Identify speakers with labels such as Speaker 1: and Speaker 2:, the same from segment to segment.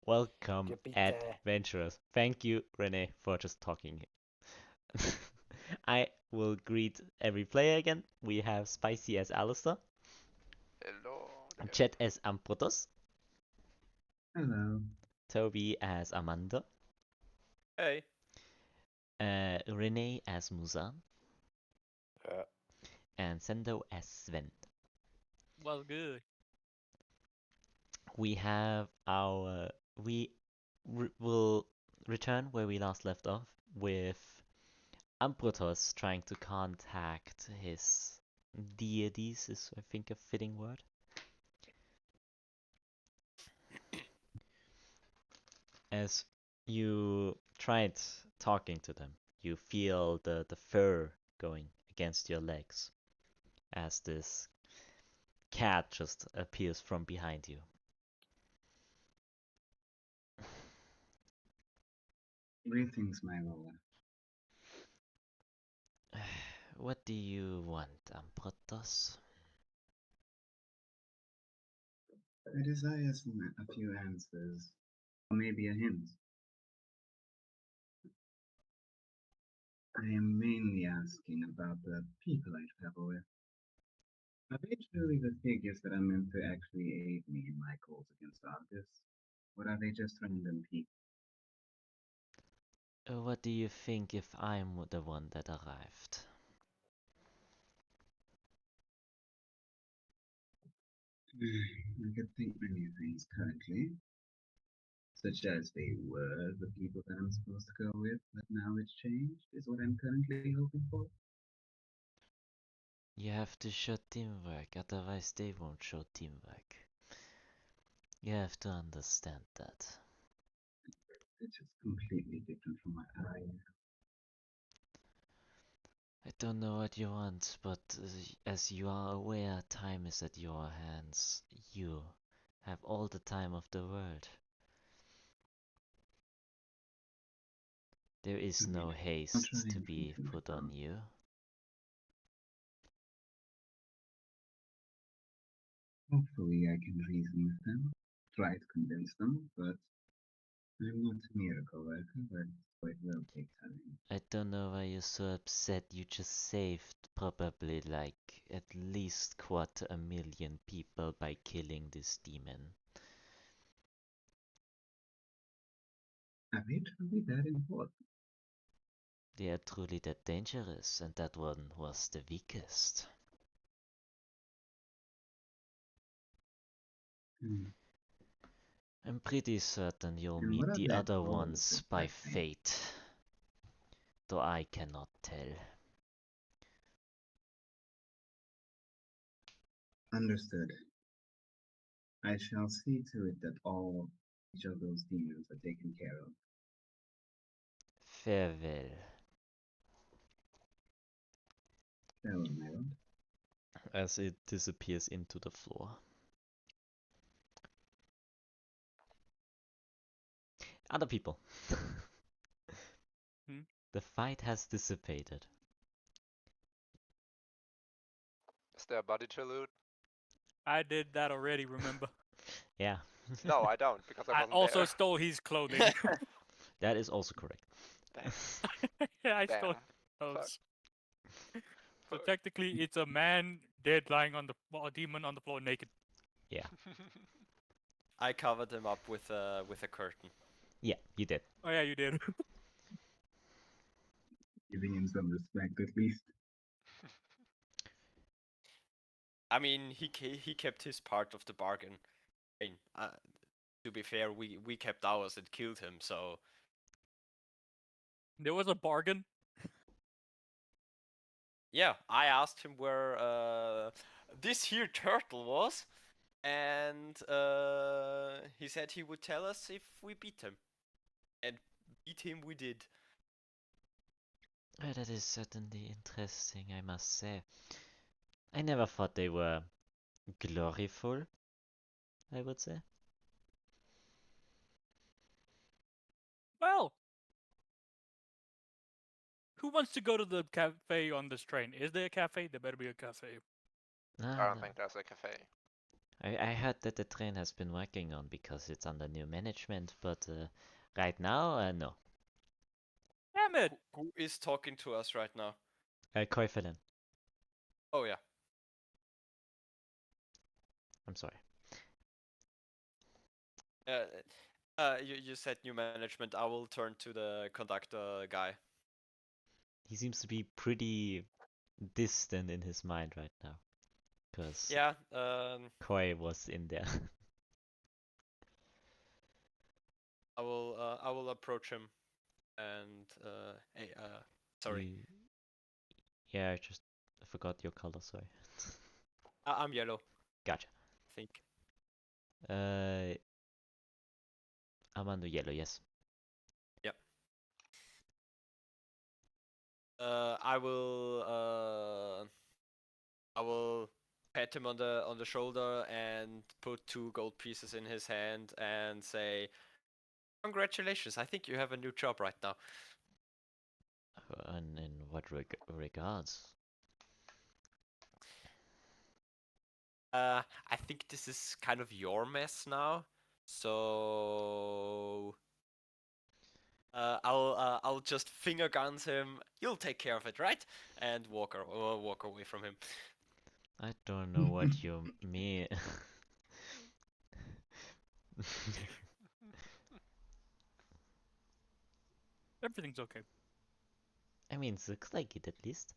Speaker 1: Welcome,
Speaker 2: Jupiter.
Speaker 1: adventurers. Thank you, Renee, for just talking. I will greet every player again. We have Spicy as Alastor,
Speaker 3: Hello again.
Speaker 1: Chet as Ambrotos,
Speaker 4: Hello.
Speaker 1: Tobey as Armado,
Speaker 5: Hey.
Speaker 1: Renee as Muzan,
Speaker 2: Uh,
Speaker 1: and Zendo as Sven.
Speaker 6: Well, good.
Speaker 1: We have our. We will return where we last left off with Ambrotos trying to contact his deities, is I think a fitting word. As you tried talking to them, you feel the fur going against your legs as this cat just appears from behind you.
Speaker 4: Greetings, my lord.
Speaker 1: What do you want, Ambrotos?
Speaker 4: I desire a few answers, or maybe a hint. I am mainly asking about the people I travel with. Are they truly the figures that are meant to actually aid me in my calls against Argus? Or are they just random people?
Speaker 1: What do you think if I'm the one that arrived?
Speaker 4: I could think many things currently, such as they were the people that I'm supposed to go with, but now it's changed, is what I'm currently hoping for.
Speaker 1: You have to show teamwork, otherwise they won't show teamwork. You have to understand that.
Speaker 4: It's just completely different from what I am.
Speaker 1: I don't know what you want, but as you are aware, time is at your hands. You have all the time of the world. There is no
Speaker 4: I'll
Speaker 1: haste
Speaker 4: try
Speaker 1: to
Speaker 4: and
Speaker 1: be
Speaker 4: reason with
Speaker 1: put on
Speaker 4: them.
Speaker 1: you.
Speaker 4: Hopefully I can reason with them, try to convince them, but I'm not a miracle worker, but it will take time.
Speaker 1: I don't know why you're so upset. You just saved probably like at least 250,000 people by killing this demon.
Speaker 4: Are they truly that important?
Speaker 1: They are truly that dangerous, and that one was the weakest. I'm pretty certain you'll
Speaker 4: And
Speaker 1: meet
Speaker 4: what are
Speaker 1: the
Speaker 4: their
Speaker 1: other
Speaker 4: goals
Speaker 1: ones by
Speaker 4: exactly?
Speaker 1: fate, though I cannot tell.
Speaker 4: Understood. I shall see to it that each of those demons are taken care of.
Speaker 1: Farewell.
Speaker 4: Farewell, my lord.
Speaker 1: As it disappears into the floor. Other people. The fight has dissipated.
Speaker 3: Is there a body to loot?
Speaker 6: I did that already, remember?
Speaker 1: Yeah.
Speaker 3: No, I don't, because I
Speaker 6: I
Speaker 3: wasn't
Speaker 6: also
Speaker 3: there.
Speaker 6: stole his clothing.
Speaker 1: That is also correct.
Speaker 3: Damn.
Speaker 6: Yeah, I
Speaker 3: Damn.
Speaker 6: stole
Speaker 3: Fuck.
Speaker 6: those. So
Speaker 3: Fuck.
Speaker 6: technically, it's a man dead lying on the a demon on the floor naked.
Speaker 1: Yeah.
Speaker 5: I covered them up with a curtain.
Speaker 1: Yeah, you did.
Speaker 6: Oh yeah, you did.
Speaker 4: Giving him some respect at least.
Speaker 5: I mean, he kept his part of the bargain. I mean, to be fair, we kept ours and killed him. So
Speaker 6: There was a bargain.
Speaker 5: yeah, I asked him where this here turtle was, and he said he would tell us if we beat him, and beat him we did.
Speaker 1: That is certainly interesting, I must say. I never thought they were gloryful, I would say.
Speaker 6: Well, who wants to go to the cafe on this train? Is there a cafe? There better be a cafe.
Speaker 3: I don't think there's a cafe.
Speaker 1: I heard that the train has been working on because it's under new management, but right now, no.
Speaker 6: Damn it!
Speaker 5: Who is talking to us right now?
Speaker 1: Koifelen,
Speaker 5: Oh yeah.
Speaker 1: I'm sorry.
Speaker 5: You said new management. I will turn to the conductor guy.
Speaker 1: He seems to be pretty distant in his mind right now, because
Speaker 5: Yeah.
Speaker 1: Koi was in there.
Speaker 5: I will approach him, and hey, sorry.
Speaker 1: Yeah, I just forgot your color, sorry.
Speaker 5: I'm yellow.
Speaker 1: Gotcha.
Speaker 5: I think.
Speaker 1: Armando yellow, yes.
Speaker 5: Yep. I will pat him on the shoulder and put 2 gold pieces in his hand and say, "Congratulations! I think you have a new job right now."
Speaker 1: And in what regards?
Speaker 5: I think this is kind of your mess now, so I'll just finger guns him. You'll take care of it, right? And walk away from him.
Speaker 1: I don't know what you mean.
Speaker 6: Everything's okay.
Speaker 1: I mean, it looks like it at least.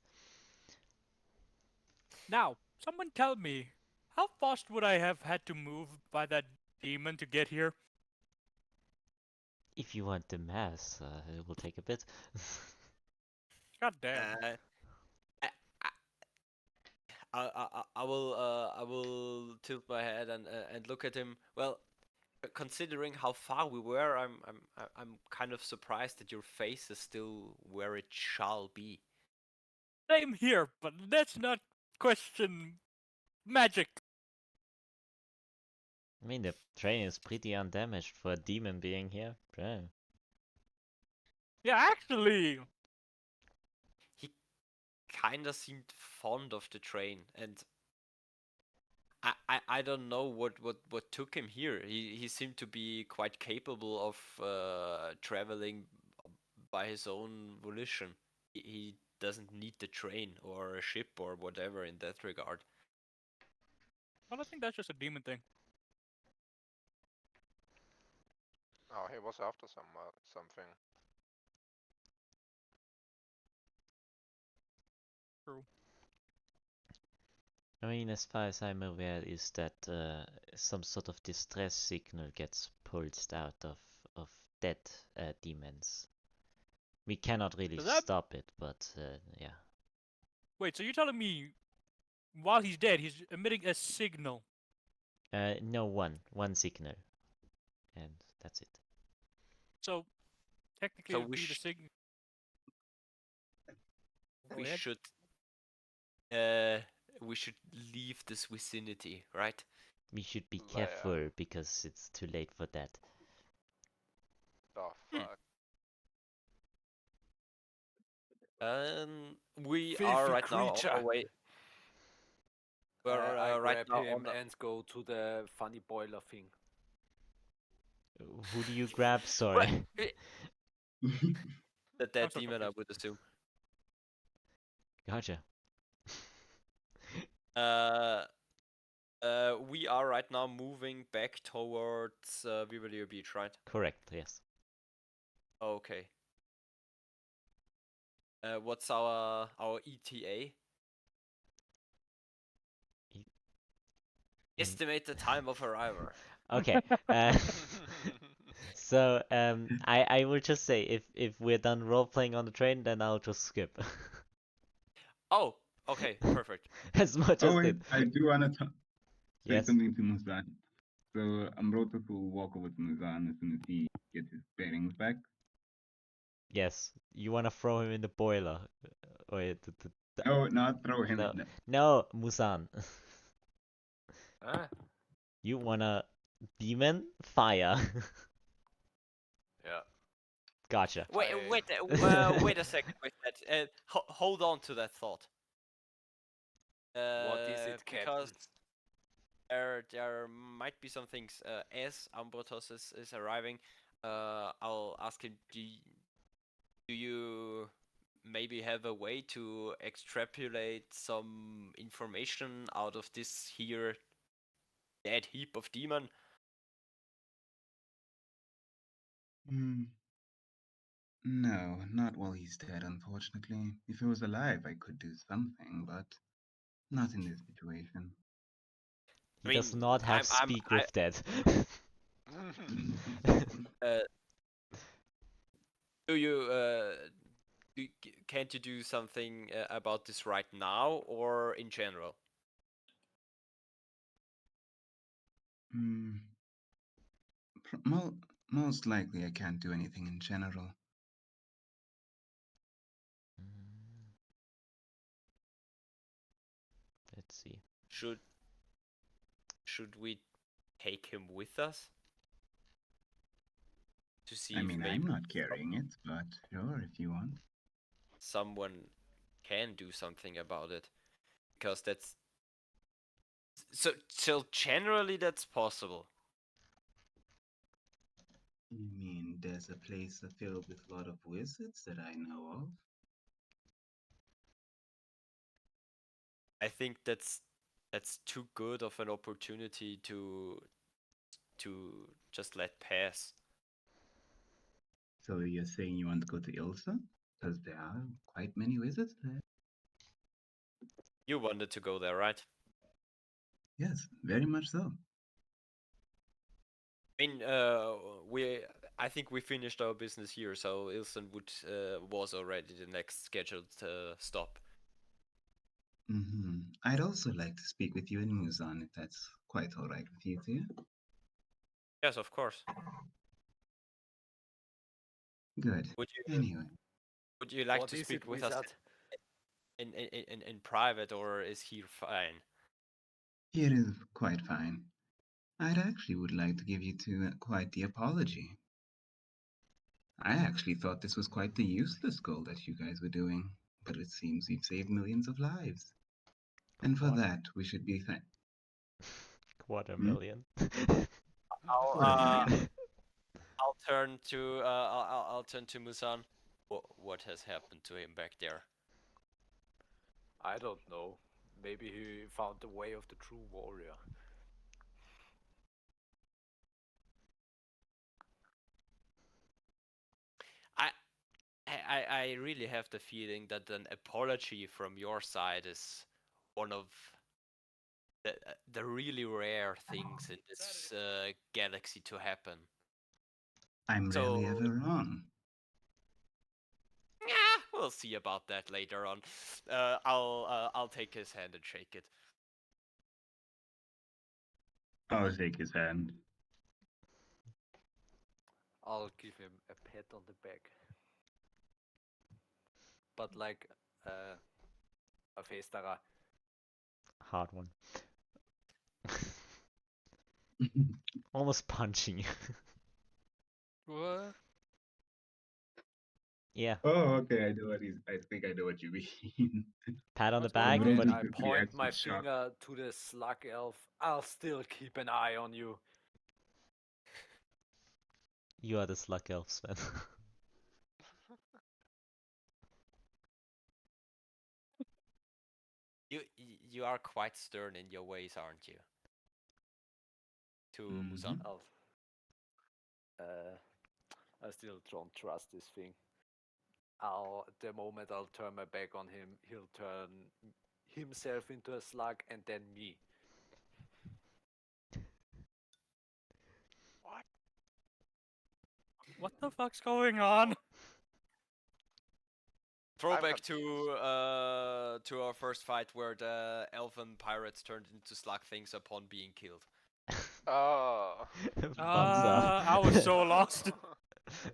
Speaker 6: Now, someone tell me, how fast would I have had to move by that demon to get here?
Speaker 1: If you want the mass, it will take a bit.
Speaker 6: God damn.
Speaker 5: I will tilt my head and look at him. Well, considering how far we were, I'm kind of surprised that your face is still where it shall be.
Speaker 6: Same here, but let's not question magic.
Speaker 1: I mean, the train is pretty undamaged for a demon being here. Yeah.
Speaker 6: Yeah, actually,
Speaker 5: He kinda seemed fond of the train, and I don't know what took him here. He seemed to be quite capable of traveling by his own volition. He doesn't need the train or a ship or whatever in that regard.
Speaker 6: well, I think that's just a demon thing.
Speaker 3: Oh, he was after something.
Speaker 6: True.
Speaker 1: I mean, as far as I'm aware, is that some sort of distress signal gets pulsed out of dead demons. We cannot really
Speaker 6: Does that-
Speaker 1: stop it, but yeah.
Speaker 6: Wait, so you're telling me while he's dead, he's emitting a signal?
Speaker 1: No, one signal, and that's it.
Speaker 6: So technically,
Speaker 5: So
Speaker 6: it would be the signal.
Speaker 5: We
Speaker 6: Go ahead.
Speaker 5: should leave this vicinity, right?
Speaker 1: We should be
Speaker 3: Yeah.
Speaker 1: careful because it's too late for that.
Speaker 3: The fuck.
Speaker 5: We
Speaker 2: Filthy
Speaker 5: are right now on
Speaker 2: creature.
Speaker 5: our way. We're
Speaker 2: I
Speaker 5: right
Speaker 2: grab
Speaker 5: now
Speaker 2: him
Speaker 5: on the,
Speaker 2: and go to the funny boiler thing.
Speaker 1: Who do you grab? Sorry.
Speaker 5: the dead
Speaker 6: I'm so
Speaker 5: demon, I
Speaker 6: confused.
Speaker 5: would assume.
Speaker 1: Gotcha.
Speaker 5: We are right now moving back towards Vivalio Beach, right?
Speaker 1: Correct. Yes.
Speaker 5: Okay. What's our ETA? Estimate the time of arrival.
Speaker 1: Okay. So I will just say if we're done role playing on the train, then I'll just skip.
Speaker 5: Oh, okay, perfect.
Speaker 1: As much
Speaker 4: Oh
Speaker 1: as
Speaker 4: wait,
Speaker 1: it.
Speaker 4: I do want to say
Speaker 1: Yes.
Speaker 4: something to Muzan. So Ambrotos will walk over to Muzan as soon as he gets his bearings back.
Speaker 1: Yes. You wanna throw him in the boiler? Or
Speaker 4: No, not throw him
Speaker 1: no,
Speaker 4: in the...
Speaker 1: no, Musan.
Speaker 2: Ah,
Speaker 1: You wanna demon fire?
Speaker 2: yeah.
Speaker 1: Gotcha.
Speaker 5: Wait,
Speaker 3: I-
Speaker 5: wait a second with that. Hold on to that thought.
Speaker 2: What is it, Captain?
Speaker 5: Because there might be some things. As Ambrotos is arriving, I'll ask him. Do you maybe have a way to extrapolate some information out of this here dead heap of demon?
Speaker 4: No, not while he's dead, unfortunately. If he was alive, I could do something, but not in this situation.
Speaker 1: He
Speaker 5: I
Speaker 1: does
Speaker 5: mean,
Speaker 1: not have
Speaker 5: I'm
Speaker 1: speak with dead.
Speaker 5: uh, do you can't you do something about this right now or in general?
Speaker 4: Hmm. Most likely, I can't do anything in general.
Speaker 1: Let's see.
Speaker 5: Should we take him with us to see
Speaker 4: I
Speaker 5: if
Speaker 4: mean, I'm
Speaker 5: maybe
Speaker 4: not carrying it, but sure, if you want.
Speaker 5: someone can do something about it? Because that's so generally that's possible.
Speaker 4: You mean there's a place filled with a lot of wizards that I know of?
Speaker 5: I think that's too good of an opportunity to just let pass.
Speaker 4: So you're saying you want to go to Ilsa? Because there are quite many wizards there.
Speaker 5: You wanted to go there, right?
Speaker 4: Yes, very much so.
Speaker 5: I mean, I think we finished our business here, so Ilsen was already the next scheduled stop.
Speaker 4: I'd also like to speak with you in Muzan, if that's quite all right with you two.
Speaker 5: Yes, of course.
Speaker 4: Good. Anyway,
Speaker 5: Would you like
Speaker 2: What
Speaker 5: to
Speaker 2: is
Speaker 5: speak
Speaker 2: it,
Speaker 5: with us
Speaker 2: wizard?
Speaker 5: in private, or is he fine?
Speaker 4: it is quite fine. I'd actually would like to give you two quite the apology. I actually thought this was quite the useless goal that you guys were doing, but it seems you've saved millions of lives. And for
Speaker 1: What?
Speaker 4: that, we should be thankful.
Speaker 1: Quarter million.
Speaker 5: I'll turn to I'll turn to Muzan. What has happened to him back there?
Speaker 2: I don't know. Maybe he found the way of the true warrior.
Speaker 5: I really have the feeling that an apology from your side is one of the really rare things in this galaxy to happen.
Speaker 4: I'm
Speaker 5: So
Speaker 4: rarely ever wrong.
Speaker 5: yeah, we'll see about that later on. I'll take his hand and shake it.
Speaker 4: I'll shake his hand.
Speaker 2: I'll give him a pat on the back. But like a festara.
Speaker 1: Hard one. Almost punching you.
Speaker 6: What?
Speaker 1: Yeah.
Speaker 4: Oh, okay. I think I know what you mean.
Speaker 1: Pat on the
Speaker 6: What's going
Speaker 1: back,
Speaker 6: on?
Speaker 1: but
Speaker 2: And I
Speaker 4: The
Speaker 2: point
Speaker 4: reaction
Speaker 2: my
Speaker 4: shock.
Speaker 2: finger to the slug elf. I'll still keep an eye on you.
Speaker 1: you are the slug elf, Sven.
Speaker 5: You are quite stern in your ways, aren't you? To Muzan.
Speaker 2: I still don't trust this thing. The moment I'll turn my back on him, he'll turn himself into a slug and then me.
Speaker 6: What the fuck's going on?
Speaker 5: Throwback to our first fight where the elven pirates turned into slug things upon being killed.
Speaker 3: Oh.
Speaker 1: Bonza.
Speaker 6: I was so lost.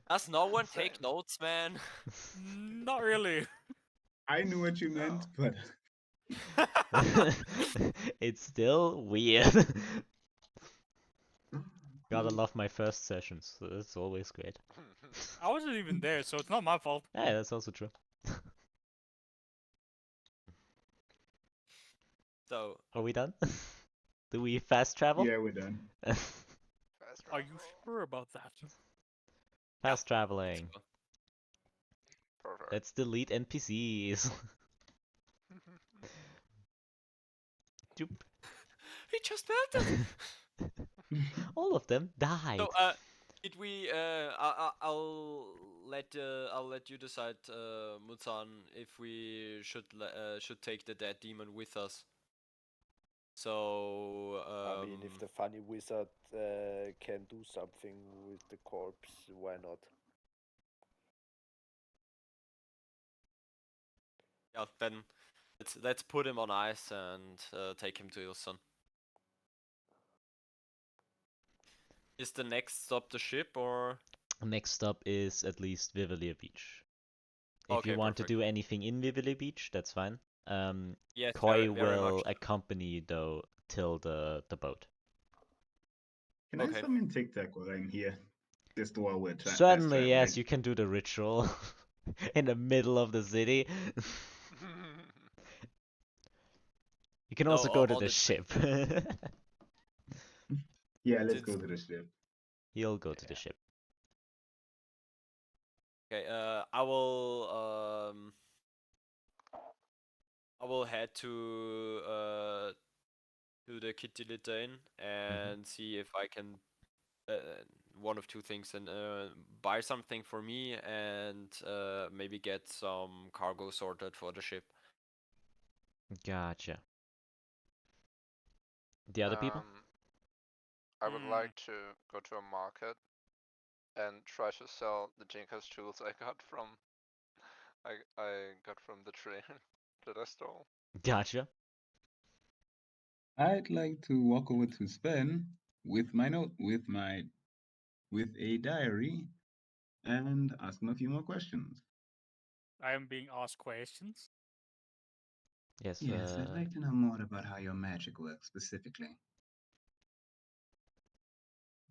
Speaker 5: Does no one
Speaker 3: Same.
Speaker 5: take notes, man?
Speaker 6: Not really.
Speaker 4: I knew what you meant, but
Speaker 1: It's still weird. Gotta love my first sessions. So that's always great.
Speaker 6: I wasn't even there, so it's not my fault.
Speaker 1: Yeah, that's also true.
Speaker 5: So
Speaker 1: Are we done? Do we fast travel?
Speaker 4: Yeah, we're done.
Speaker 3: Fast
Speaker 6: Are you
Speaker 3: travel.
Speaker 6: sure about that?
Speaker 1: Fast traveling.
Speaker 5: So,
Speaker 3: Perfect.
Speaker 1: Let's delete NPCs. Doop.
Speaker 5: he just melted.
Speaker 1: All of them died.
Speaker 5: So, did we? I'll let you decide, Muzan, if we should take the dead demon with us. So,
Speaker 2: I mean, if the funny wizard can do something with the corpse, why not?
Speaker 5: yeah, then let's put him on ice and take him to Ilson. Is the next stop the ship or?
Speaker 1: Next stop is at least Vivalia Beach. If you
Speaker 5: Okay,
Speaker 1: want to
Speaker 5: perfect.
Speaker 1: do anything in Vivalia Beach, that's fine.
Speaker 5: Yes,
Speaker 1: Koi
Speaker 5: very much.
Speaker 1: will accompany you though till the boat.
Speaker 4: Can I
Speaker 5: Okay.
Speaker 4: summon Tic Tac while I'm here? Just while we're fast
Speaker 1: Certainly, yes,
Speaker 4: traveling.
Speaker 1: you can do the ritual in the middle of the city. You can
Speaker 5: No,
Speaker 1: also go to
Speaker 5: on
Speaker 1: the
Speaker 5: the
Speaker 1: ship.
Speaker 4: Yeah, let's
Speaker 5: Since
Speaker 4: go to the ship.
Speaker 1: He'll go to the
Speaker 5: Yeah.
Speaker 1: ship.
Speaker 5: Okay, I will head to the Kitty Inn and see if I can one of two things and buy something for me and maybe get some cargo sorted for the ship.
Speaker 1: Gotcha. The other people?
Speaker 3: I would like to go to a market and try to sell the Jinka's tools I got from the train that I stole.
Speaker 1: Gotcha.
Speaker 4: I'd like to walk over to Sven with my note, with a diary, and ask him a few more questions.
Speaker 6: I am being asked questions.
Speaker 1: Yes,
Speaker 4: Yes, I'd like to know more about how your magic works specifically.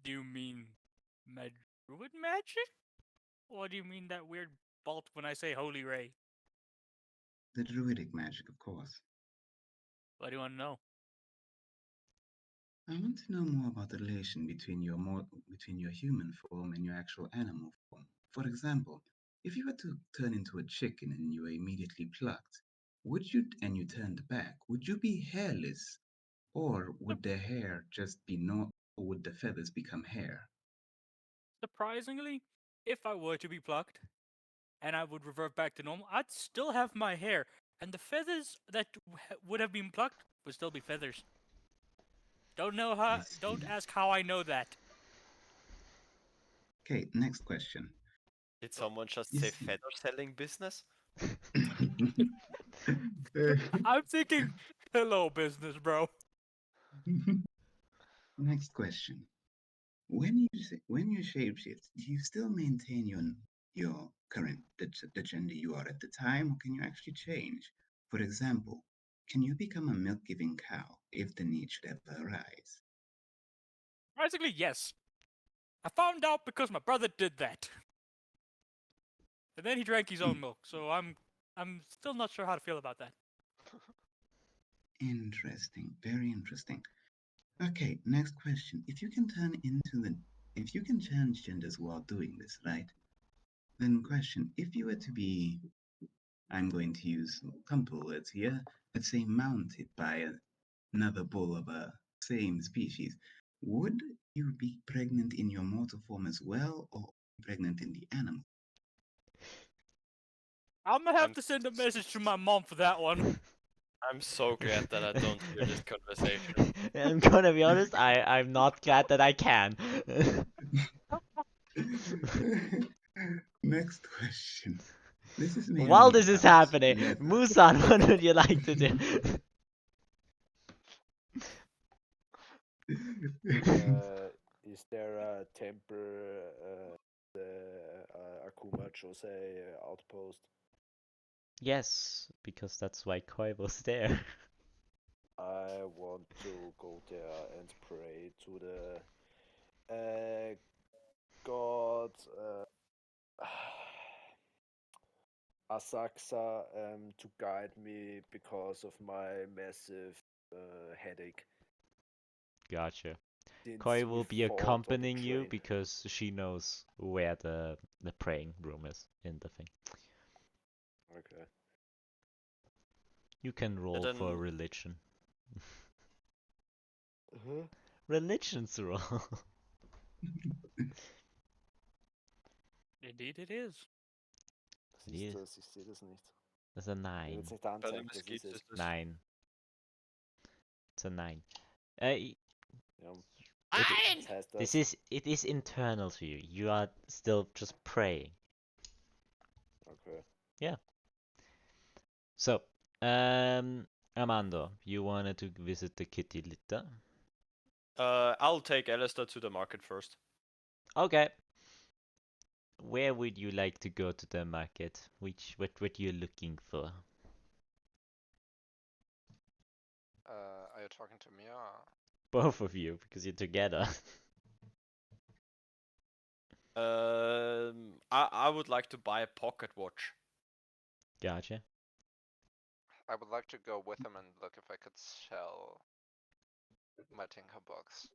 Speaker 6: Do you mean druid magic? Or do you mean that weird bolt when I say holy ray?
Speaker 4: The druidic magic, of course.
Speaker 6: What do you want to know?
Speaker 4: I want to know more about the relation between your human form and your actual animal form. For example, if you were to turn into a chicken and you were immediately plucked, and you turned back, would you be hairless? Or would the hair just be or would the feathers become hair?
Speaker 6: Surprisingly, if I were to be plucked and I would revert back to normal, I'd still have my hair, and the feathers that would have been plucked would still be feathers. Don't know how.
Speaker 4: I
Speaker 6: Don't
Speaker 4: see.
Speaker 6: ask how I know that.
Speaker 4: Okay, next question.
Speaker 5: Did someone just
Speaker 4: You
Speaker 5: say
Speaker 4: see.
Speaker 5: feather selling business?
Speaker 6: I'm thinking pillow business, bro.
Speaker 4: Next question. When you shapeshift, do you still maintain your current the gender you are at the time, or can you actually change? For example, can you become a milk-giving cow if the need should ever arise?
Speaker 6: Surprisingly, yes. I found out because my brother did that, and then he drank his own milk. So I'm still not sure how to feel about that.
Speaker 4: Interesting, very interesting. Okay, next question. If you can change genders while doing this, right? Then question, if you were to be, I'm going to use comfortable words here, let's say mounted by another bull of a same species, would you be pregnant in your mortal form as well, or pregnant in the animal?
Speaker 6: I'm gonna have
Speaker 5: I'm
Speaker 6: to send a message to my mom for that one.
Speaker 5: I'm so glad that I don't hear this conversation.
Speaker 1: I'm gonna be honest, I'm not glad that I can.
Speaker 4: Next question. This is made
Speaker 1: While
Speaker 4: only
Speaker 1: this is
Speaker 4: about
Speaker 1: happening,
Speaker 4: leather.
Speaker 1: Muzan, what would you like to do?
Speaker 2: Is there a temple, the Akuma Jose outpost?
Speaker 1: Yes, because that's why Koi was there.
Speaker 2: I want to go there and pray to the god Asakusa to guide me because of my massive headache.
Speaker 1: Gotcha.
Speaker 2: Since
Speaker 1: Koi
Speaker 2: we
Speaker 1: will be
Speaker 2: fought on the
Speaker 1: accompanying you
Speaker 2: train.
Speaker 1: because she knows where the praying room is in the thing.
Speaker 2: Okay.
Speaker 1: You can roll for
Speaker 5: then
Speaker 1: religion.
Speaker 2: Uh-huh.
Speaker 1: Religion's roll.
Speaker 6: Indeed, it is.
Speaker 1: Yes.
Speaker 2: Ich sehe das nicht.
Speaker 1: That's a
Speaker 2: Wird
Speaker 1: 9.
Speaker 2: jetzt nicht
Speaker 5: bei
Speaker 2: anzeigen,
Speaker 5: dem
Speaker 2: das ist
Speaker 5: Skizze
Speaker 2: es.
Speaker 5: ist das.
Speaker 1: 9. It's a 9.
Speaker 2: Ja.
Speaker 5: Nein!
Speaker 2: Das heißt, dass...
Speaker 1: It is internal to you. You are still just praying.
Speaker 2: Okay.
Speaker 1: Yeah. So, Armando, you wanted to visit the kitty litter?
Speaker 5: I'll take Alastor to the market first.
Speaker 1: Okay. Where would you like to go to the market? What you looking for?
Speaker 3: Are you talking to me or?
Speaker 1: Both of you, because you're together.
Speaker 5: I would like to buy a pocket watch.
Speaker 1: Gotcha.
Speaker 3: I would like to go with him and look if I could sell my Tinker box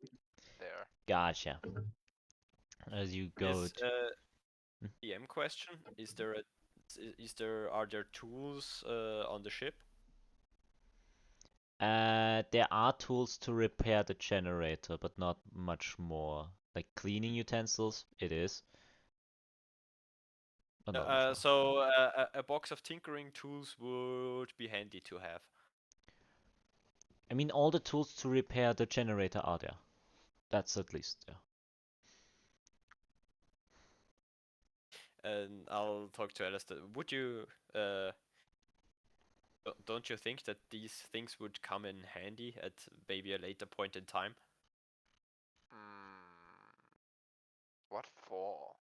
Speaker 3: there.
Speaker 1: Gotcha. As you go.
Speaker 5: Is DM question? Are there tools on the ship?
Speaker 1: There are tools to repair the generator, but not much more. Like cleaning utensils, it is. But not much more.
Speaker 5: So a box of tinkering tools would be handy to have.
Speaker 1: I mean, all the tools to repair the generator are there. That's at least there.
Speaker 5: And I'll talk to Alastor. Would you don't you think that these things would come in handy at maybe a later point in time?
Speaker 3: What for?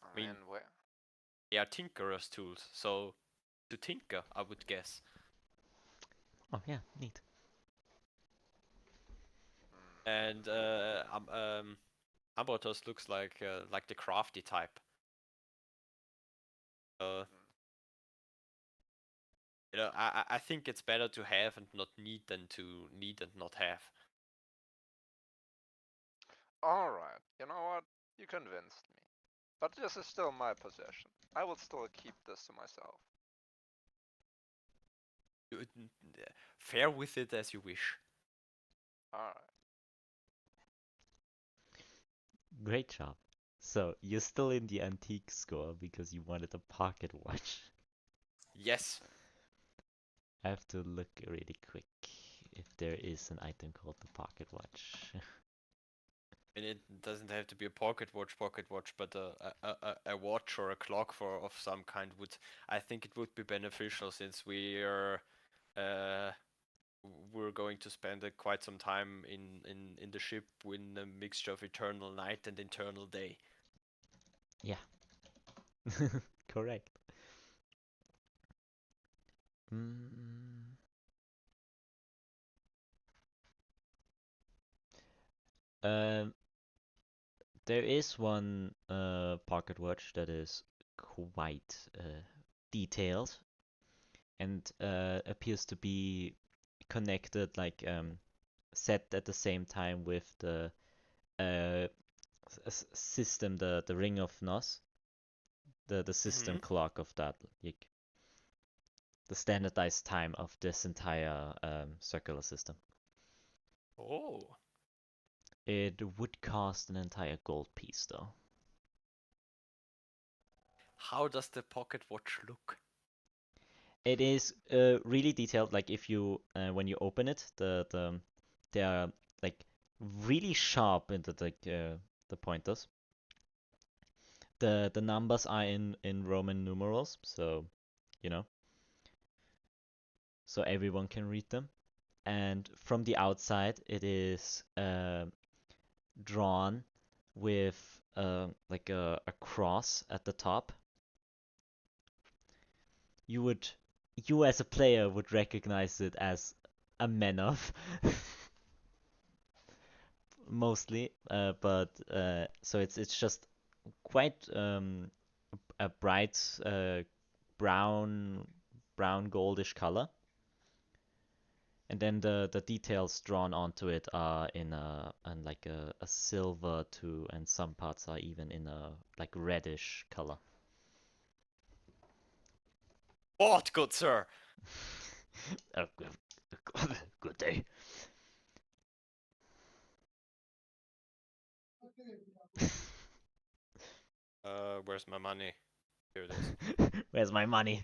Speaker 3: I
Speaker 5: mean,
Speaker 3: mean, where?
Speaker 5: They are tinkerer's tools, so to tinker, I would guess.
Speaker 1: Oh yeah, neat.
Speaker 5: And Ambrotos looks like the crafty type. I think it's better to have and not need than to need and not have.
Speaker 3: Alright, you know what? You convinced me. But this is still my possession. I will still keep this to myself.
Speaker 5: Fare with it as you wish.
Speaker 3: Alright.
Speaker 1: Great job. So, you're still in the antique score because you wanted a pocket watch.
Speaker 5: Yes.
Speaker 1: I have to look really quick if there is an item called the pocket watch.
Speaker 5: And it doesn't have to be a pocket watch, but a watch or a clock of some kind would. I think it would be beneficial since we're going to spend quite some time in the ship in a mixture of eternal night and eternal day.
Speaker 1: Yeah. Correct. Um, there is one pocket watch that is quite detailed and appears to be connected, like set at the same time with the system, the Ring of Nos, the system clock of that, like the standardized time of this entire circular system.
Speaker 5: Oh.
Speaker 1: It would cost an entire gold piece, though.
Speaker 5: How does the pocket watch look?
Speaker 1: It is really detailed. Like if you when you open it, they are like really sharp into the pointers. The numbers are in Roman numerals, so you know, so everyone can read them. And from the outside, it is drawn with like a cross at the top. You as a player would recognize it as a Menov, mostly, but so it's just quite a bright brown goldish color, And then the details drawn onto it are in like a silver too, and some parts are even in a like reddish color.
Speaker 5: What, good sir?
Speaker 1: Good day.
Speaker 5: Where's my money? Here it is.
Speaker 1: Where's my money?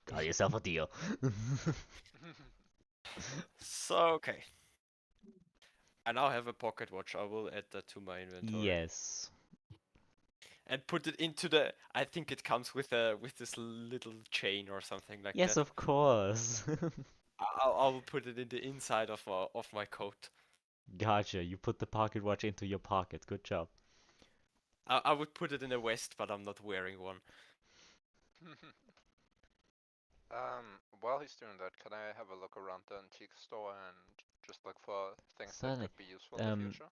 Speaker 1: Got yourself a deal.
Speaker 5: So, okay. I now have a pocket watch. I will add that to my inventory.
Speaker 1: Yes.
Speaker 5: And put it into the. I think it comes with this little chain or something like
Speaker 1: Yes,
Speaker 5: that.
Speaker 1: of course.
Speaker 5: I will put it in the inside of my coat.
Speaker 1: Gotcha. You put the pocket watch into your pocket. Good job.
Speaker 5: I would put it in a vest, but I'm not wearing one.
Speaker 3: While he's doing that, can I have a look around the antique store and just look for things that
Speaker 1: Certainly.
Speaker 3: could be useful in the future?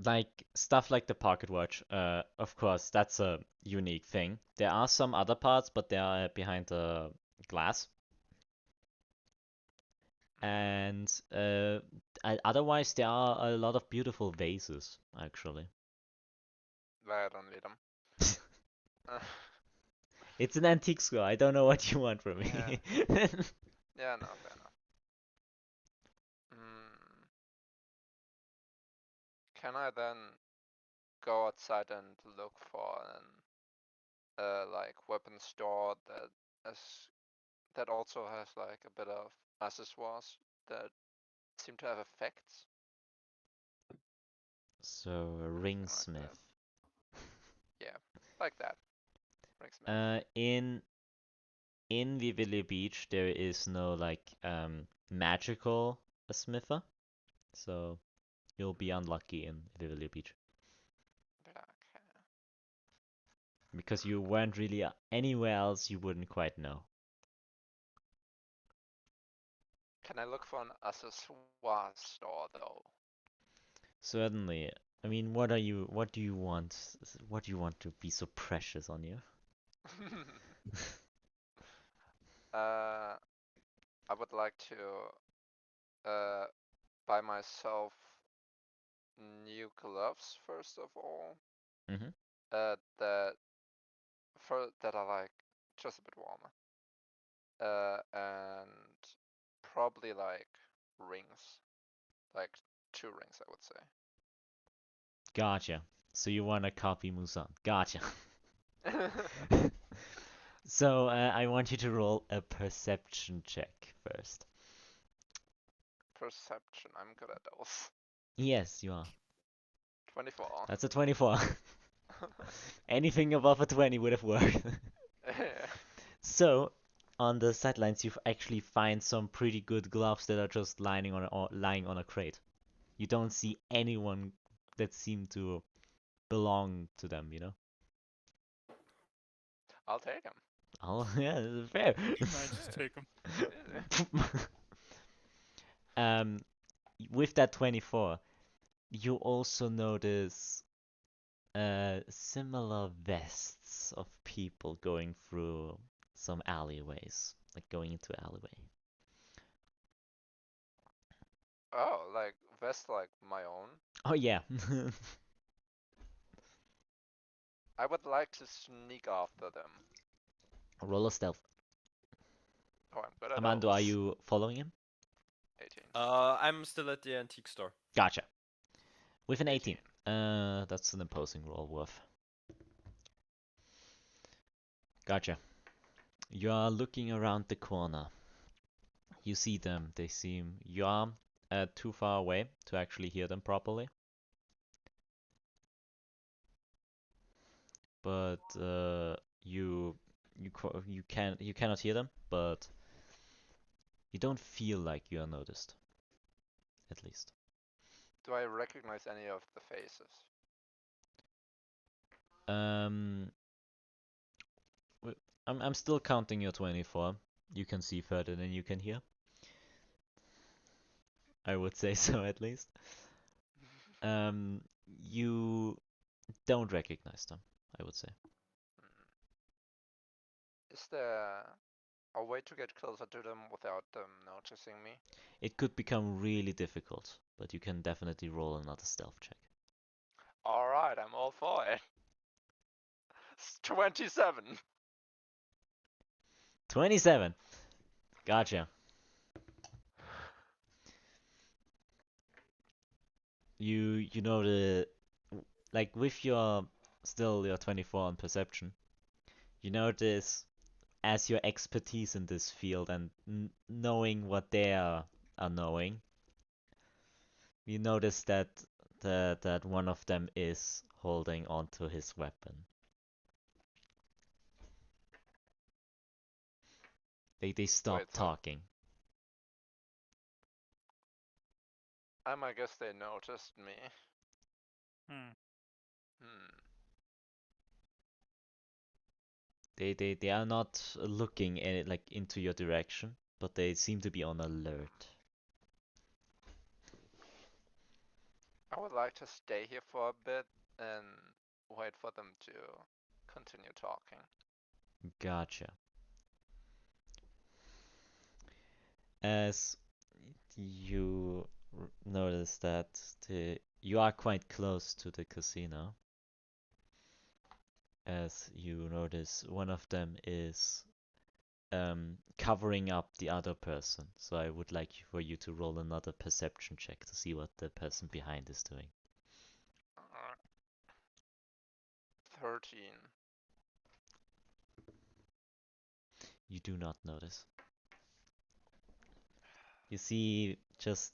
Speaker 1: Like stuff like the pocket watch, of course, that's a unique thing. There are some other parts, but they are behind the glass. And otherwise, there are a lot of beautiful vases, actually.
Speaker 3: I don't need them.
Speaker 1: It's an antique store. I don't know what you want from me.
Speaker 3: Yeah, no, fair enough. Mm. Can I then go outside and look for an like weapon store that also has like a bit of accessoires that seem to have effects?
Speaker 1: So, a ringsmith.
Speaker 3: Yeah, like that. Ringsmith.
Speaker 1: In Vivili Beach, there is no like magical smither, so you'll be unlucky in Vivili Beach
Speaker 3: Okay.
Speaker 1: because you weren't really anywhere else. You wouldn't quite know.
Speaker 3: Can I look for an accessoire store though?
Speaker 1: Certainly. I mean, what do you want? What do you want to be so precious on you?
Speaker 3: I would like to buy myself new gloves first of all.
Speaker 1: Mm-hmm.
Speaker 3: That are like just a bit warmer. And probably like rings, like 2 rings, I would say.
Speaker 1: Gotcha. So you want to copy Muzan. Gotcha. So I want you to roll a perception check first.
Speaker 3: Perception, I'm good at those.
Speaker 1: Yes, you are.
Speaker 3: 24.
Speaker 1: That's a 24. Anything above a 20 would have worked.
Speaker 3: Yeah.
Speaker 1: So, on the sidelines, you actually find some pretty good gloves that are just lying on a crate. You don't see anyone that seem to belong to them, you know?
Speaker 3: I'll take them.
Speaker 1: Oh, yeah, this is fair.
Speaker 6: You might just take them.
Speaker 1: With that 24, you also notice similar vests of people going through some alleyways, like going into alleyway.
Speaker 3: Oh, like vest like my own.
Speaker 1: Oh yeah.
Speaker 3: I would like to sneak after them.
Speaker 1: Roll a stealth.
Speaker 3: Oh, I'm good at
Speaker 1: Armando,
Speaker 3: those.
Speaker 1: are you following him?
Speaker 3: 18.
Speaker 5: I'm still at the antique store.
Speaker 1: Gotcha. With an 18. That's an imposing roll, worth. Gotcha. You are looking around the corner. You see them. They seem you are too far away to actually hear them properly. But you cannot hear them, but you don't feel like you are noticed. At least.
Speaker 3: Do I recognize any of the faces?
Speaker 1: Um, I'm still counting your 24. You can see further than you can hear. I would say so at least. You don't recognize them, I would say.
Speaker 3: Is there a way to get closer to them without them noticing me?
Speaker 1: It could become really difficult, but you can definitely roll another stealth check.
Speaker 3: Alright, I'm all for it. 27.
Speaker 1: 27. Gotcha. You know like with your 24 on perception, you notice as your expertise in this field and knowing what they are knowing, you notice that that one of them is holding onto his weapon. They stop
Speaker 3: Wait, so
Speaker 1: talking.
Speaker 3: I guess they noticed me.
Speaker 6: Hmm.
Speaker 1: They are not looking like into your direction, but they seem to be on alert.
Speaker 3: I would like to stay here for a bit and wait for them to continue talking.
Speaker 1: Gotcha. As you notice that you are quite close to the casino, as you notice one of them is covering up the other person. So I would like for you to roll another perception check to see what the person behind is doing.
Speaker 3: 13.
Speaker 1: You do not notice. You see just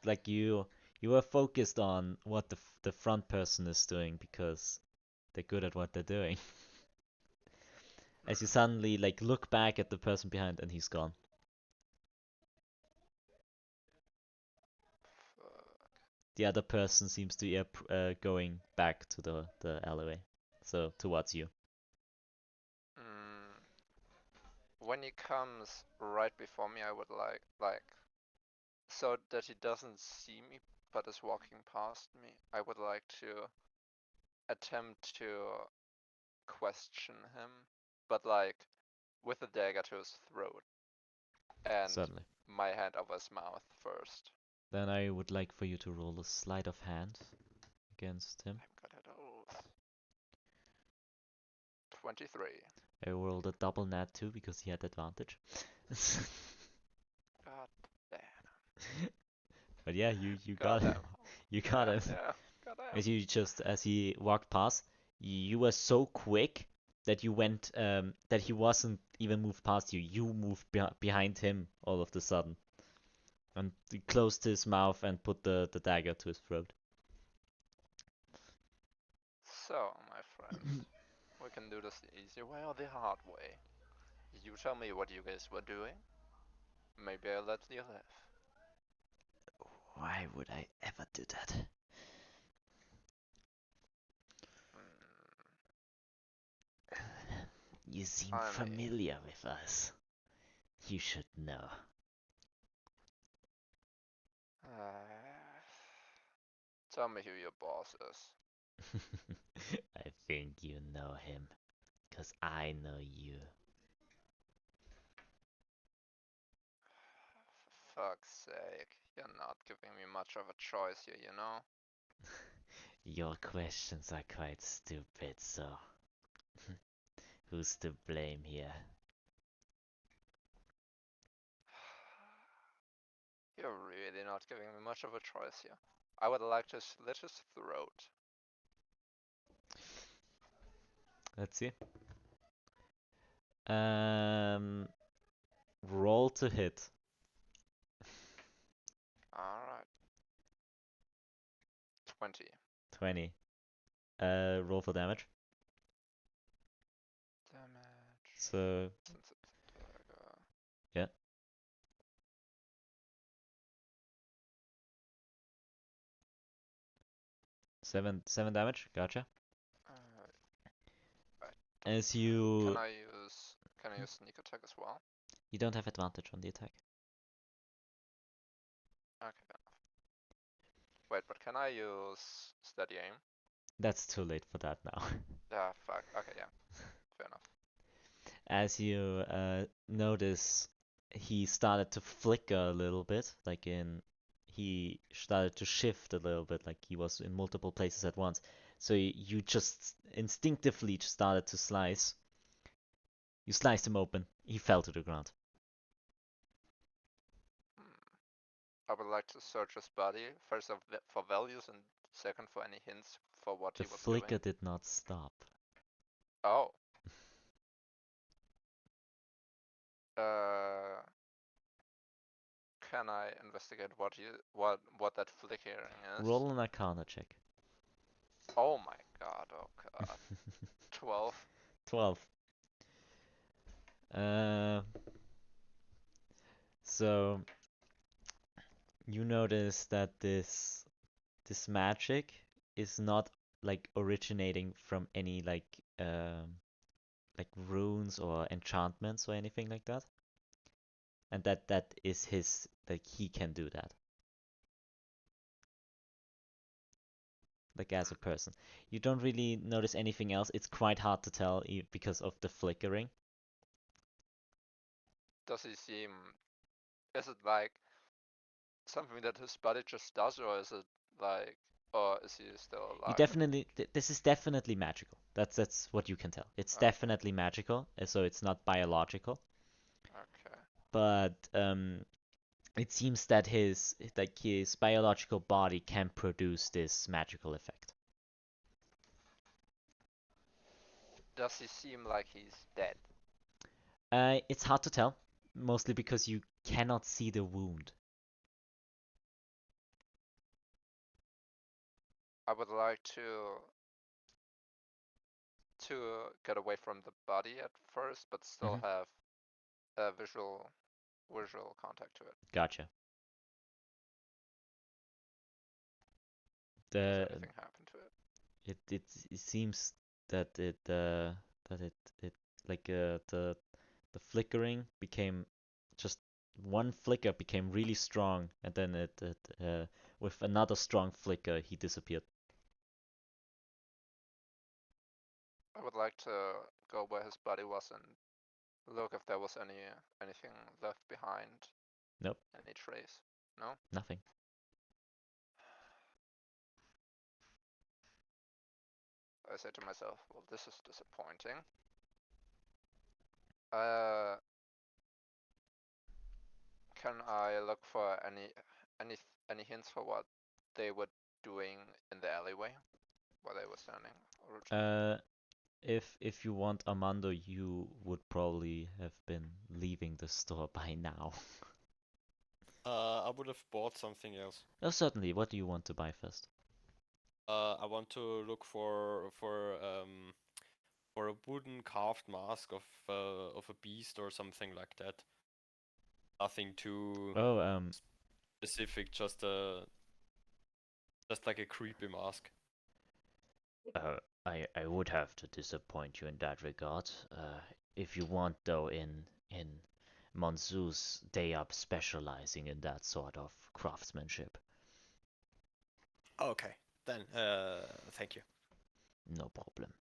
Speaker 1: like you are focused on what the front person is doing because they're good at what they're doing. As you suddenly like look back at the person behind and he's gone. The other person seems to be going back to the alleyway, so towards you.
Speaker 3: When he comes right before me, I would like so that he doesn't see me but is walking past me. I would like to attempt to question him, but like with a dagger to his throat and
Speaker 1: Certainly.
Speaker 3: my hand over his mouth first.
Speaker 1: Then I would like for you to roll a sleight of hand against him.
Speaker 3: I'm good at those. 23.
Speaker 1: I rolled a double nat too because he had advantage.
Speaker 3: God damn.
Speaker 1: But yeah, you
Speaker 3: God
Speaker 1: got him.
Speaker 3: damn.
Speaker 1: You got him.
Speaker 3: Yeah. God damn.
Speaker 1: As he walked past, you were so quick that you went that he wasn't even moved past you. You moved behind him all of the sudden, and he closed his mouth and put the dagger to his throat.
Speaker 3: So, my friends, we can do this the easy way or the hard way. You tell me what you guys were doing. Maybe I'll let you live.
Speaker 1: Why would I ever do that? You seem familiar with us. You should know.
Speaker 3: Tell me who your boss is.
Speaker 1: I think you know him, 'cause I know you.
Speaker 3: For fuck's sake, you're not giving me much of a choice here, you know?
Speaker 1: Your questions are quite stupid, so who's to blame here?
Speaker 3: You're really not giving me much of a choice here. I would like to slit his throat.
Speaker 1: Let's see. Roll to hit.
Speaker 3: Alright. 20.
Speaker 1: 20. Roll for damage.
Speaker 3: Damage.
Speaker 1: So
Speaker 3: Since it's a dagger.
Speaker 1: yeah. 7 damage. Gotcha.
Speaker 3: Right.
Speaker 1: As you
Speaker 3: Can I use sneak attack as well?
Speaker 1: you don't have advantage on the attack.
Speaker 3: Okay. Wait, but can I use steady aim?
Speaker 1: That's too late for that now.
Speaker 3: Yeah, fuck. Okay, yeah. Fair enough.
Speaker 1: as you notice, he started to flicker a little bit, he started to shift a little bit, like he was in multiple places at once. So you just instinctively started to slice. You sliced him open. He fell to the ground.
Speaker 3: I would like to search his body, first for values and second for any hints for what
Speaker 1: The
Speaker 3: he was
Speaker 1: flicker
Speaker 3: doing.
Speaker 1: did not stop.
Speaker 3: Oh. Uh, can I investigate what that flickering is?
Speaker 1: Roll an Arcana check.
Speaker 3: Oh my god, oh god. 12.
Speaker 1: 12. So you notice that this magic is not like originating from any like runes or enchantments or anything like that, and that is his, like he can do that, like as a person. You don't really notice anything else. It's quite hard to tell because of the flickering.
Speaker 3: Does he seem... Is it like something that his body just does, or is it like... Or is he still
Speaker 1: You
Speaker 3: alive?
Speaker 1: definitely, this is definitely magical. That's what you can tell. It's
Speaker 3: Okay.
Speaker 1: definitely magical, so it's not biological.
Speaker 3: Okay.
Speaker 1: But it seems that his biological body can produce this magical effect.
Speaker 3: Does he seem like he's dead?
Speaker 1: It's hard to tell, mostly because you cannot see the wound.
Speaker 3: I would like to get away from the body at first, but still
Speaker 1: Mhm.
Speaker 3: have a visual contact to it.
Speaker 1: Gotcha.
Speaker 3: Does
Speaker 1: The
Speaker 3: anything happen to it?
Speaker 1: it seems that the flickering became just one flicker became really strong, and then with another strong flicker he disappeared.
Speaker 3: I would like to go where his body was and look if there was anything left behind.
Speaker 1: Nope.
Speaker 3: Any trace? No?
Speaker 1: Nothing.
Speaker 3: I say to myself, well, this is disappointing. Can I look for any hints for what they were doing in the alleyway where they were standing originally?
Speaker 1: If you want, Armando, you would probably have been leaving the store by now.
Speaker 5: I would have bought something else.
Speaker 1: Oh, certainly. What do you want to buy first?
Speaker 5: I want to look for a wooden carved mask of a beast or something like that. Nothing too
Speaker 1: Oh,
Speaker 5: specific, just like a creepy mask.
Speaker 1: I would have to disappoint you in that regard. If you want, though, in Monzoos, they are specializing in that sort of craftsmanship.
Speaker 5: Okay, then thank you.
Speaker 1: No problem.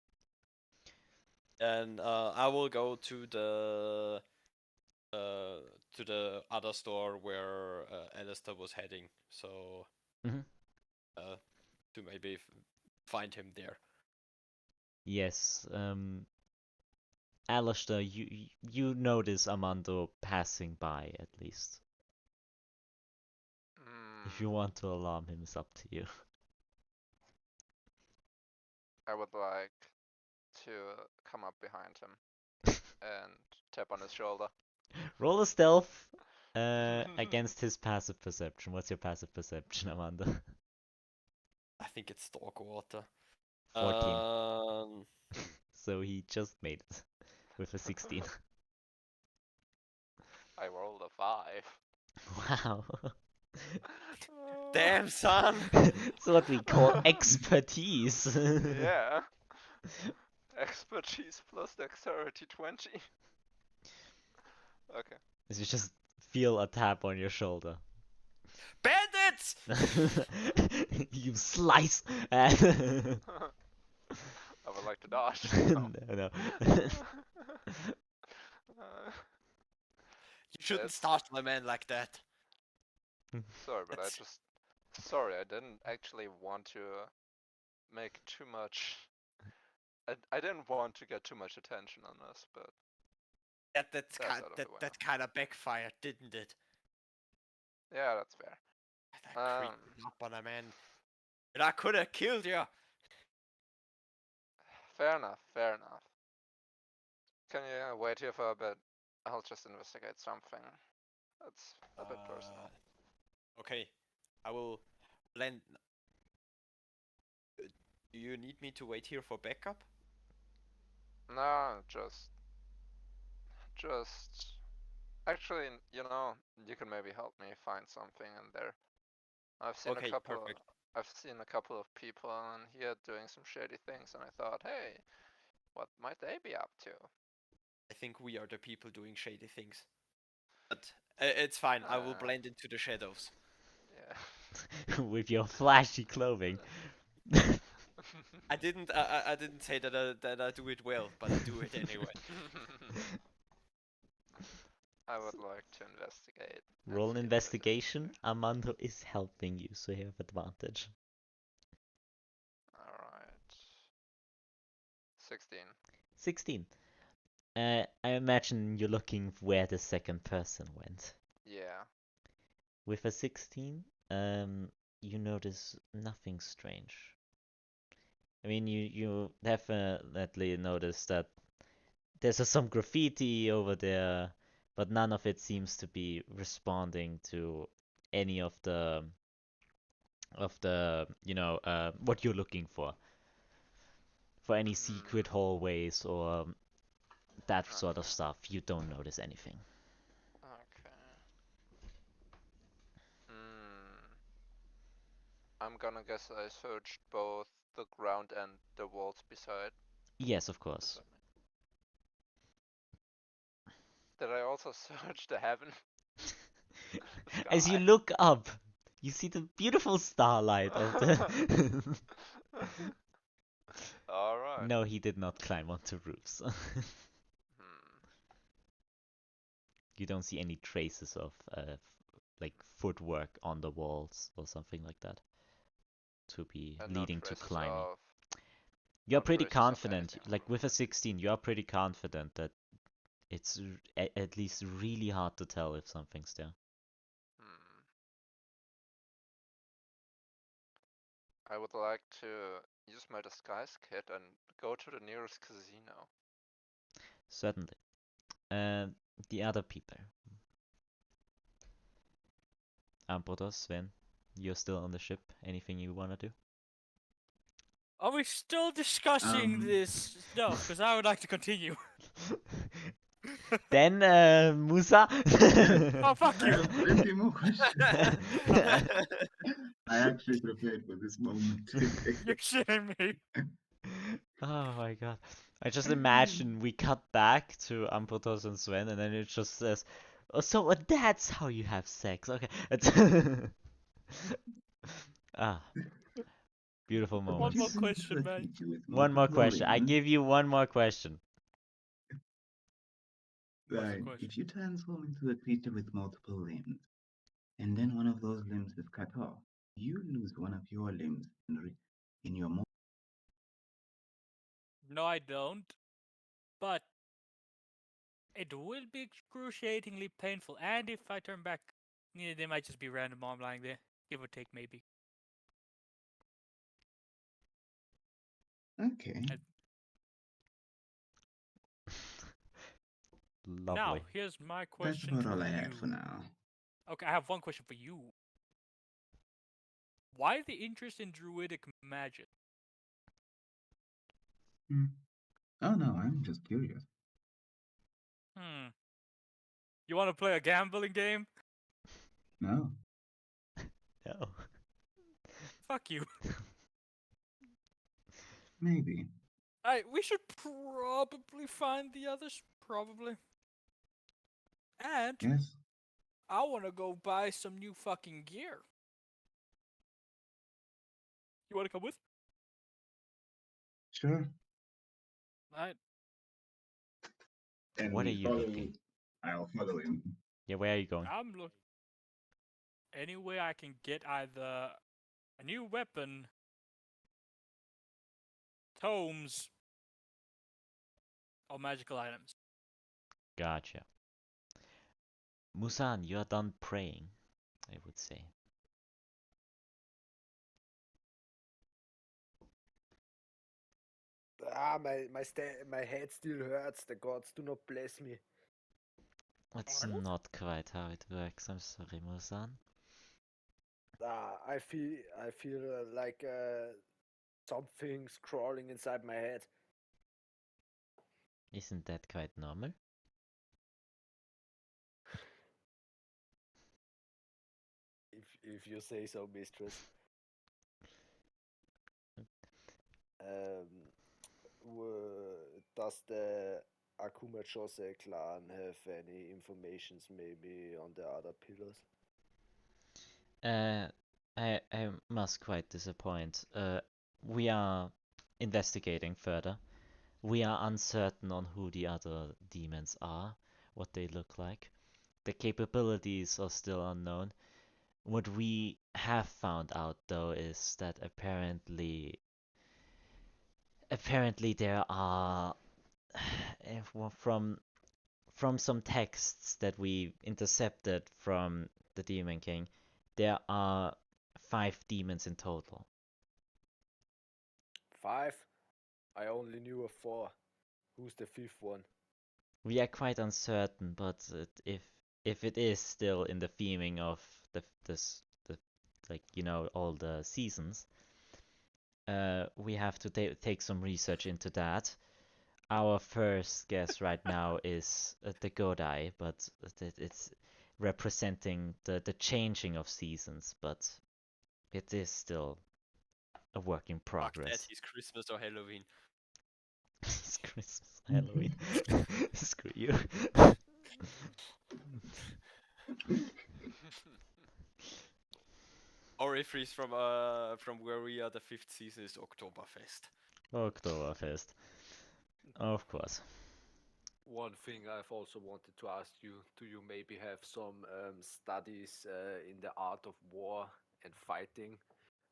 Speaker 5: And I will go to the other store where Alastor was heading, so
Speaker 1: Mhm.
Speaker 5: To maybe find him there.
Speaker 1: Yes. Alastor, you notice Armando passing by at least. If you want to alarm him, it's up to you.
Speaker 3: I would like to come up behind him and tap on his shoulder.
Speaker 1: Roll a stealth against his passive perception. What's your passive perception, Amanda?
Speaker 5: I think it's dog water.
Speaker 1: 14. So he just made it with a 16.
Speaker 3: I rolled a 5.
Speaker 1: Wow.
Speaker 5: Damn, son!
Speaker 1: It's what we call expertise.
Speaker 3: Yeah. Expertise plus dexterity 20. Okay.
Speaker 1: You just feel a tap on your shoulder.
Speaker 5: Bandits!
Speaker 1: You slice.
Speaker 3: I would like to dodge.
Speaker 1: No.
Speaker 5: You shouldn't
Speaker 3: It's-
Speaker 5: start my man like that.
Speaker 3: Sorry, but
Speaker 5: That's-
Speaker 3: sorry, I didn't actually want to make too much. I didn't want to get too much attention on this, but
Speaker 5: That's
Speaker 3: That's out of the way now.
Speaker 5: that kind of backfired, didn't it?
Speaker 3: yeah, that's fair.
Speaker 5: That creeped up on a man. And I could have killed you.
Speaker 3: Fair enough, fair enough. Can you wait here for a bit? I'll just investigate something. That's a bit personal.
Speaker 5: Okay, I will blend. Do you need me to wait here for backup?
Speaker 3: No, actually, you know, you can maybe help me find something in there. I've seen
Speaker 5: Okay,
Speaker 3: a couple.
Speaker 5: perfect.
Speaker 3: I've seen a couple of people in here doing some shady things, and I thought, hey, what might they be up to?
Speaker 5: I think we are the people doing shady things. But it's fine. I will blend into the shadows.
Speaker 3: Yeah.
Speaker 1: With your flashy clothing.
Speaker 5: I didn't say that I do it well, but I do it anyway.
Speaker 3: I would like to investigate. and
Speaker 1: Roll an
Speaker 3: see if there's
Speaker 1: investigation.
Speaker 3: anything
Speaker 1: Armando is helping you, so you have advantage.
Speaker 3: there. Alright. 16.
Speaker 1: 16. I imagine you're looking where the second person went.
Speaker 3: Yeah.
Speaker 1: With a 16, you notice nothing strange. I mean, you definitely notice that there's some graffiti over there, but none of it seems to be responding to any of the what you're looking for any secret hallways or that sort of
Speaker 3: Okay.
Speaker 1: stuff. You don't notice anything.
Speaker 3: Okay. I'm gonna guess I searched both the ground and the walls beside.
Speaker 1: Yes, of
Speaker 3: Does
Speaker 1: course.
Speaker 3: that Did I also search the heaven?
Speaker 1: As you
Speaker 3: Sky.
Speaker 1: look up, you see the beautiful starlight of the.
Speaker 3: Alright.
Speaker 1: No, he did not climb onto roofs. You don't see any traces of like footwork on the walls or something like that to be
Speaker 3: And no
Speaker 1: leading to
Speaker 3: traces
Speaker 1: climbing.
Speaker 3: of
Speaker 1: You're
Speaker 3: no
Speaker 1: pretty
Speaker 3: traces of
Speaker 1: confident,
Speaker 3: anything
Speaker 1: like with a
Speaker 3: moving.
Speaker 1: 16, you are pretty confident that it's at least really hard to tell if something's there.
Speaker 3: I would like to use my disguise kit and go to the nearest casino.
Speaker 1: Certainly. The other people. Ambrotos, Sven, you're still on the ship. Anything you wanna do?
Speaker 6: Are we still discussing this stuff? Because I would like to continue.
Speaker 1: Then, Musa.
Speaker 6: Oh, fuck
Speaker 4: I
Speaker 6: you.
Speaker 4: have plenty more questions. I actually prepared for this moment.
Speaker 6: You're shitting me.
Speaker 1: Oh my god. I just imagine we cut back to Ambrotos and Sven, and then it just says, "Oh, so that's how you have sex." Okay. Ah, beautiful
Speaker 6: One
Speaker 1: moments.
Speaker 6: more question, man.
Speaker 1: One more question. I give you one more question.
Speaker 6: What's the
Speaker 4: Right.
Speaker 6: question?
Speaker 4: If you transform into a creature with multiple limbs, and then one of those limbs is cut off, you lose one of your limbs in your
Speaker 6: No, I don't. But it will be excruciatingly painful. And if I turn back, yeah, they might just be random arm lying there. Give or take, maybe.
Speaker 4: Okay.
Speaker 6: Now,
Speaker 1: Lovely.
Speaker 6: here's my
Speaker 4: That's
Speaker 6: question
Speaker 4: about
Speaker 6: to
Speaker 4: all I
Speaker 6: you.
Speaker 4: had for now.
Speaker 6: Okay, I have one question for you. Why the interest in druidic magic?
Speaker 4: Oh no, I'm just curious.
Speaker 6: You want to play a gambling game?
Speaker 4: No.
Speaker 1: No.
Speaker 6: Fuck you.
Speaker 4: Maybe.
Speaker 6: We should probably find the others. Probably. And
Speaker 4: Yes.
Speaker 6: I want to go buy some new fucking gear. You want to come with?
Speaker 4: Sure.
Speaker 6: Alright.
Speaker 4: And
Speaker 1: What are
Speaker 4: we
Speaker 1: you
Speaker 4: follow.
Speaker 1: looking?
Speaker 4: I'll follow him.
Speaker 1: Yeah, where are you going?
Speaker 6: I'm look any way I can get either a new weapon, tomes, or magical items.
Speaker 1: Gotcha. Muzan, you are done praying, I would say.
Speaker 2: My head still hurts. The gods do not bless me.
Speaker 1: That's not quite how it works. I'm sorry, Muzan.
Speaker 2: I feel like something's crawling inside my head.
Speaker 1: Isn't that quite normal?
Speaker 2: If you say so, mistress. Does the Akuma Chose clan have any informations maybe on the other pillars?
Speaker 1: I must quite disappoint. We are investigating further. We are uncertain on who the other demons are, what they look like. The capabilities are still unknown. What we have found out though is that apparently there are from some texts that we intercepted from the Demon King, there are 5 demons in total.
Speaker 2: 5? I only knew of 4. Who's the 5th one?
Speaker 1: We are quite uncertain, but if it is still in the theming of the like all the seasons, we have to take some research into that. Our first guess right now is the Godai, but it's representing the changing of seasons, but it is still a work in
Speaker 5: Fuck that,
Speaker 1: progress.
Speaker 5: he's Christmas or Halloween.
Speaker 1: It's Christmas, Halloween. Screw you.
Speaker 5: Or if he's from where we are, the 5th season is Oktoberfest.
Speaker 1: Oktoberfest. Of course.
Speaker 2: One thing I've also wanted to ask you, do you maybe have some studies in the art of war and fighting?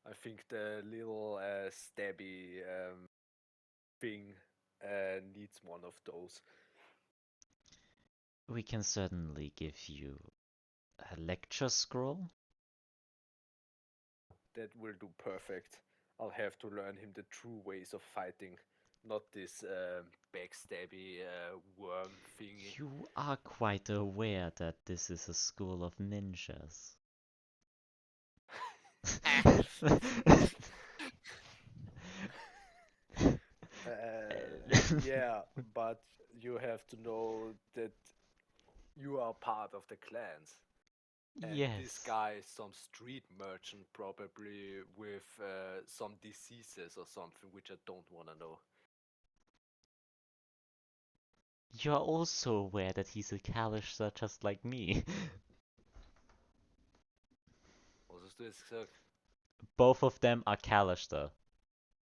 Speaker 2: I think the little stabby thing needs one of those.
Speaker 1: We can certainly give you a lecture scroll.
Speaker 2: That will do perfect. I'll have to learn him the true ways of fighting, not this backstabby worm thingy.
Speaker 1: You are quite aware that this is a school of ninjas.
Speaker 2: Yeah, but you have to know that you are part of the clans. And this
Speaker 1: Yes.
Speaker 2: guy is some street merchant, probably with some diseases or something, which I don't want to know.
Speaker 1: You are also aware that he's a Kalisher just like me.
Speaker 2: Was hast du jetzt gesagt?
Speaker 1: Both of them are Kalisher.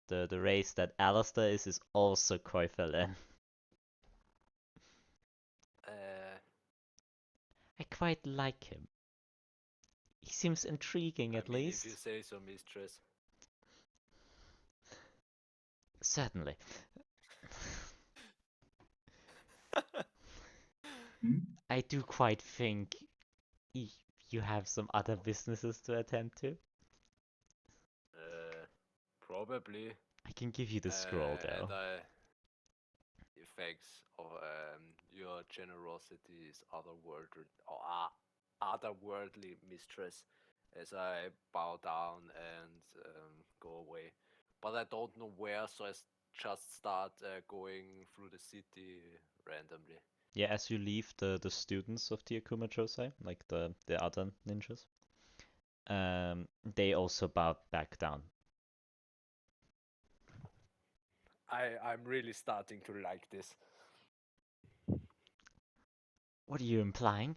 Speaker 1: The race that Alastor is also Koifelen. I quite like him. He seems intriguing
Speaker 2: I
Speaker 1: at
Speaker 2: mean,
Speaker 1: least.
Speaker 2: if you say so, mistress.
Speaker 1: Certainly. I do quite think you have some other businesses to attend to.
Speaker 2: Probably.
Speaker 1: I can give you the scroll though.
Speaker 2: And thanks of your generosity is otherworldly, or otherworldly, mistress. As I bow down and go away, but I don't know where, so I just start going through the city randomly.
Speaker 1: Yeah, as you leave the students of the Akuma Josei, like the other ninjas, they also bow back down.
Speaker 2: I'm really starting to like this.
Speaker 1: What are you implying?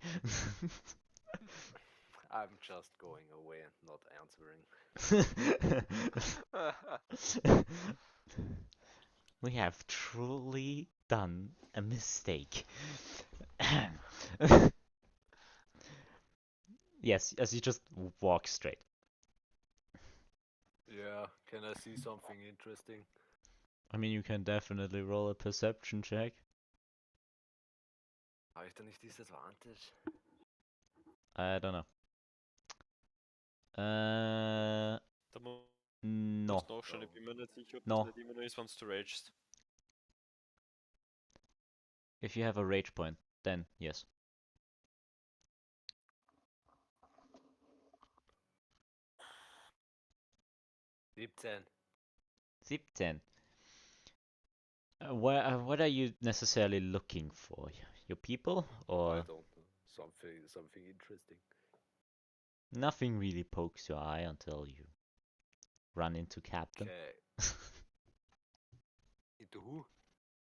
Speaker 2: I'm just going away and not answering.
Speaker 1: We have truly done a mistake. Yes, as you just walk straight.
Speaker 2: Yeah, can I see something interesting?
Speaker 1: I mean, you can definitely roll a perception check.
Speaker 2: Habe ich da nicht Disadvantage?
Speaker 1: I don't know.
Speaker 5: Da muss
Speaker 1: No.
Speaker 5: noch schauen, ich bin mir nicht sicher, ob
Speaker 1: No.
Speaker 5: das nicht immer noch ist, wenn du ragest.
Speaker 1: If you have a rage point, then yes.
Speaker 2: Siebzehn.
Speaker 1: 17. What are you necessarily looking for? Your people
Speaker 2: I
Speaker 1: or
Speaker 2: don't know. Something interesting.
Speaker 1: nothing really pokes your eye until you run into Captain?
Speaker 2: Okay. Into who?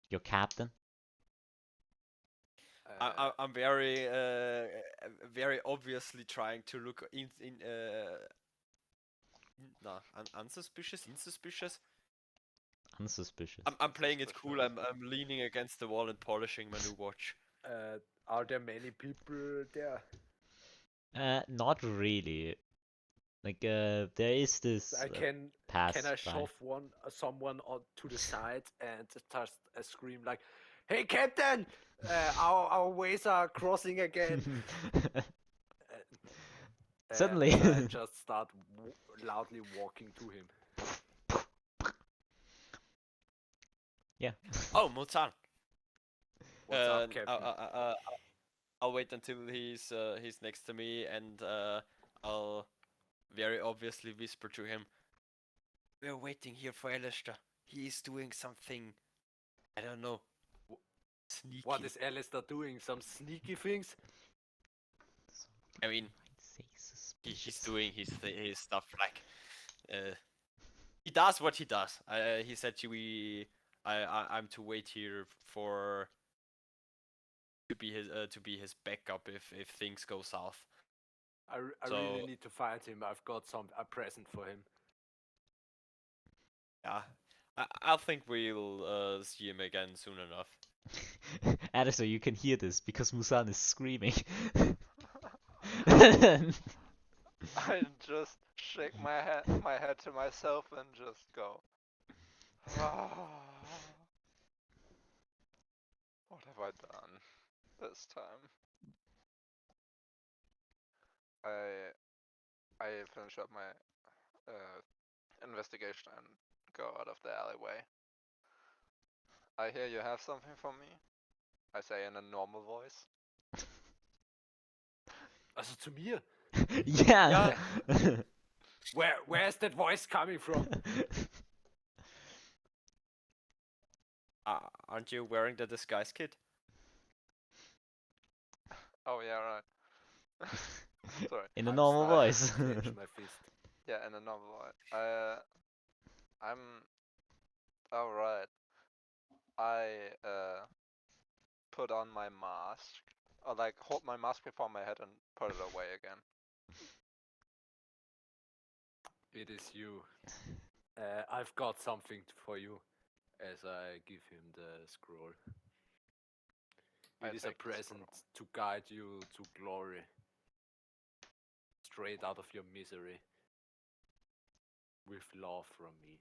Speaker 1: Your captain?
Speaker 5: I'm very very obviously trying to look unsuspicious.
Speaker 1: Unsuspicious.
Speaker 5: I'm playing it cool. I'm leaning against the wall and polishing my new watch.
Speaker 2: Are there many people there?
Speaker 1: Not really. Like, there is this
Speaker 2: Can
Speaker 1: pass
Speaker 2: I
Speaker 1: by.
Speaker 2: shove someone on to the side and just scream like, "Hey, Captain! Our ways are crossing again."
Speaker 1: Suddenly.
Speaker 2: as I just start loudly walking to him.
Speaker 1: Yeah.
Speaker 5: Oh, Muzan.
Speaker 2: What's up, Captain?
Speaker 5: I'll wait until he's next to me, and I'll very obviously whisper to him. We're waiting here for Alastor. He is doing something, I don't know, sneaky.
Speaker 2: What is Alastor doing? Some sneaky things?
Speaker 5: I mean,
Speaker 1: Say
Speaker 5: he's
Speaker 1: suspicious.
Speaker 5: doing his stuff like he does what he does. He said I'm to wait here for to be his backup if things go south.
Speaker 2: I really need to find him. I've got a present for him.
Speaker 5: Yeah, I think we'll see him again soon enough.
Speaker 1: Alastor, you can hear this because Muzan is screaming.
Speaker 3: I just shake my head to myself and just go. What have I done this time? I finish up my investigation and go out of the alleyway. I hear you have something for me. I say in a normal voice.
Speaker 2: Also zu mir?
Speaker 1: Yeah.
Speaker 2: Where's that voice coming from?
Speaker 5: Aren't you wearing the disguise kit?
Speaker 3: Oh yeah, right. Sorry.
Speaker 1: In a
Speaker 2: I'm
Speaker 1: normal
Speaker 2: starting
Speaker 1: voice.
Speaker 2: to clench my fist.
Speaker 3: Yeah, in a normal voice. I'm alright. I put on my mask, or like hold my mask before my head and put it away again.
Speaker 2: It is you. I've got something for you. As I give him the scroll. It is a
Speaker 3: take the
Speaker 2: present
Speaker 3: scroll.
Speaker 2: to guide you to glory. Straight out of your misery. With love from me.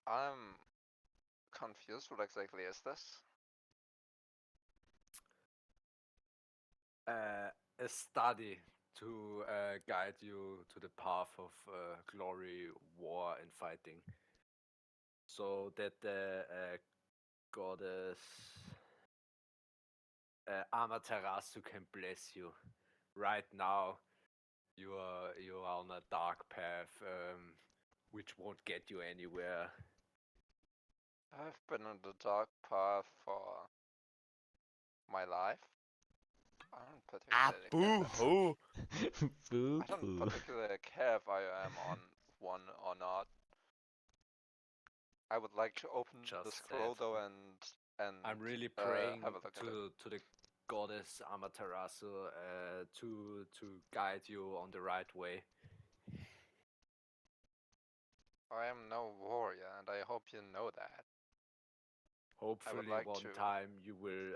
Speaker 3: I'm confused. What exactly is this?
Speaker 2: A study to guide you to the path of glory, war, and fighting. So that the goddess Amaterasu can bless you. Right now, you are on a dark path, which won't get you anywhere.
Speaker 3: I've been on the dark path for my life. I don't particularly care.
Speaker 5: Boo-hoo!
Speaker 1: Boo
Speaker 3: I don't
Speaker 1: boo.
Speaker 3: particularly care if I am on one or not. I would like to open the
Speaker 2: Just
Speaker 3: scroll
Speaker 2: that.
Speaker 3: though and
Speaker 2: I'm really praying
Speaker 3: have a look at it.
Speaker 2: to the goddess Amaterasu to guide you on the right way.
Speaker 3: I am no warrior, and I hope you know that.
Speaker 2: Hopefully,
Speaker 3: like
Speaker 2: one
Speaker 3: to-
Speaker 2: time you will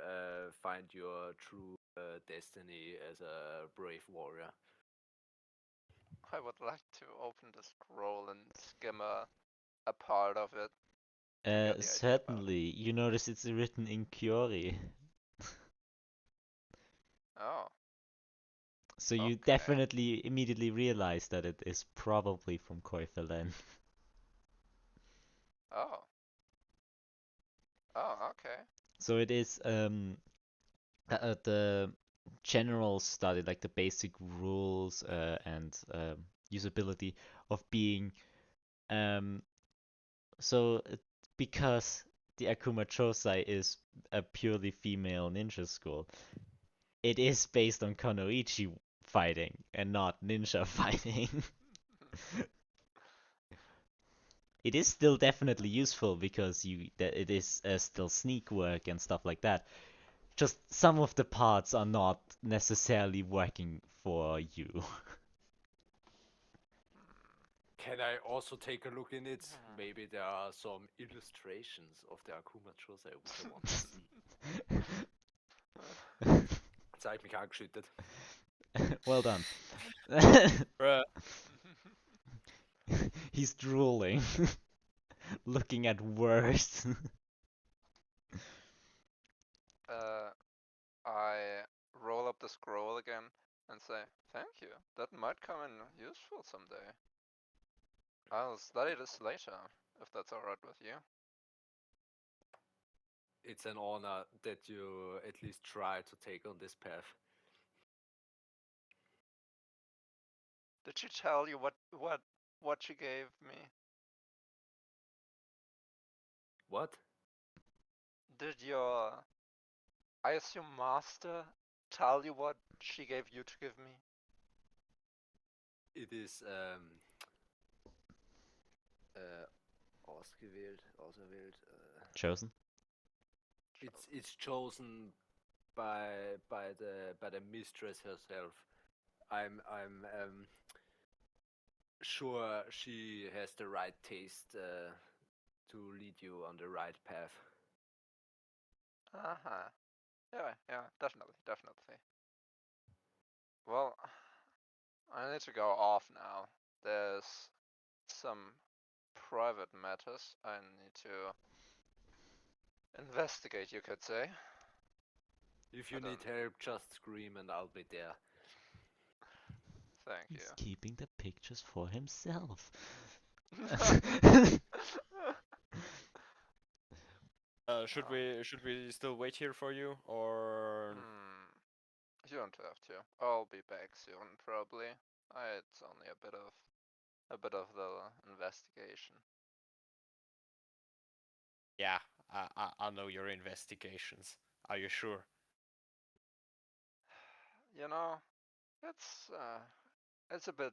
Speaker 2: find your true destiny as a brave warrior.
Speaker 3: I would like to open the scroll and skim a part of it. get the idea about it.
Speaker 1: Certainly. You notice it's written in Kyori.
Speaker 3: Oh,
Speaker 1: So you
Speaker 3: Okay.
Speaker 1: definitely immediately realize that it is probably from Koifelen.
Speaker 3: oh, okay.
Speaker 1: So it is the general study, like the basic rules and usability of being so because the Akuma Chosai is a purely female ninja school, it is based on Konoichi fighting and not ninja fighting. It is still definitely useful because it is still sneak work and stuff like that. Just some of the parts are not necessarily working for you.
Speaker 2: Can I also take a look in it? Maybe there are some illustrations of the Akuma Chosei which I want to see. Zeig mich angeschüttet.
Speaker 1: Well done.
Speaker 5: Bruh.
Speaker 1: He's drooling, looking at words.
Speaker 3: I roll up the scroll again and say, thank you. That might come in useful someday. I'll study this later, if that's alright with you.
Speaker 2: It's an honor that you at least try to take on this path.
Speaker 3: Did she tell you what she gave me?
Speaker 2: What?
Speaker 3: Did your, I assume, master tell you what she gave you to give me?
Speaker 2: It is auserwählt.
Speaker 1: Chosen?
Speaker 2: It's chosen by the mistress herself. I'm sure she has the right taste to lead you on the right path.
Speaker 3: Uh-huh. Yeah, definitely. Well, I need to go off now. There's some private matters I need to investigate, you could say.
Speaker 2: If you
Speaker 3: I
Speaker 2: need
Speaker 3: don't-
Speaker 2: help, just scream and I'll be there.
Speaker 3: Thank
Speaker 1: He's
Speaker 3: you.
Speaker 1: keeping the pictures for himself.
Speaker 5: Should we still wait here for you, or
Speaker 3: You don't have to. I'll be back soon, probably. It's only a bit of the investigation.
Speaker 5: yeah, I know your investigations. Are you sure?
Speaker 3: You know, it's a bit.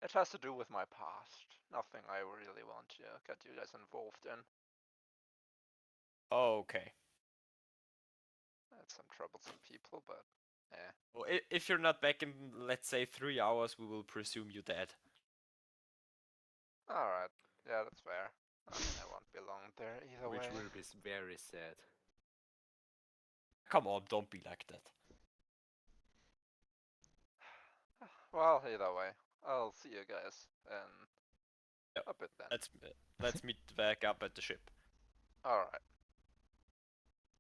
Speaker 3: It has to do with my past. Nothing I really want to get you guys involved in.
Speaker 5: Oh, okay.
Speaker 3: It's some troublesome people, but
Speaker 5: Well, if you're not back in, let's say, 3 hours, we will presume you dead.
Speaker 3: Alright. Yeah, that's fair. I mean, I won't be long there either
Speaker 2: Which
Speaker 3: way.
Speaker 2: will be very sad.
Speaker 5: Come on, don't be like that.
Speaker 3: Well, either way, I'll see you guys in
Speaker 5: Yep.
Speaker 3: a bit then.
Speaker 5: Let's meet back up at the ship.
Speaker 3: Alright.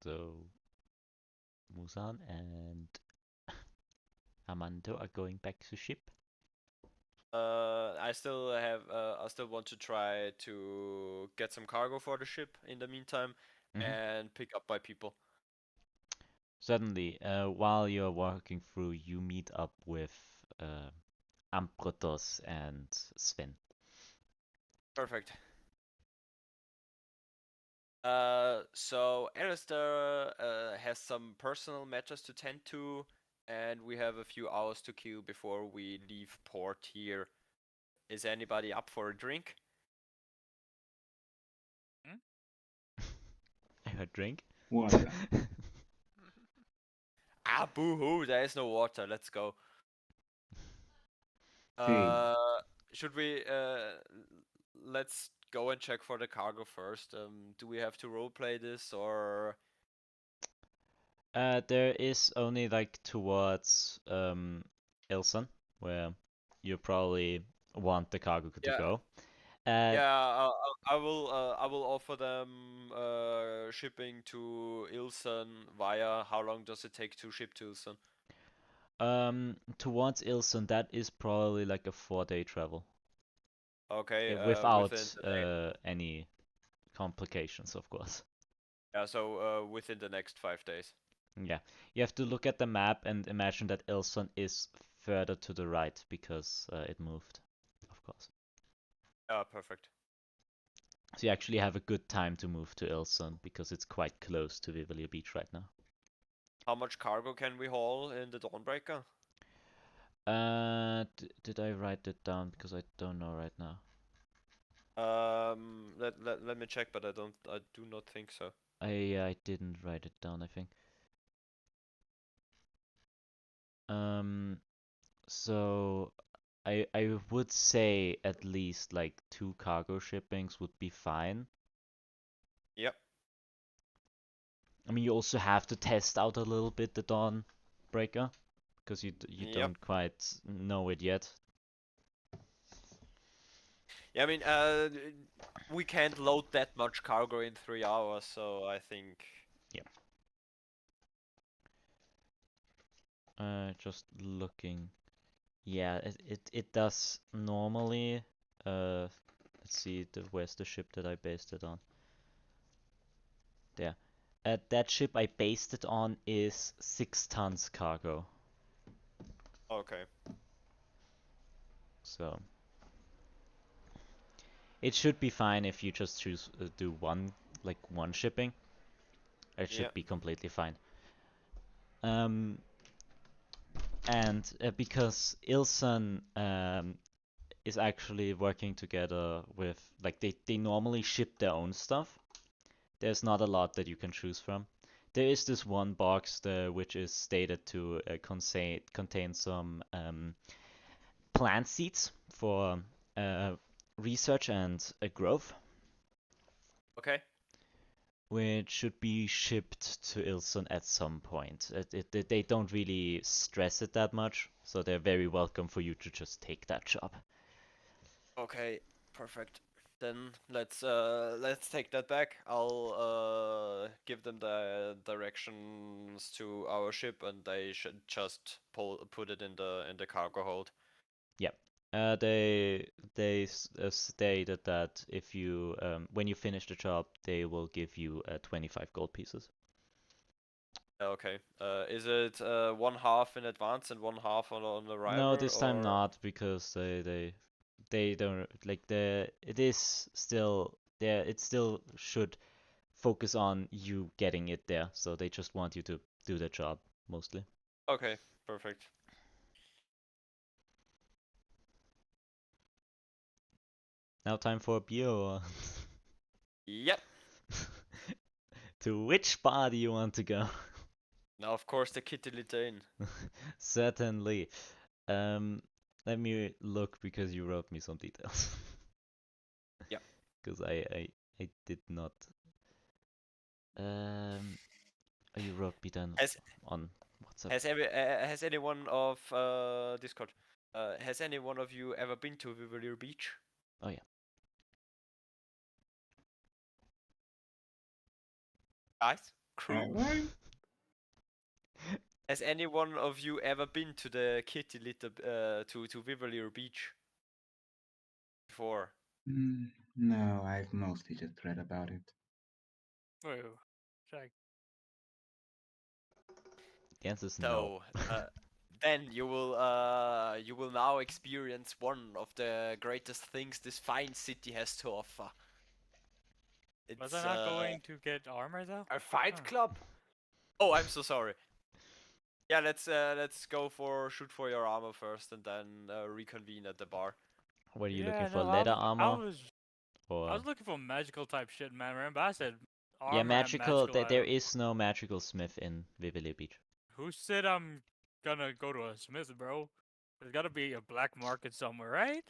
Speaker 1: So, Muzan and Armando are going back to ship.
Speaker 5: I still want to try to get some cargo for the ship in the meantime, and pick up my people.
Speaker 1: Certainly, while you're walking through, you meet up with Ambrotos and Sven.
Speaker 5: Perfect. So Alastor has some personal matters to tend to, and we have a few hours to kill before we leave port here. Is anybody up for a drink?
Speaker 1: I heard drink.
Speaker 4: Water.
Speaker 5: Ah, boo-hoo, there is no water. Let's go.
Speaker 4: Tea.
Speaker 5: Should we let's go and check for the cargo first. Do we have to roleplay this, or
Speaker 1: There is only like towards Ilson, where you probably want the cargo to
Speaker 5: Yeah.
Speaker 1: go.
Speaker 5: Yeah, I will offer them shipping to Ilsen via. How long does it take to ship to Ilsen?
Speaker 1: Towards Ilson, that is probably like a 4-day travel.
Speaker 5: Okay,
Speaker 1: Without
Speaker 5: within the
Speaker 1: any complications, of course.
Speaker 5: yeah, so within the next 5 days.
Speaker 1: Yeah, you have to look at the map and imagine that Ilson is further to the right because it moved, of course.
Speaker 5: Yeah, perfect.
Speaker 1: So you actually have a good time to move to Ilson because it's quite close to Vivalia Beach right now.
Speaker 5: How much cargo can we haul in the Dawnbreaker?
Speaker 1: Did I write it down? Because I don't know right now.
Speaker 5: Let me check, but I do not think so.
Speaker 1: I didn't write it down, I think. So I would say at least like 2 cargo shippings would be fine.
Speaker 5: Yep.
Speaker 1: I mean, you also have to test out a little bit the Dawnbreaker because you
Speaker 5: Yep.
Speaker 1: don't quite know it yet.
Speaker 5: Yeah, I mean, we can't load that much cargo in 3 hours, so I think.
Speaker 1: Yeah. Just looking. Yeah, it does normally. Let's see, where's the ship that I based it on? There. That ship I based it on is 6 tons cargo.
Speaker 5: Okay.
Speaker 1: So it should be fine if you just choose do one shipping. It should
Speaker 5: Yeah.
Speaker 1: be completely fine. And because Ilson is actually working together with like they normally ship their own stuff. There's not a lot that you can choose from. There is this one box which is stated to contain some plant seeds for research and growth,
Speaker 5: Okay.
Speaker 1: which should be shipped to Ilson at some point. They don't really stress it that much, so they're very welcome for you to just take that job.
Speaker 5: Okay. Perfect. Then let's take that back. I'll give them the directions to our ship, and they should just put it in the cargo hold.
Speaker 1: Yep. They stated that if you when you finish the job, they will give you 25 gold pieces.
Speaker 5: Okay. Is it one half in advance and one half on
Speaker 1: No,
Speaker 5: arrival,
Speaker 1: this time
Speaker 5: or?
Speaker 1: not because they don't like it is still there. It still should focus on you getting it there. So they just want you to do the job mostly.
Speaker 5: Okay. Perfect.
Speaker 1: Now time for a beer or
Speaker 5: Yep.
Speaker 1: to which bar do you want to go?
Speaker 5: Now, of course, the Kitty Litain.
Speaker 1: Certainly. Let me look because you wrote me some details.
Speaker 5: Yeah.
Speaker 1: Because I did not. You wrote me then
Speaker 5: Has
Speaker 1: on WhatsApp.
Speaker 5: has anyone of Discord? Has any one of you ever been to Vivalier Beach?
Speaker 1: Oh yeah.
Speaker 5: Guys, crew.
Speaker 4: What?
Speaker 5: Has any one of you ever been to the Kitty Litter to Vivalier Beach before?
Speaker 4: No, I've mostly just read about it.
Speaker 6: Whoa. Check.
Speaker 1: The answer is no.
Speaker 5: So, then you will now experience one of the greatest things this fine city has to offer.
Speaker 6: Was
Speaker 5: It's
Speaker 6: I not going to get armor though?
Speaker 2: A fight
Speaker 6: Oh.
Speaker 2: club?
Speaker 5: Oh, I'm so sorry. Yeah, let's go for shoot for your armor first, and then reconvene at the bar.
Speaker 1: What are you
Speaker 6: Yeah,
Speaker 1: looking for?
Speaker 6: no,
Speaker 1: Leather
Speaker 6: I
Speaker 1: armor?
Speaker 6: was
Speaker 1: Or
Speaker 6: looking for magical type shit, man. Remember I said armor
Speaker 1: yeah,
Speaker 6: and
Speaker 1: magical.
Speaker 6: magical
Speaker 1: There
Speaker 6: items.
Speaker 1: is no magical smith in Vivili Beach.
Speaker 6: Who said I'm gonna go to a smith, bro? There's gotta be a black market somewhere, right?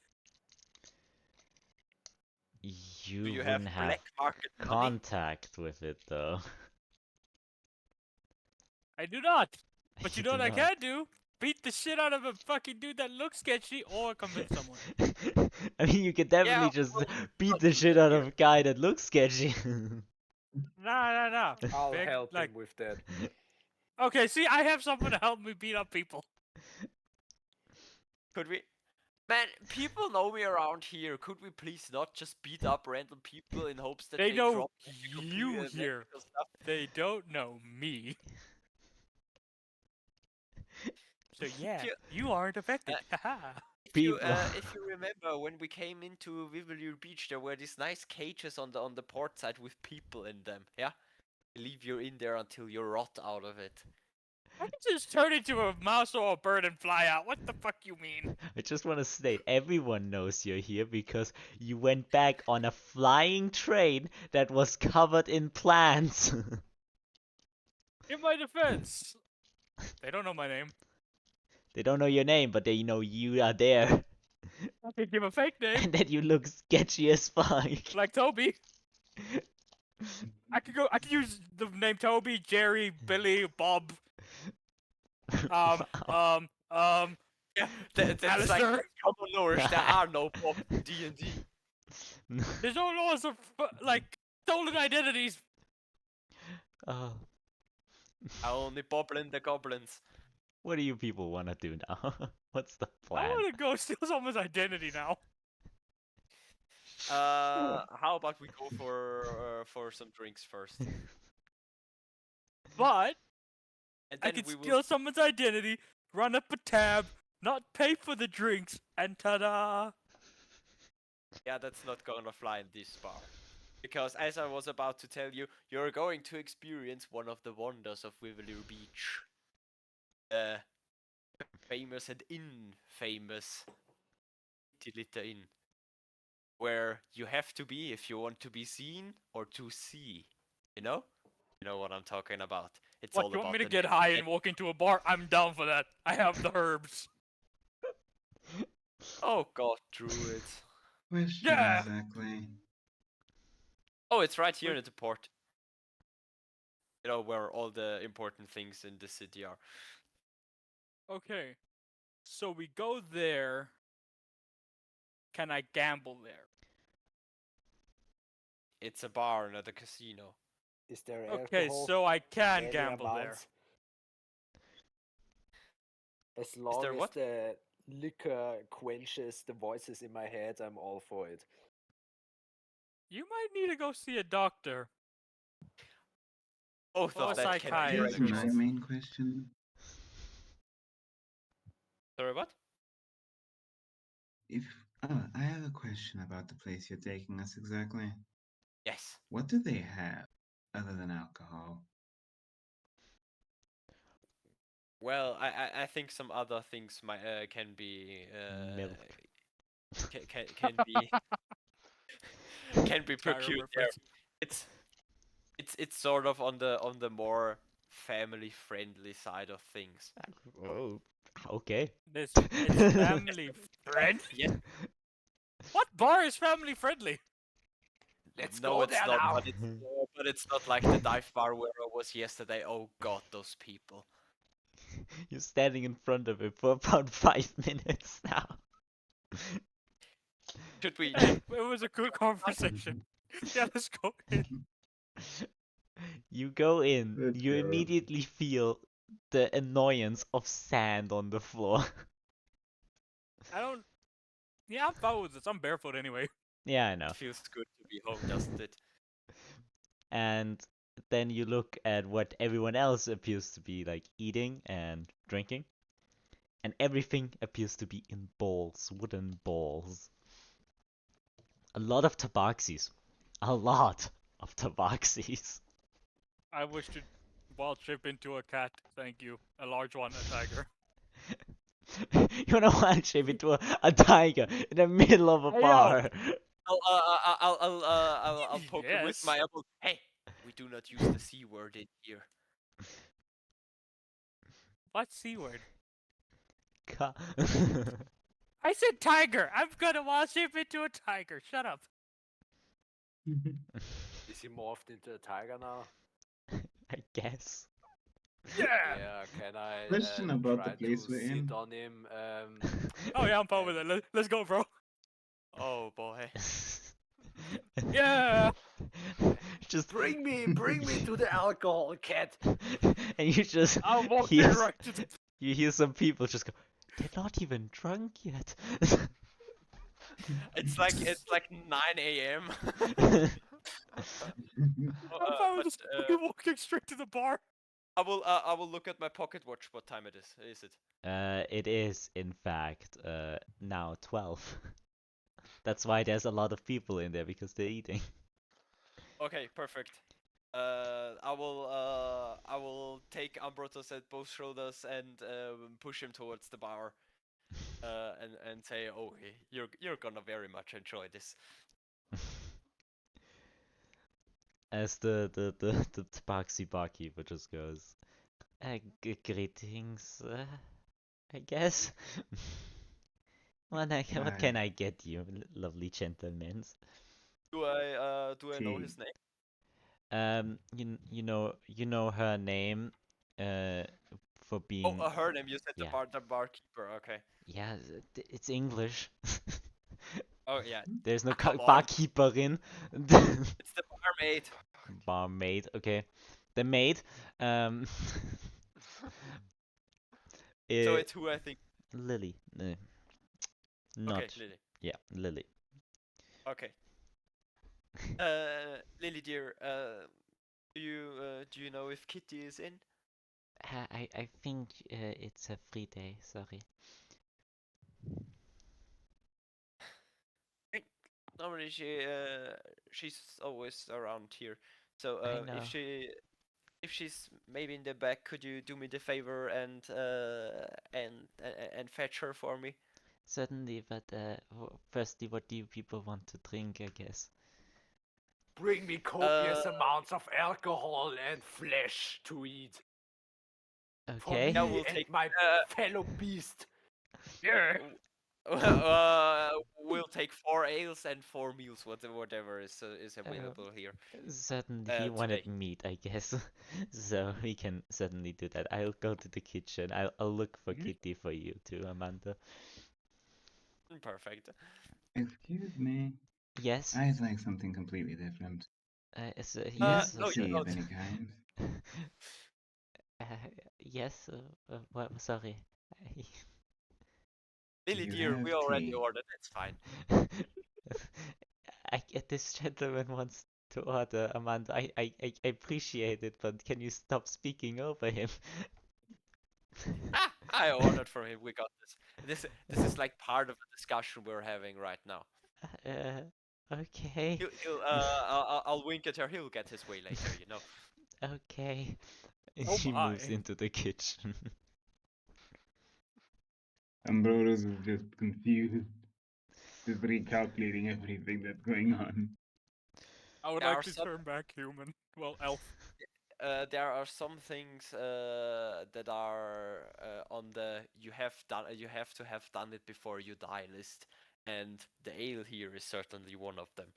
Speaker 5: Do
Speaker 1: You
Speaker 5: you have
Speaker 1: wouldn't have
Speaker 5: black market money?
Speaker 1: contact with it though.
Speaker 6: I do not. But you
Speaker 1: You
Speaker 6: know
Speaker 1: do
Speaker 6: what I
Speaker 1: not.
Speaker 6: can do? Beat the shit out of a fucking dude that looks sketchy, or convince someone.
Speaker 1: I mean, you could definitely just
Speaker 2: well,
Speaker 1: beat
Speaker 2: not
Speaker 1: the
Speaker 2: do
Speaker 1: shit
Speaker 2: that
Speaker 1: out of
Speaker 2: here.
Speaker 1: a guy that looks sketchy.
Speaker 6: Nah.
Speaker 2: I'll
Speaker 6: Big,
Speaker 2: help
Speaker 6: like,
Speaker 2: him with that.
Speaker 6: okay, see, I have someone to help me beat up people.
Speaker 5: Could we? Man, people know me around here. Could we please not just beat up random people in hopes that
Speaker 6: They
Speaker 5: they
Speaker 6: know
Speaker 5: drop
Speaker 6: you here.
Speaker 5: magical stuff?
Speaker 6: They don't know me. So yeah,
Speaker 5: You-
Speaker 6: you aren't affected. Haha.
Speaker 1: People.
Speaker 5: If you remember when we came into Vivalure Beach, there were these nice cages on the port side with people in them. Yeah, leave you in there until you rot out of it.
Speaker 6: I can just turn into a mouse or a bird and fly out. What the fuck you mean?
Speaker 1: I just want to state everyone knows you're here because you went back on a flying train that was covered in plants.
Speaker 6: In my defense, they don't know my name.
Speaker 1: They don't know your name, but they know you are there.
Speaker 6: I can give a fake name,
Speaker 1: And that you look sketchy as fuck.
Speaker 6: like Tobey. I could use the name Toby, Jerry, Billy, Bob.
Speaker 1: Wow.
Speaker 5: Yeah, that's like
Speaker 6: Alastor.
Speaker 5: common knowledge. There are no Bob in D&D.
Speaker 6: There's no laws of like stolen identities.
Speaker 1: Oh,
Speaker 5: I only Boblin the goblins.
Speaker 1: what do you people want to do now? What's the
Speaker 6: I
Speaker 1: plan?
Speaker 6: want to go steal someone's identity now.
Speaker 5: How about we go for some drinks first,
Speaker 6: But
Speaker 5: and
Speaker 6: I
Speaker 5: then
Speaker 6: could
Speaker 5: we will.
Speaker 6: steal someone's identity, run up a tab, not pay for the drinks, and ta-da!
Speaker 5: Yeah, that's not gonna fly in this bar. Because as I was about to tell you, you're going to experience one of the wonders of Wivaloo Beach. Famous and infamous Tilita Inn. Where you have to be if you want to be seen or to see. You know? You know what I'm talking about. It's
Speaker 6: What,
Speaker 5: all
Speaker 6: you want
Speaker 5: about
Speaker 6: me to
Speaker 5: the
Speaker 6: get high and walk into a bar? I'm down for that. I have the herbs.
Speaker 5: Oh god, Druid.
Speaker 4: Question
Speaker 6: Yeah.
Speaker 4: exactly.
Speaker 5: Oh, it's right here in the port. You know, where all the important things in the city are.
Speaker 6: Okay. So we go there. Can I gamble there?
Speaker 5: It's a bar, not a casino.
Speaker 2: Is there
Speaker 6: Okay,
Speaker 2: alcohol?
Speaker 6: so I can
Speaker 2: Any
Speaker 6: gamble there.
Speaker 2: amounts? As long
Speaker 5: there
Speaker 2: as
Speaker 5: what?
Speaker 2: the liquor quenches the voices in my head, I'm all for it.
Speaker 6: You might need to go see a doctor.
Speaker 5: Both
Speaker 6: Oh,
Speaker 5: of that can be
Speaker 6: psychiatrist.
Speaker 4: Here's
Speaker 5: right.
Speaker 4: my main question.
Speaker 5: Sorry, what?
Speaker 4: I have a question about the place you're taking us exactly.
Speaker 5: Yes.
Speaker 4: What do they have other than alcohol?
Speaker 5: Well, I think some other things might can be
Speaker 1: Milk.
Speaker 5: can be can be
Speaker 6: Gyro
Speaker 5: procured there.
Speaker 6: reference.
Speaker 5: It's sort of on the more family friendly side of things.
Speaker 1: Oh, okay.
Speaker 6: It's family friendly?
Speaker 5: Yes.
Speaker 6: What bar is family friendly?
Speaker 2: Let's
Speaker 5: No,
Speaker 2: go
Speaker 5: it's
Speaker 2: there
Speaker 5: not.
Speaker 2: now.
Speaker 5: But it's not like the dive bar where I was yesterday. Oh god, those people.
Speaker 1: You're standing in front of it for about 5 minutes now.
Speaker 5: Should we?
Speaker 6: Hey, it was a good conversation. Yeah, let's go in.
Speaker 1: You go in,
Speaker 4: Let's
Speaker 1: you
Speaker 4: go.
Speaker 1: immediately feel the annoyance of sand on the floor.
Speaker 6: I don't. Yeah, I'm fine with this. I'm barefoot anyway.
Speaker 1: Yeah, I know.
Speaker 5: It feels good to be home, doesn't it?
Speaker 1: And then you look at what everyone else appears to be like eating and drinking. And everything appears to be in balls, wooden balls. A lot of tabaxis. A lot of tabaxis.
Speaker 6: I wish to wild trip into a cat. Thank you. A large one, a tiger.
Speaker 1: You wanna wild shape into a tiger in the middle of a
Speaker 6: Hey, yo.
Speaker 1: bar.
Speaker 5: I'll poke him with
Speaker 6: Yes.
Speaker 5: my elbow. Hey, we do not use the C word in here.
Speaker 6: What C word?
Speaker 1: Ca-
Speaker 6: I said tiger. I'm gonna wild shape into a tiger. Shut up.
Speaker 2: Is he morphed into a tiger now?
Speaker 1: I guess.
Speaker 2: Yeah, can I
Speaker 4: Question about the
Speaker 2: try
Speaker 4: place
Speaker 2: to
Speaker 4: we're
Speaker 2: sit
Speaker 4: in.
Speaker 2: on him?
Speaker 6: Oh yeah, I'm fine with
Speaker 2: and-
Speaker 6: it. Let's go, bro.
Speaker 5: Oh boy.
Speaker 6: Yeah.
Speaker 1: Just
Speaker 2: Bring me to the alcohol, cat.
Speaker 1: and you just
Speaker 6: I'll walk
Speaker 1: hear
Speaker 6: right to the.
Speaker 1: you hear some people just go, they're not even drunk yet.
Speaker 5: It's like 9 a.m.
Speaker 6: I'm fine with
Speaker 5: But
Speaker 6: just walking straight to the bar.
Speaker 5: I will look at my pocket watch. What time it is? Is it?
Speaker 1: It is in fact now 12. That's why there's a lot of people in there because they're eating.
Speaker 5: Okay, perfect. I will take Ambrotos at both shoulders and push him towards the bar. And say, oh, hey, you're gonna very much enjoy this.
Speaker 1: As the tabaxi barkeeper just goes, greetings, I guess. What
Speaker 4: Why,
Speaker 1: can I get you, lovely gentlemen?
Speaker 5: Do I know
Speaker 4: tea.
Speaker 5: his name?
Speaker 1: You know her name, for
Speaker 5: Oh,
Speaker 1: being
Speaker 5: her name. You said
Speaker 1: yeah
Speaker 5: the barkeeper. Okay.
Speaker 1: yeah it's English.
Speaker 5: Oh yeah,
Speaker 1: There's no
Speaker 5: come on.
Speaker 1: barkeeperin.
Speaker 5: It's the barmaid.
Speaker 1: Barmaid, okay. The maid,
Speaker 5: So
Speaker 1: eh,
Speaker 5: it's who I think.
Speaker 1: Lily, not,
Speaker 5: Okay, Lily.
Speaker 1: yeah, Lily.
Speaker 5: Okay. Lily dear, do you know if Kitty is in?
Speaker 1: I think it's a free day, sorry.
Speaker 5: Normally she's always around here. So
Speaker 1: I know.
Speaker 5: if she's maybe in the back, could you do me the favor and fetch her for me?
Speaker 1: Certainly, but firstly, what do you people want to drink, I guess?
Speaker 2: Bring me copious amounts of alcohol and flesh to eat. For
Speaker 1: Okay.
Speaker 2: me
Speaker 5: Yeah, we'll
Speaker 2: and
Speaker 5: take
Speaker 2: my fellow beast.
Speaker 6: Yeah.
Speaker 5: We'll take 4 ales and 4 meals, whatever is available here.
Speaker 1: Certainly, he wanted
Speaker 5: today.
Speaker 1: meat, I guess. So we can certainly do that. I'll go to the kitchen. I'll look for Kitty for you too, Amanda.
Speaker 5: Perfect.
Speaker 4: Excuse me.
Speaker 1: Yes.
Speaker 4: I'd like something completely different.
Speaker 1: Yes.
Speaker 5: no, you
Speaker 4: Tea of
Speaker 5: don't.
Speaker 4: any kind.
Speaker 1: Yes. What? Sorry.
Speaker 5: Lily
Speaker 4: You
Speaker 5: dear,
Speaker 4: have
Speaker 5: we already
Speaker 4: tea.
Speaker 5: ordered. It's fine.
Speaker 1: I get this gentleman wants to order, Amanda. I appreciate it, but can you stop speaking over him?
Speaker 5: I ordered for him. We got this. This is like part of the discussion we're having right now.
Speaker 1: Okay.
Speaker 5: I'll wink at her. He'll get his way later, you know.
Speaker 1: Okay.
Speaker 6: Oh
Speaker 1: She moves
Speaker 6: my.
Speaker 1: into the kitchen.
Speaker 4: Ambrotos is just confused. Just recalculating everything that's going on.
Speaker 6: I would
Speaker 5: There
Speaker 6: like
Speaker 5: are
Speaker 6: to
Speaker 5: some-
Speaker 6: turn back human. Well, elf.
Speaker 5: There are some things that are on the you have to have done it before you die list, and the ale here is certainly one of them.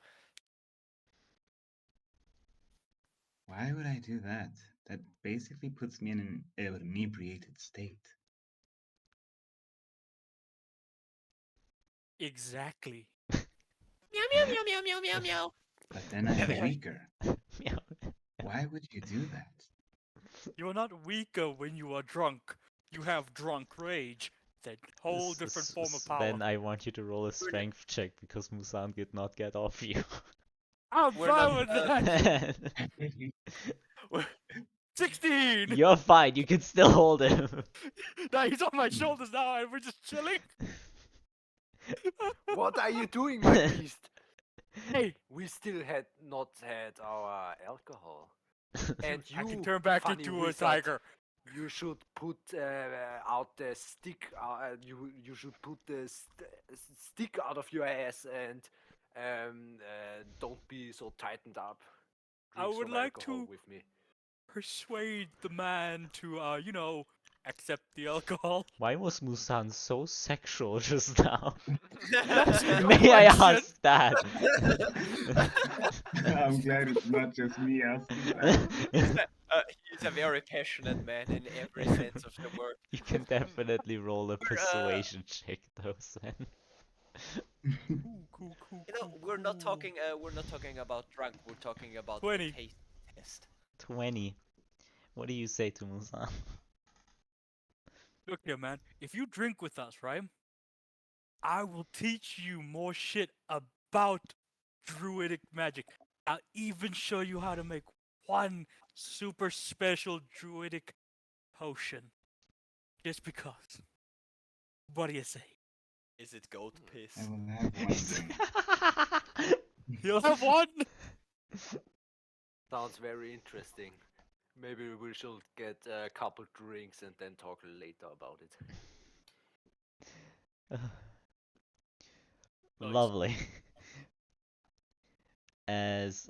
Speaker 4: Why would I do that? That basically puts me in an inebriated state.
Speaker 6: Exactly.
Speaker 5: Meow meow meow meow meow meow meow.
Speaker 4: But then I'm weaker.
Speaker 1: Meow.
Speaker 4: Why would you do that?
Speaker 6: You are not weaker when you are drunk. You have drunk rage. That whole different form of power.
Speaker 1: Then I want you to roll a strength check because Muzan did not get off you.
Speaker 6: I'm
Speaker 5: We're
Speaker 6: fine
Speaker 5: not,
Speaker 6: with that. 16.
Speaker 1: You're fine. You can still hold him.
Speaker 6: Now he's on my shoulders now, and we're just chilling.
Speaker 2: What are you doing, my beast?
Speaker 6: Hey,
Speaker 2: We still had not had our alcohol. And you,
Speaker 6: I can turn back
Speaker 2: funny
Speaker 6: into a
Speaker 2: wizard,
Speaker 6: tiger.
Speaker 2: You should put out the stick. You should put the stick out of your ass and don't be so tightened up.
Speaker 6: I
Speaker 2: Drink
Speaker 6: would
Speaker 2: some
Speaker 6: like
Speaker 2: alcohol
Speaker 6: to
Speaker 2: with me.
Speaker 6: persuade the man to, accept the alcohol.
Speaker 1: Why was Muzan so sexual just now?
Speaker 6: That's a good
Speaker 1: May I
Speaker 6: question.
Speaker 1: ask that?
Speaker 4: I'm glad it's not just me asking that.
Speaker 5: He's a very passionate man in every sense of the word.
Speaker 1: You can definitely roll a
Speaker 5: We're,
Speaker 1: persuasion check though, Sven.
Speaker 6: Cool.
Speaker 5: You know, we're not talking about drunk. We're talking about
Speaker 6: 20.
Speaker 5: the taste test.
Speaker 1: 20. What do you say to Muzan?
Speaker 6: Look here, man. If you drink with us, right? I will teach you more shit about druidic magic. I'll even show you how to make one super special druidic potion. Just because. What do you say?
Speaker 5: Is it goat piss?
Speaker 4: I will have one drink.
Speaker 6: You'll have one!
Speaker 2: Sounds very interesting. Maybe we should get a couple drinks and then talk later about it.
Speaker 1: Lovely. As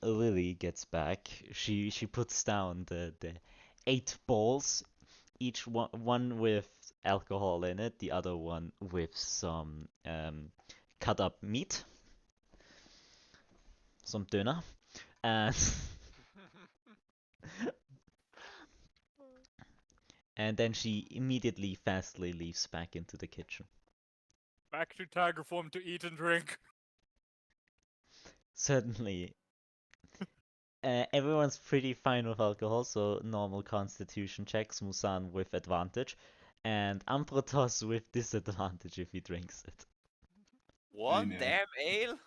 Speaker 1: Lily gets back, she puts down the 8 balls, each one with alcohol in it, the other one with some cut up meat, some döner, and and then she immediately fastly leaves back into the kitchen.
Speaker 6: Back to tiger form to eat and drink.
Speaker 1: Certainly. Everyone's pretty fine with alcohol, so normal constitution checks, Muzan with advantage, and Ambrotos with disadvantage if he drinks it.
Speaker 5: One
Speaker 4: know.
Speaker 5: damn ale?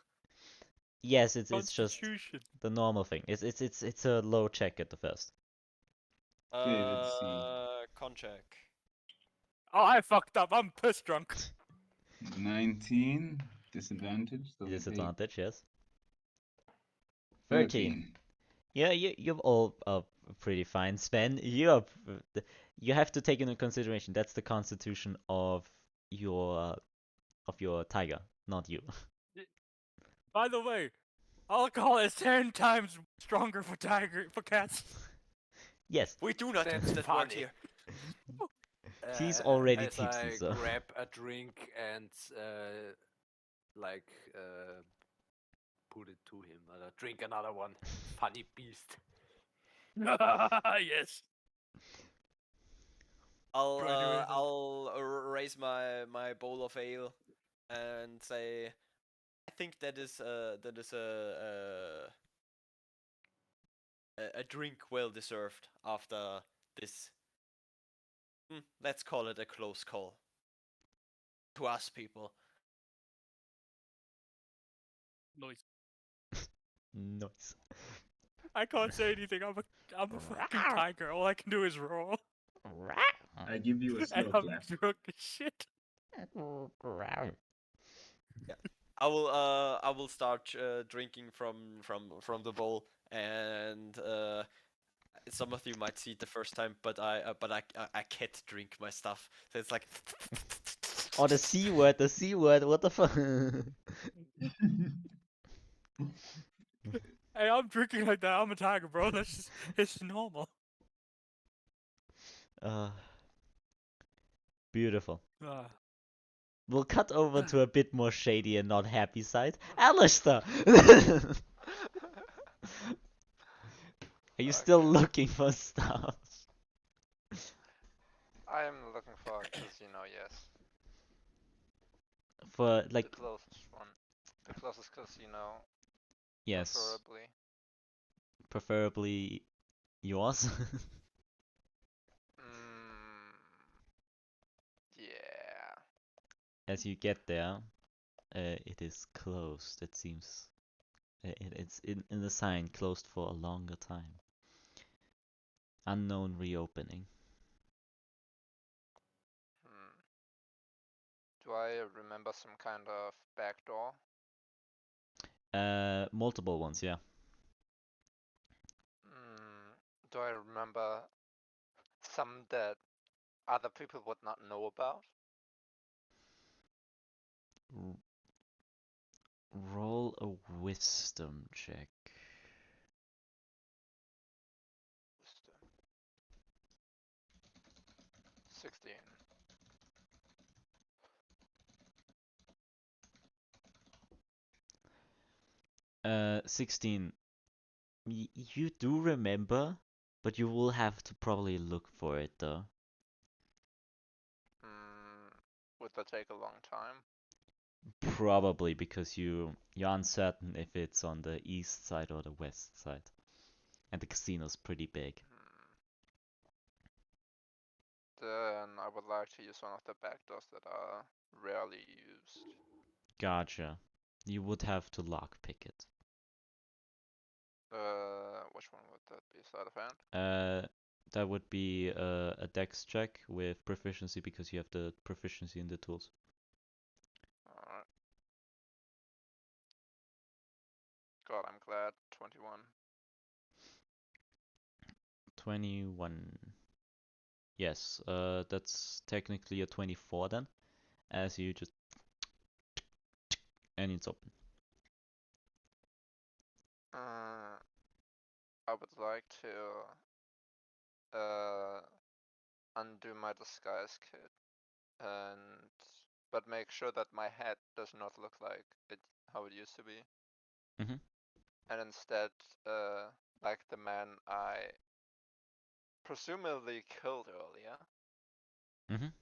Speaker 1: Yes, it's just
Speaker 6: Constitution.
Speaker 1: the normal thing. It's a low check at the first.
Speaker 4: Okay, let's see.
Speaker 5: Con check.
Speaker 6: Oh, I fucked up. I'm piss drunk.
Speaker 4: 19, disadvantage. So it's 8.
Speaker 1: Disadvantage, yes. 13. Yeah, you're all pretty fine. Sven, you have to take into consideration that's the constitution of your tiger, not you.
Speaker 6: By the way, alcohol is 10 times stronger for cats.
Speaker 1: Yes,
Speaker 5: We do not
Speaker 2: That's
Speaker 5: use that word
Speaker 2: funny.
Speaker 5: here.
Speaker 1: he's already
Speaker 2: As
Speaker 1: tipsy,
Speaker 2: I
Speaker 1: so
Speaker 2: grab a drink and put it to him. Drink another one. Funny beast.
Speaker 6: Yes. Graduated.
Speaker 5: I'll raise my bowl of ale and say, I think that is a drink well deserved after this. Let's call it a close call. To us people.
Speaker 6: Noise.
Speaker 1: nice.
Speaker 6: I can't say anything. I'm a fucking tiger. All I can do is roar.
Speaker 4: I give you a
Speaker 6: And
Speaker 4: slow
Speaker 6: I'm
Speaker 4: clap.
Speaker 6: drunk as shit.
Speaker 5: I will start drinking from the bowl, and some of you might see it the first time, but I can't drink my stuff, so it's like.
Speaker 1: Oh, the C word, what the fuck?
Speaker 6: Hey, I'm drinking like that. I'm a tiger, bro. That's just, it's normal.
Speaker 1: Beautiful.
Speaker 6: Ah.
Speaker 1: We'll cut over to a bit more shady and not happy side. Alastor! Are you still looking for stuff?
Speaker 3: I'm looking for a casino, yes.
Speaker 1: For, like,
Speaker 3: The closest one. The closest casino,
Speaker 1: yes,
Speaker 3: preferably.
Speaker 1: preferably yours.
Speaker 3: Yeah.
Speaker 1: As you get there, it is closed. It seems it's in the sign, closed for a longer time. Unknown reopening.
Speaker 3: Do I remember some kind of back door?
Speaker 1: Multiple ones, yeah.
Speaker 3: Do I remember some that other people would not know about?
Speaker 1: Roll a wisdom check.
Speaker 3: Wisdom. 16.
Speaker 1: 16. You do remember But you will have to probably look for it though.
Speaker 3: Would that take a long time?
Speaker 1: Probably because you're uncertain if it's on the east side or the west side. And the casino's pretty big.
Speaker 3: Then I would like to use one of the back doors that are rarely used.
Speaker 1: Gotcha. You would have to lockpick it.
Speaker 3: Which one would that be? Sleight of hand?
Speaker 1: That would be a dex check with proficiency because you have the proficiency in the tools.
Speaker 3: Alright. God, I'm glad. 21.
Speaker 1: 21. Yes, that's technically a 24 then, as you just and it's open.
Speaker 3: I would like to undo my disguise kit but make sure that my head does not look like how it used to be.
Speaker 1: Mhm.
Speaker 3: And instead, like the man I presumably killed earlier.
Speaker 1: Mhm.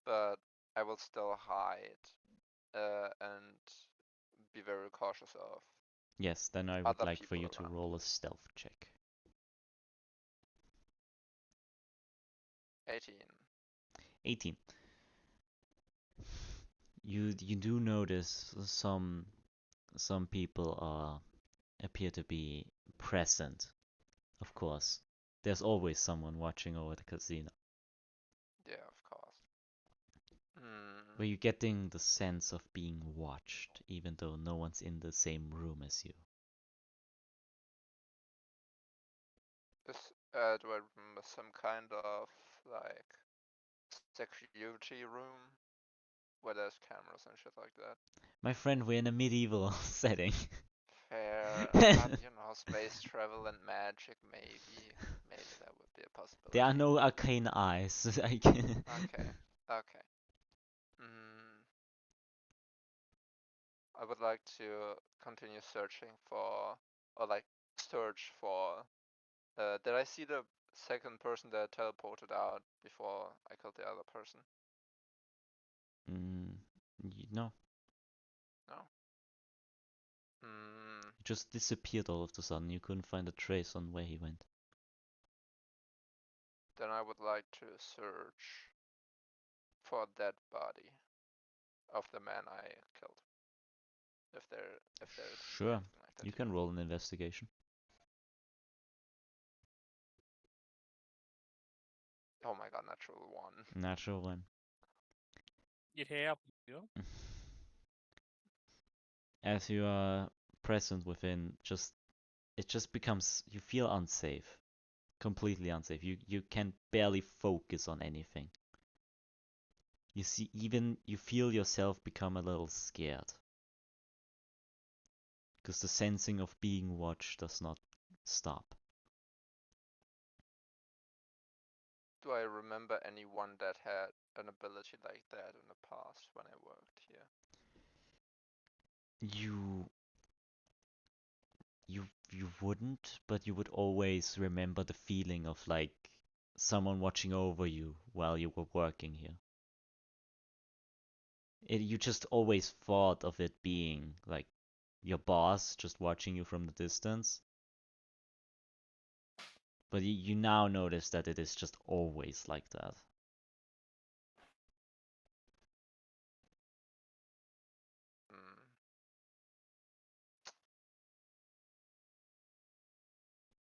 Speaker 3: But I will still hide and be very cautious of
Speaker 1: Yes, then I would
Speaker 3: other
Speaker 1: like for
Speaker 3: people
Speaker 1: you to
Speaker 3: around.
Speaker 1: roll a stealth check.
Speaker 3: 18.
Speaker 1: 18. You do notice some people appear to be present. Of course, there's always someone watching over the casino.
Speaker 3: Yeah, of course.
Speaker 1: But you're getting the sense of being watched, even though no one's in the same room as you.
Speaker 3: Do I remember some kind of like security room where there's cameras and shit like that?
Speaker 1: My friend, we're in a medieval setting.
Speaker 3: Fair, but you know, space travel and magic, maybe that would be a possibility.
Speaker 1: There are no arcane eyes.
Speaker 3: Okay, okay. I would like to continue searching for, or like search for. Did I see the second person that teleported out before I killed the other person?
Speaker 1: No.
Speaker 3: No.
Speaker 1: He just disappeared all of a sudden. You couldn't find a trace on where he went.
Speaker 3: Then I would like to search for a dead body of the man I killed. If there's
Speaker 1: Sure.
Speaker 3: anything like that
Speaker 1: You
Speaker 3: here.
Speaker 1: can roll an investigation.
Speaker 3: Oh my god, natural 1.
Speaker 1: Natural one.
Speaker 6: It happens, you know?
Speaker 1: As you are present within, it just becomes, you feel unsafe. Completely unsafe. You can barely focus on anything. You feel yourself become a little scared. Because the sensing of being watched does not stop.
Speaker 3: Do I remember anyone that had an ability like that in the past when I worked here?
Speaker 1: You wouldn't, but you would always remember the feeling of like someone watching over you while you were working here. You just always thought of it being like your boss just watching you from the distance. But you now notice that it is just always like that.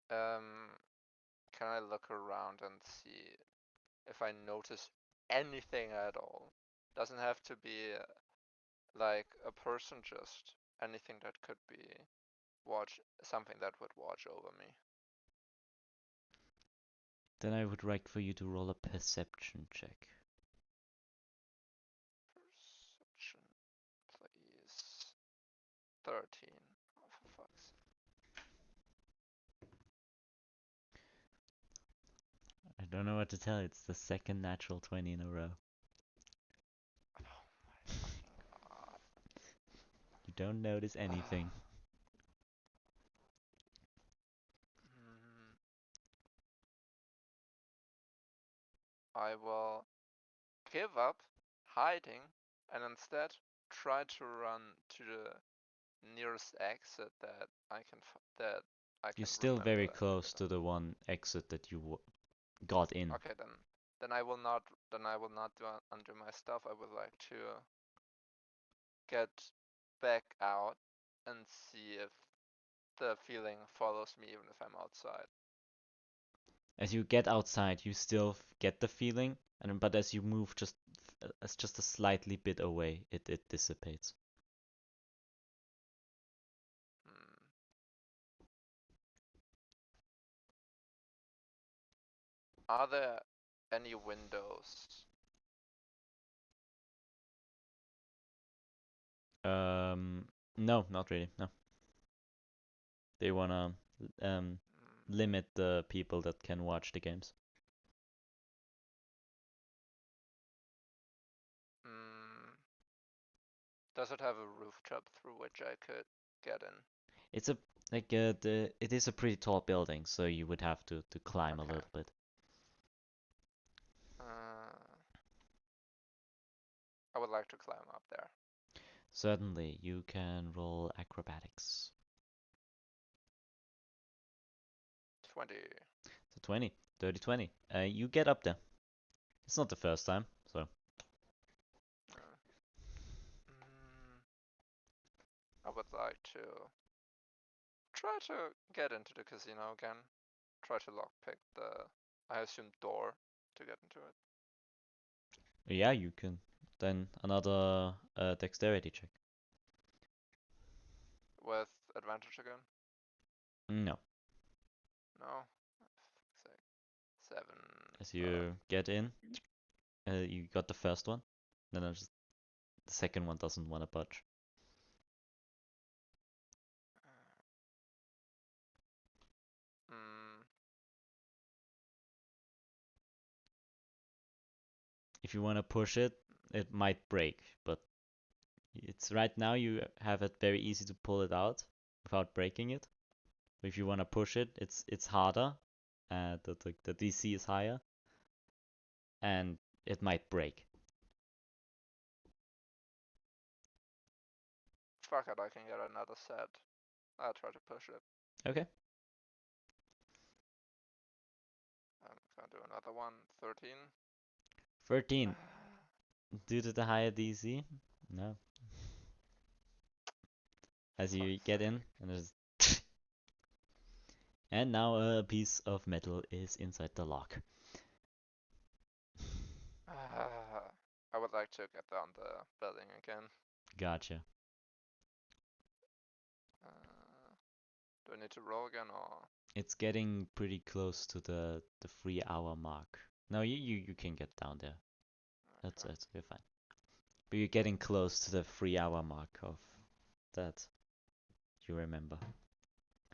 Speaker 3: Can I look around and see if I notice anything at all? Doesn't have to be like a person, just anything that could be something that would watch over me.
Speaker 1: Then I would like for you to roll a perception check.
Speaker 3: Perception, please. 13. Oh, for fuck's sake.
Speaker 1: I don't know what to tell you. It's the second natural 20 in a row.
Speaker 3: Oh my fucking god.
Speaker 1: You don't notice anything.
Speaker 3: I will give up hiding and instead try to run to the nearest exit that I can
Speaker 1: You're still
Speaker 3: remember.
Speaker 1: very close to the one exit that you got in.
Speaker 3: Okay, then I will not undo my stuff. I would like to get back out and see if the feeling follows me even if I'm outside.
Speaker 1: As you get outside, you still get the feeling, but as you move just a slightly bit away, it dissipates.
Speaker 3: Hmm. Are there any windows?
Speaker 1: No, not really. No. They wanna limit the people that can watch the games.
Speaker 3: Does it have a rooftop through which I could get in?
Speaker 1: It's it is a pretty tall building, so you would have to climb a
Speaker 3: Okay.
Speaker 1: little bit.
Speaker 3: I would like to climb up there.
Speaker 1: Certainly, you can roll acrobatics.
Speaker 3: 20.
Speaker 1: So 20, dirty 20. You get up there. It's not the first time, so.
Speaker 3: I would like to try to get into the casino again. Try to lockpick the, I assume, door to get into it.
Speaker 1: Yeah, you can. Then another dexterity check.
Speaker 3: With advantage again?
Speaker 1: No.
Speaker 3: No? 7.
Speaker 1: As you get in, you got the first one. Then the second one doesn't want to budge. If you want to push it, it might break, but it's right now you have it very easy to pull it out without breaking it. But if you want to push it, it's harder. The DC is higher, and it might break.
Speaker 3: Fuck it, I can get another set. I'll try to push it.
Speaker 1: Okay.
Speaker 3: I'm gonna do another one. 13.
Speaker 1: 13. Due to the higher DC? No. As you get in, and there's and now a piece of metal is inside the lock.
Speaker 3: I would like to get down the building again.
Speaker 1: Gotcha.
Speaker 3: Do I need to roll again or?
Speaker 1: It's getting pretty close to the 3 hour mark. No, you can get down there. That's you're fine. But you're getting close to the 3 hour mark of that. You remember.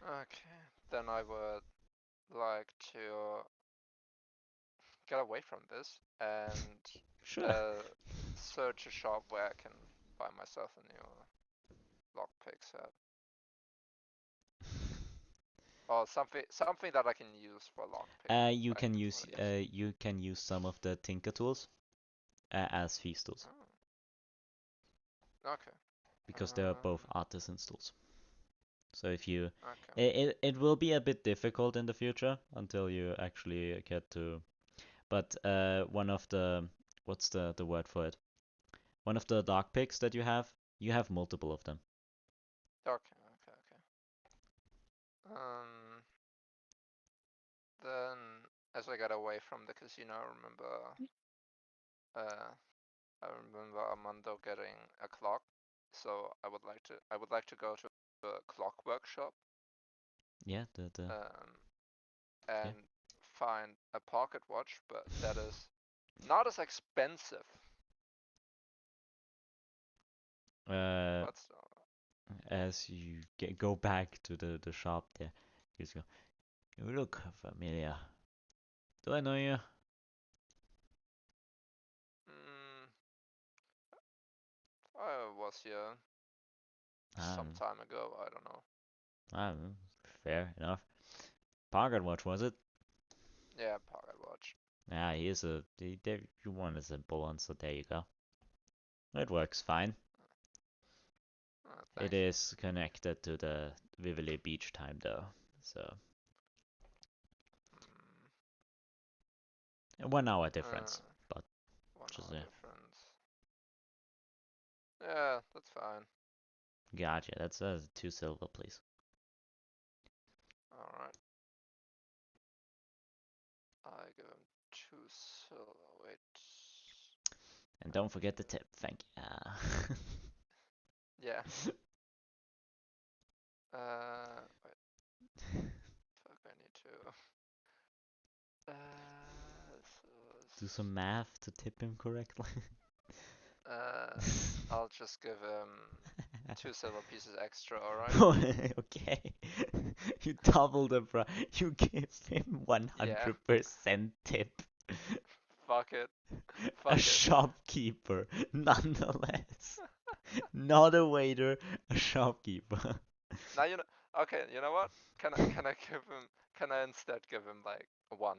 Speaker 3: Okay, then I would like to get away from this and
Speaker 1: Sure.
Speaker 3: search a shop where I can buy myself a new lockpick set. Or something that I can use for lockpicking.
Speaker 1: You
Speaker 3: like
Speaker 1: can
Speaker 3: one
Speaker 1: use
Speaker 3: of these.
Speaker 1: you can use some of the tinker tools as feast tools
Speaker 3: Oh. Okay.
Speaker 1: because they are both artisan tools. So if you
Speaker 3: Okay.
Speaker 1: it will be a bit difficult in the future until you actually get to, but one of the what's the word for it? One of the dark picks that you have multiple of them.
Speaker 3: Okay. Then as I got away from the casino, I remember Armando getting a clock. So I would like to go to a clock workshop.
Speaker 1: Yeah,
Speaker 3: and find a pocket watch, but that is not as expensive. But still.
Speaker 1: As you go back to the shop there, you just go, you look familiar. Do I know you?
Speaker 3: I was here some time ago. I don't know.
Speaker 1: Fair enough. Pocket watch, was it?
Speaker 3: Yeah, pocket watch.
Speaker 1: Yeah, here's you want a simple one, so there you go. It works fine. It
Speaker 3: Thanks.
Speaker 1: is connected to the Vivile Beach time though, so
Speaker 3: Mm,
Speaker 1: 1 hour difference. But
Speaker 3: 1
Speaker 1: just
Speaker 3: hour difference. Yeah, that's fine.
Speaker 1: gotcha. That's 2 silver, please.
Speaker 3: Alright. I give him 2 silver. Wait.
Speaker 1: And don't forget the tip. Thank you.
Speaker 3: Yeah. Wait. Fuck, I need to.
Speaker 1: Do some math to tip him correctly.
Speaker 3: I'll just give him 2 silver pieces extra, alright?
Speaker 1: Okay. You double the price. You give him 100% tip.
Speaker 3: Fuck it.
Speaker 1: A
Speaker 3: Fuck it.
Speaker 1: shopkeeper, nonetheless. Not a waiter, a shopkeeper.
Speaker 3: Now you know. Okay, you know what? Can I give him? Can I instead give him like one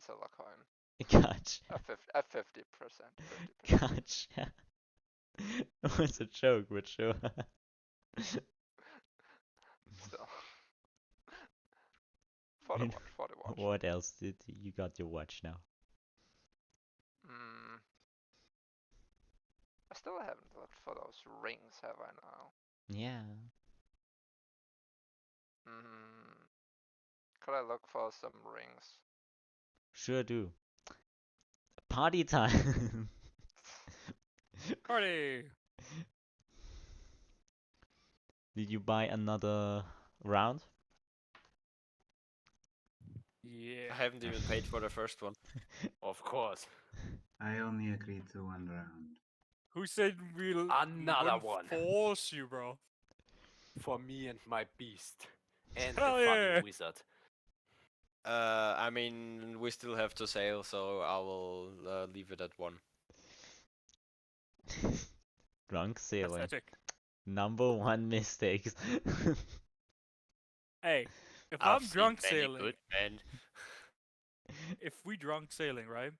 Speaker 3: silver coin?
Speaker 1: Gotcha.
Speaker 3: A 50%.
Speaker 1: Gotcha. It was a joke, but sure.
Speaker 3: Still. For the watch.
Speaker 1: What else did you got your watch now?
Speaker 3: I still haven't looked for those rings, have I now?
Speaker 1: Yeah.
Speaker 3: Could I look for some rings?
Speaker 1: Sure do. Party time.
Speaker 6: Party!
Speaker 1: Did you buy another round?
Speaker 6: Yeah.
Speaker 5: I haven't even paid for the first one.
Speaker 2: Of course.
Speaker 4: I only agreed to 1 round.
Speaker 6: Who said we'll
Speaker 2: Another
Speaker 6: wouldn't
Speaker 2: one.
Speaker 6: force you, bro?
Speaker 2: For me and my beast. And
Speaker 6: Hell
Speaker 2: the funny
Speaker 6: yeah.
Speaker 2: wizard.
Speaker 5: I mean, we still have to sail, so I will leave it at 1.
Speaker 1: Drunk sailing.
Speaker 6: Pathetic.
Speaker 1: Number 1 mistakes.
Speaker 6: Hey, if
Speaker 5: I've
Speaker 6: I'm
Speaker 5: seen
Speaker 6: drunk
Speaker 5: many
Speaker 6: sailing,
Speaker 5: good men.
Speaker 6: if we drunk sailing, right?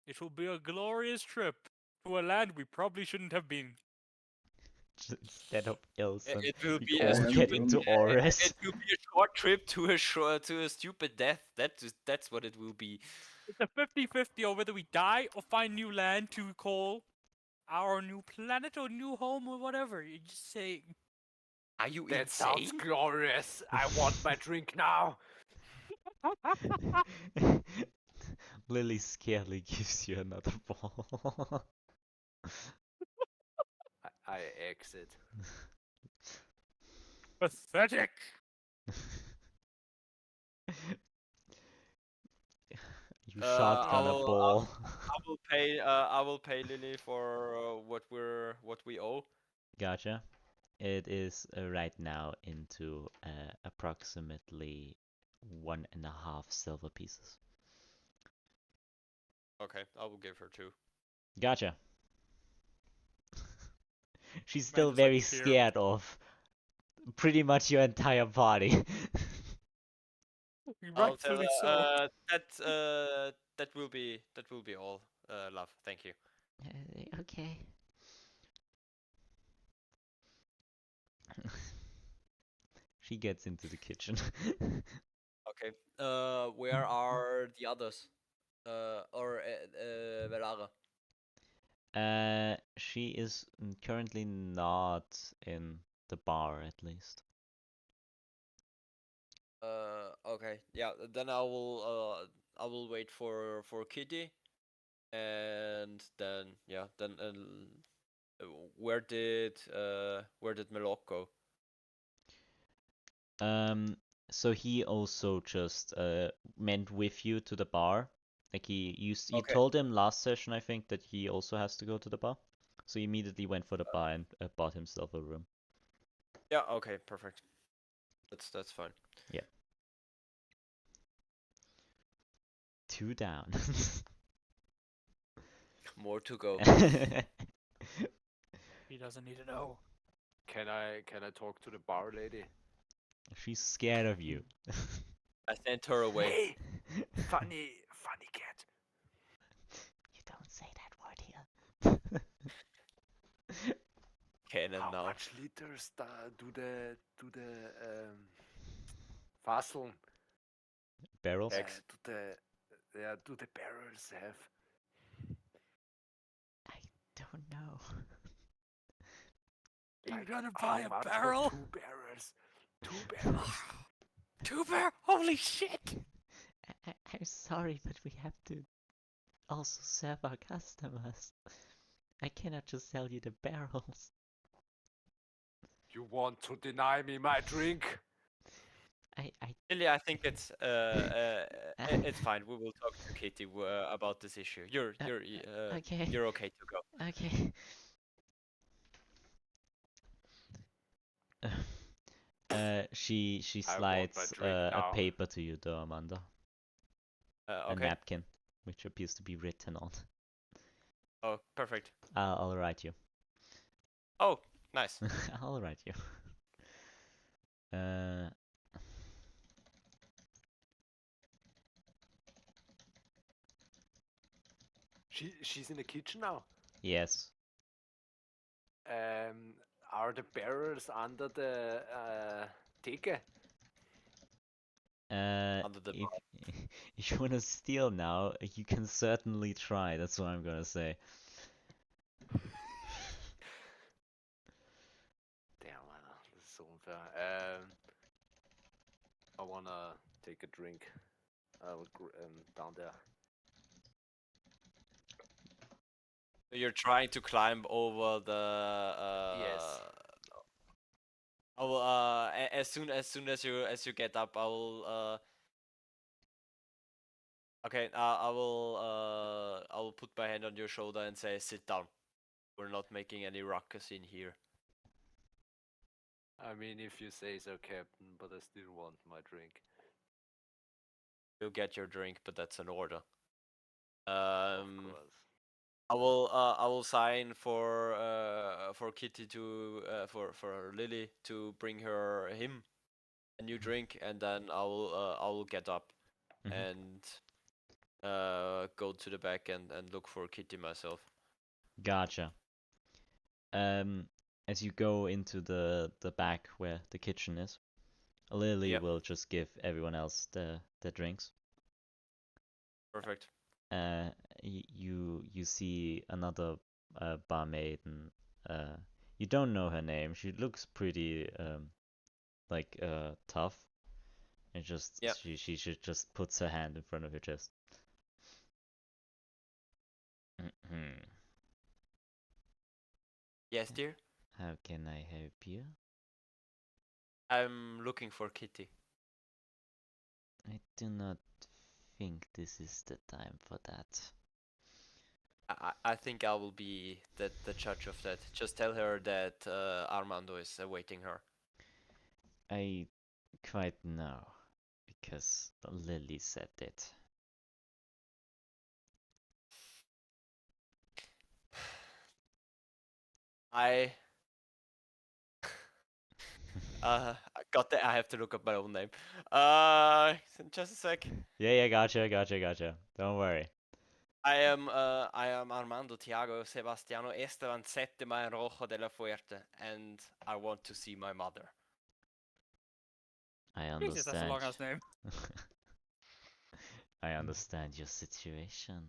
Speaker 6: It will be a glorious trip to a land we probably shouldn't have been.
Speaker 1: Instead of Ilsen,
Speaker 5: It will
Speaker 1: we
Speaker 5: be
Speaker 1: all
Speaker 5: a
Speaker 1: get
Speaker 5: stupid.
Speaker 1: into
Speaker 5: It
Speaker 1: Ores.
Speaker 5: will be a short trip to a stupid death. That's what it will be.
Speaker 6: It's a 50-50 on whether we die or find new land to call our new planet or new home or whatever. You just say,
Speaker 5: Are you
Speaker 2: That sounds
Speaker 5: insane?
Speaker 2: glorious. I want my drink now.
Speaker 1: Lily scarcely gives you another ball.
Speaker 2: I exit.
Speaker 6: pathetic.
Speaker 1: You shotgun a ball.
Speaker 5: I will pay Lily for what we owe.
Speaker 1: Gotcha. It is right now into approximately 1.5 silver pieces.
Speaker 5: Okay, I will give her 2.
Speaker 1: Gotcha. She's
Speaker 6: Man
Speaker 1: still
Speaker 6: is, like,
Speaker 1: very
Speaker 6: scared.
Speaker 1: scared of pretty much your entire party.
Speaker 5: I'll tell
Speaker 6: Rightfully
Speaker 5: her
Speaker 6: so.
Speaker 5: that will be all. Love, thank you.
Speaker 1: Okay. She gets into the kitchen.
Speaker 5: Okay. Where are the others? Or Velara?
Speaker 1: She is currently not in the bar, at least.
Speaker 5: Okay. Yeah. Then I will wait for Kitty, and then yeah. Then where did Melok go?
Speaker 1: So he also just went with you to the bar. Like you
Speaker 5: Okay.
Speaker 1: told him last session, I think, that he also has to go to the bar. So he immediately went for the bar and bought himself a room.
Speaker 5: Yeah. Okay. Perfect. That's fine.
Speaker 1: Yeah. 2 down.
Speaker 5: More to go.
Speaker 6: He doesn't need to know.
Speaker 2: Can I talk to the bar lady?
Speaker 1: She's scared of you.
Speaker 5: I sent her away.
Speaker 2: Hey, funny cat.
Speaker 5: cannon
Speaker 2: How
Speaker 5: now.
Speaker 2: much liters do the Fasseln
Speaker 1: Barrels?
Speaker 2: do the barrels have?
Speaker 1: I don't know.
Speaker 6: Are you
Speaker 2: Like,
Speaker 6: gonna
Speaker 2: how
Speaker 6: buy a
Speaker 2: much
Speaker 6: barrel?
Speaker 2: for 2 barrels? 2 barrels.
Speaker 6: 2 bear? Holy shit!
Speaker 1: I'm sorry, but we have to also serve our customers. I cannot just sell you the barrels.
Speaker 2: You want to deny me my drink?
Speaker 1: I
Speaker 5: Really, I think it's fine. We will talk to Kitty about this issue.
Speaker 1: okay.
Speaker 5: You're okay to go.
Speaker 1: Okay. She
Speaker 2: I want my
Speaker 1: slides
Speaker 2: drink
Speaker 1: a
Speaker 2: now.
Speaker 1: paper to you, though, Amanda. A
Speaker 5: Okay.
Speaker 1: napkin, which appears to be written on.
Speaker 5: Oh, perfect.
Speaker 1: I'll write you.
Speaker 5: Oh, nice.
Speaker 1: I'll write you. Uh,
Speaker 2: She's in the kitchen now.
Speaker 1: yes.
Speaker 2: Are the barrels under the theke?
Speaker 5: Under the
Speaker 1: If if you wanna steal now, you can certainly try. That's what I'm gonna say.
Speaker 2: Damn, Alter, das ist so unfair. I wanna take a drink. Down there.
Speaker 5: You're trying to climb over the.
Speaker 2: Yes.
Speaker 5: I will. As soon as you get up, I will. Okay. I will. I will put my hand on your shoulder and say, "Sit down. We're not making any ruckus in here."
Speaker 2: I mean, if you say so, Captain, but I still want my drink.
Speaker 5: You'll get your drink, but that's an order.
Speaker 2: Of course.
Speaker 5: I will sign for Kitty to for Lily to bring him a new drink, and then I will get up
Speaker 1: Mhm.
Speaker 5: and go to the back and look for Kitty myself.
Speaker 1: Gotcha. As you go into the back where the kitchen is, Lily
Speaker 5: Yep.
Speaker 1: will just give everyone else the drinks.
Speaker 5: Perfect.
Speaker 1: You see another barmaid, and you don't know her name. She looks pretty like tough, and just
Speaker 5: Yep.
Speaker 1: she just puts her hand in front of your chest.
Speaker 5: Yes, dear.
Speaker 1: How can I help you?
Speaker 5: I'm looking for Kitty.
Speaker 1: I do not think this is the time for that.
Speaker 5: I think I will be the judge of that. Just tell her that Armando is awaiting her.
Speaker 1: I quite know, because Lily said it.
Speaker 5: I I got that. I have to look up my own name. Just a sec.
Speaker 1: Yeah, gotcha. Don't worry.
Speaker 5: I am Armando Tiago Sebastiano Esteban Settima Rojo della Fuerte, and I want to see my mother.
Speaker 1: I
Speaker 6: Jesus, that's a
Speaker 1: understand.
Speaker 6: long ass name.
Speaker 1: I understand your situation.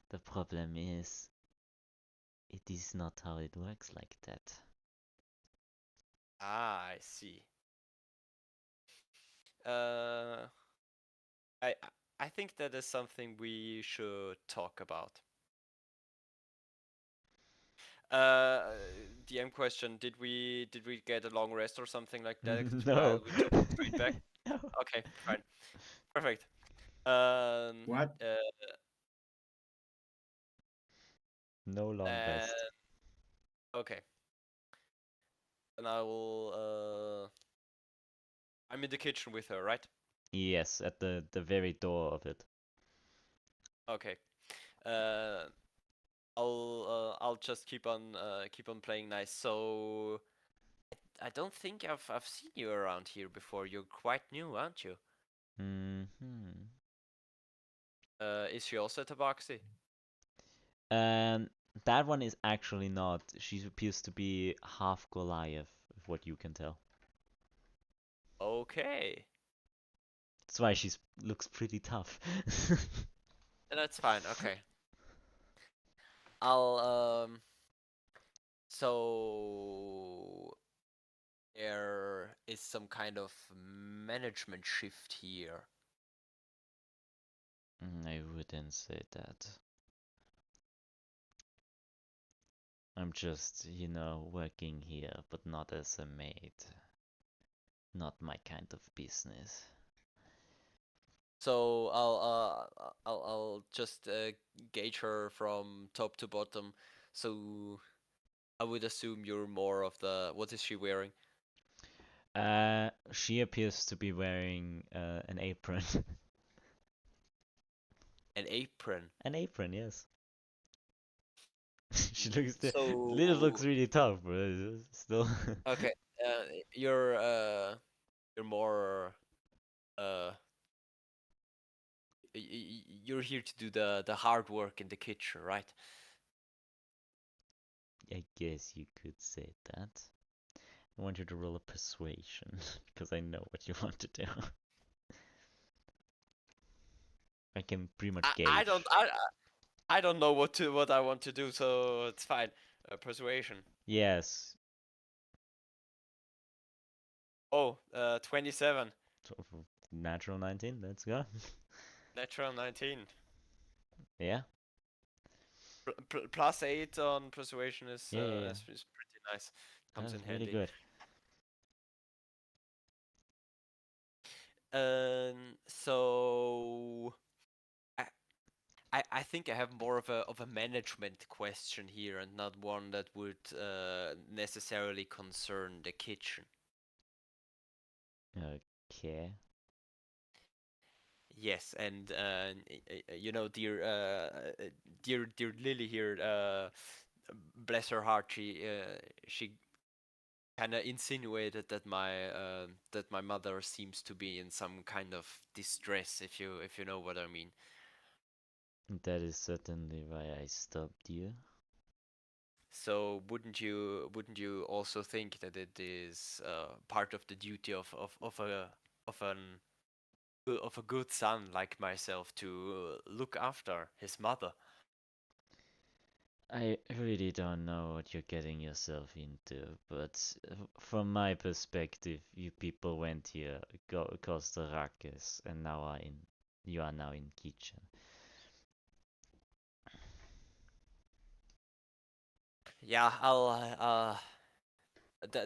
Speaker 1: The problem is, it is not how it works like that.
Speaker 5: Ah, I see. Uh, I I think that is something we should talk about. DM question: Did we get a long rest or something like that
Speaker 1: No.
Speaker 5: while we took the train back?
Speaker 1: No.
Speaker 5: Okay, fine, perfect.
Speaker 4: What?
Speaker 1: No long rest.
Speaker 5: Okay. And I will. I'm in the kitchen with her, right?
Speaker 1: Yes, at the very door of it.
Speaker 5: Okay. I'll just keep on playing nice. So I don't think I've seen you around here before. You're quite new, aren't you?
Speaker 1: Mm-hmm.
Speaker 5: Is she also at Tabaxi?
Speaker 1: That one is actually not. She appears to be half Goliath, of what you can tell.
Speaker 5: Okay.
Speaker 1: That's why she looks pretty tough.
Speaker 5: That's fine. Okay. I'll So there is some kind of management shift here.
Speaker 1: I wouldn't say that. I'm just, working here, but not as a maid. Not my kind of business.
Speaker 5: So I'll just gauge her from top to bottom. So I would assume you're more of the. What is she wearing?
Speaker 1: She appears to be wearing an apron.
Speaker 5: An apron.
Speaker 1: An apron, yes. She looks.
Speaker 5: So
Speaker 1: Little looks really tough, but still.
Speaker 5: okay. You're more uh you're here to do the hard work in the kitchen, right?
Speaker 1: I guess you could say that. I want you to roll a persuasion because I know what you want to do. I can pretty much gauge.
Speaker 5: I don't know what I want to do, so it's fine. Persuasion.
Speaker 1: Yes.
Speaker 5: Oh, 27.
Speaker 1: Natural 19. Let's go.
Speaker 5: Natural 19.
Speaker 1: Yeah.
Speaker 5: Plus 8 on persuasion is
Speaker 1: Yeah.
Speaker 5: is pretty nice. Comes
Speaker 1: That's
Speaker 5: in
Speaker 1: really
Speaker 5: handy.
Speaker 1: good.
Speaker 5: So I think I have more of a management question here and not one that would necessarily concern the kitchen.
Speaker 1: Okay.
Speaker 5: Yes, and dear Lily here, bless her heart, she kind of insinuated that my mother seems to be in some kind of distress, if you know what I mean.
Speaker 1: That is certainly why I stopped you.
Speaker 5: So wouldn't you also think that it is part of the duty of a good son like myself to look after his mother?
Speaker 1: I really don't know what you're getting yourself into, but from my perspective, you people went here, caused the ruckus, and you are now in kitchen.
Speaker 5: Yeah,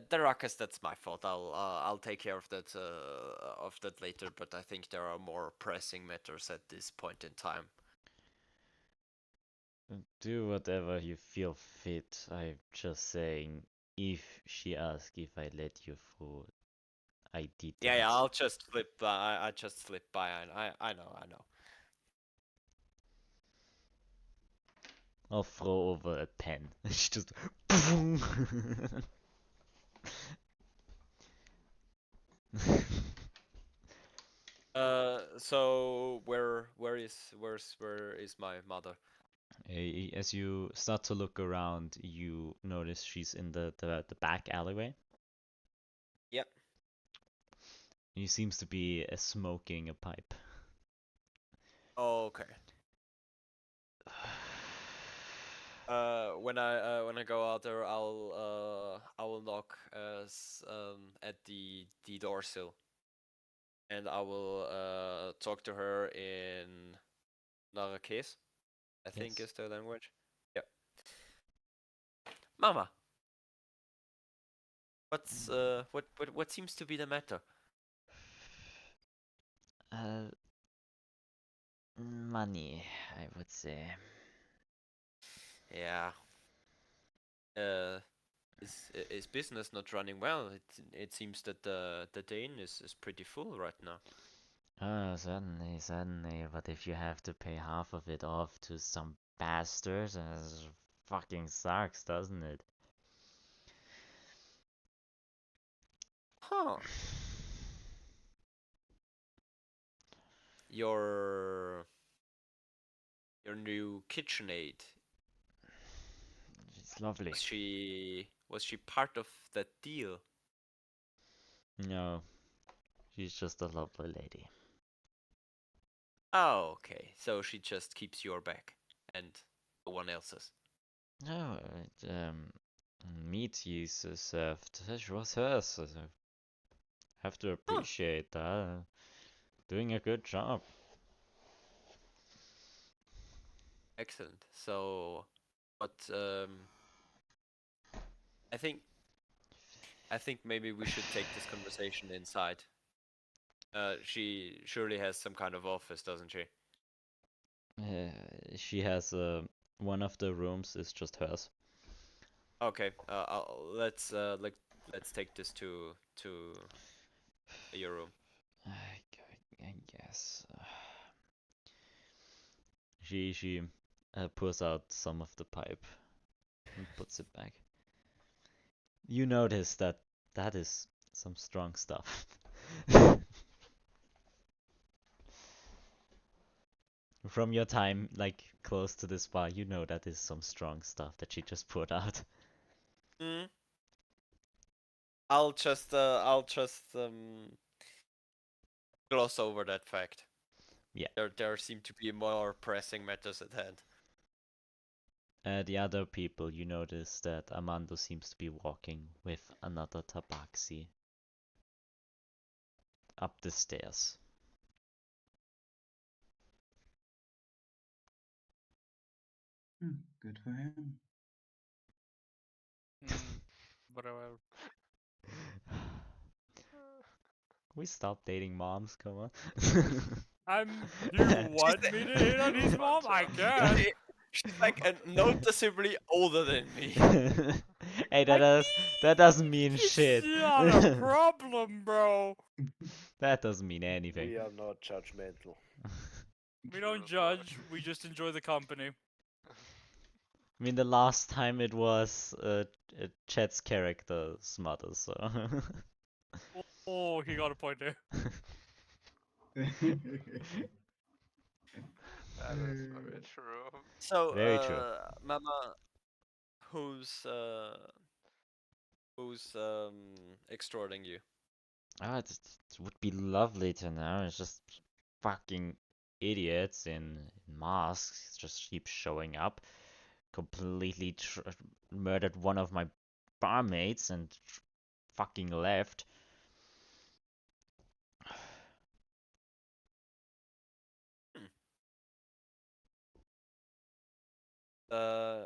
Speaker 5: the ruckus, that's my fault. I'll take care of that later. But I think there are more pressing matters at this point in time.
Speaker 1: Do whatever you feel fit. I'm just saying, if she asks if I let you through, I didn't.
Speaker 5: Yeah. I'll just slip by. I just slip by. I know.
Speaker 1: I'll throw over a pen. She just.
Speaker 5: So where is my mother?
Speaker 1: As you start to look around, you notice she's in the back alleyway.
Speaker 5: Yep.
Speaker 1: He seems to be smoking a pipe.
Speaker 5: Okay. When I go out there, I will knock at the door sill, and I will talk to her in Narakes, I think
Speaker 1: Yes.
Speaker 5: is the language. Yep. Mama, what seems to be the matter?
Speaker 1: Uh, Money, I would say.
Speaker 5: Yeah. Uh, is business not running well? It seems that the Dane is pretty full right now.
Speaker 1: Oh, certainly. But if you have to pay half of it off to some bastards, it fucking sucks, doesn't it?
Speaker 5: Huh. Your new KitchenAid.
Speaker 1: lovely.
Speaker 5: Was she part of that deal?
Speaker 1: No, she's just a lovely lady.
Speaker 5: Oh, okay. So she just keeps your back and no one else's.
Speaker 1: No, meat you served. It was hers. So have to appreciate that. Doing a good job.
Speaker 5: Excellent. So, but I think maybe we should take this conversation inside. She surely has some kind of office, doesn't she?
Speaker 1: She has one of the rooms is just hers.
Speaker 5: Okay. Let's take this to your room.
Speaker 1: I guess. She pours out some of the pipe and puts it back. You notice that is some strong stuff. From your time, like, close to this bar, you know that is some strong stuff that she just poured out.
Speaker 5: Hmm. I'll just gloss over that fact.
Speaker 1: Yeah.
Speaker 5: There seem to be more pressing matters at hand.
Speaker 1: The other people, you notice that Armando seems to be walking with another tabaxi up the stairs.
Speaker 4: Good for him.
Speaker 6: Whatever.
Speaker 1: We stop dating moms, come on.
Speaker 6: Do you want me to hit on his mom? I can.
Speaker 5: She's like noticeably older than me.
Speaker 1: Hey, that doesn't mean shit.
Speaker 6: It's not a problem, bro.
Speaker 1: That doesn't mean anything.
Speaker 2: We are not judgmental.
Speaker 6: We don't judge. We just enjoy the company.
Speaker 1: I mean, the last time it was Chet's character's mother, so.
Speaker 6: Oh, he got a point there.
Speaker 3: That is very true.
Speaker 5: So,
Speaker 1: Very true.
Speaker 5: Mama, who's extorting you?
Speaker 1: It would be lovely to know. It's just fucking idiots in masks just keep showing up. Completely murdered one of my barmaids and fucking left.
Speaker 5: Uh,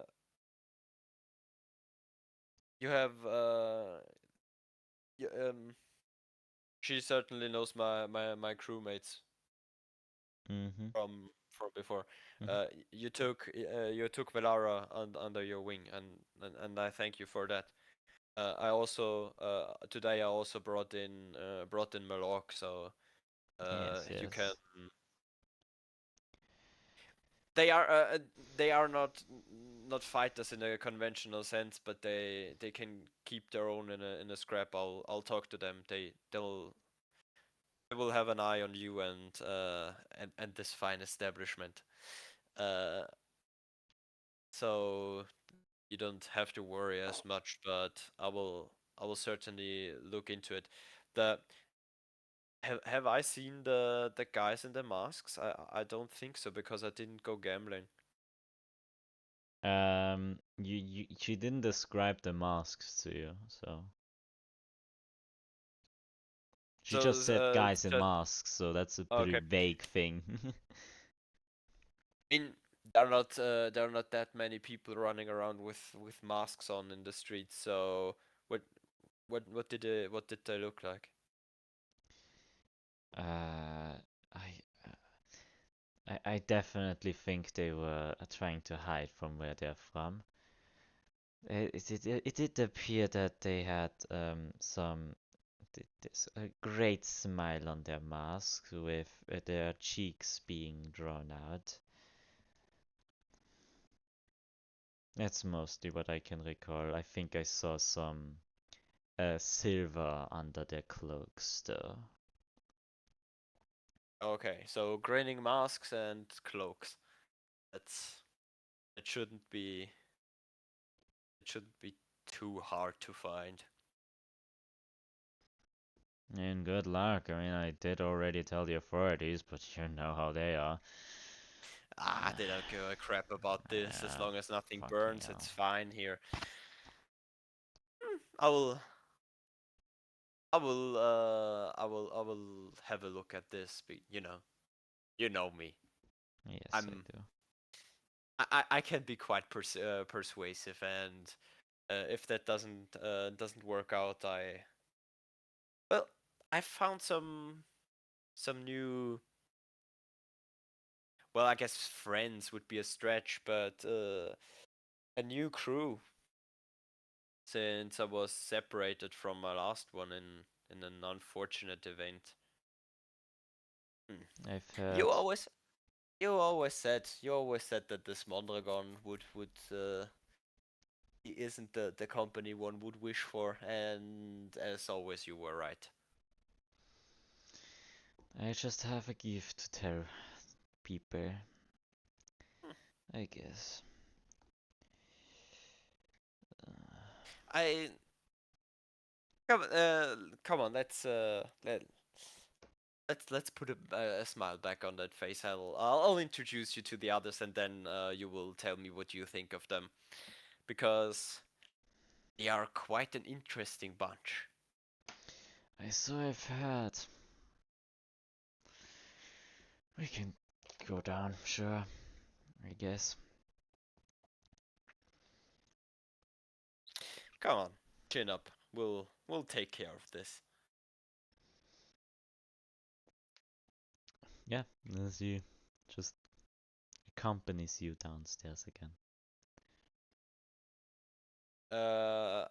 Speaker 5: you have she certainly knows my crewmates
Speaker 1: Mm-hmm.
Speaker 5: from before.
Speaker 1: Mhm.
Speaker 5: You took Velara under your wing, and I thank you for that. I also today I also brought in Malok, so
Speaker 1: Yes,
Speaker 5: you can.
Speaker 1: yes.
Speaker 5: They are not fighters in a conventional sense, but they can keep their own in a scrap. I'll talk to them. They will have an eye on you and this fine establishment. Uh, so you don't have to worry as much, but I will certainly look into it. The have I seen the guys in the masks? I don't think so because I didn't go gambling.
Speaker 1: She didn't describe the masks to you, so she
Speaker 5: So
Speaker 1: just said guys in
Speaker 5: just
Speaker 1: masks, so that's a pretty
Speaker 5: okay.
Speaker 1: vague thing.
Speaker 5: In there are not that many people running around with masks on in the streets. So what did they look like?
Speaker 1: Uh, I definitely think they were trying to hide from where they're from. It did appear that they had this a great smile on their masks with their cheeks being drawn out. That's mostly what I can recall. I think I saw some silver under their cloaks though.
Speaker 5: Okay, so grinning masks and cloaks. That shouldn't be It shouldn't be too hard to find.
Speaker 1: And good luck. I mean, I did already tell the authorities, but you know how they are.
Speaker 5: They don't give a crap about this. As
Speaker 1: Yeah,
Speaker 5: long as nothing
Speaker 1: fucking
Speaker 5: burns,
Speaker 1: hell.
Speaker 5: it's fine here. I will. I will have a look at this. But you know me.
Speaker 1: Yes, I
Speaker 5: I'm.
Speaker 1: do.
Speaker 5: I can be quite persuasive, and if that doesn't work out, I found some new. Well, I guess friends would be a stretch, but a new crew. Since I was separated from my last one in an unfortunate event.
Speaker 1: I've
Speaker 5: You
Speaker 1: heard.
Speaker 5: always you always said that this Mondragon would isn't the company one would wish for, and as always you were right.
Speaker 1: I just have a gift to tell people, I guess.
Speaker 5: I come on, let's put a smile back on that face. I'll introduce you to the others, and then you will tell me what you think of them, because they are quite an interesting bunch.
Speaker 1: So I've heard. We can go down, sure, I guess.
Speaker 5: Come on, chin up. We'll take care of this.
Speaker 1: Yeah, as you just accompanies you downstairs again.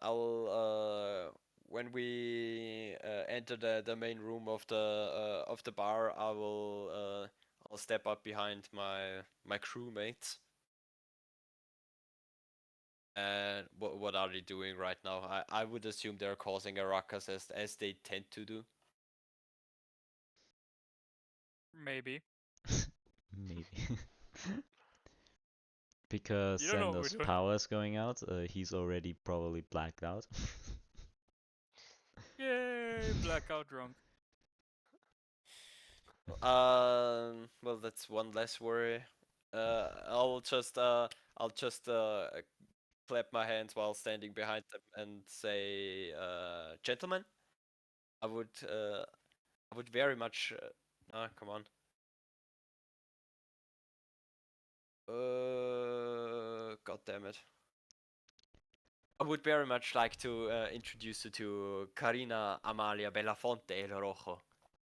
Speaker 5: I'll when we enter the main room of the bar, I'll step up behind my crewmates. And what are they doing right now? I would assume they're causing a ruckus as they tend to do.
Speaker 6: Maybe.
Speaker 1: Maybe. Because
Speaker 6: You don't know what we're
Speaker 1: Zendo's
Speaker 6: doing.
Speaker 1: power's going out, he's already probably blacked out.
Speaker 6: Yay, blackout drunk.
Speaker 5: Well, that's one less worry. I'll just clap my hands while standing behind them and say, gentlemen, I would very much. Come on. God damn it. I would very much like to introduce you to Carina Amalia Belafonte El Rojo,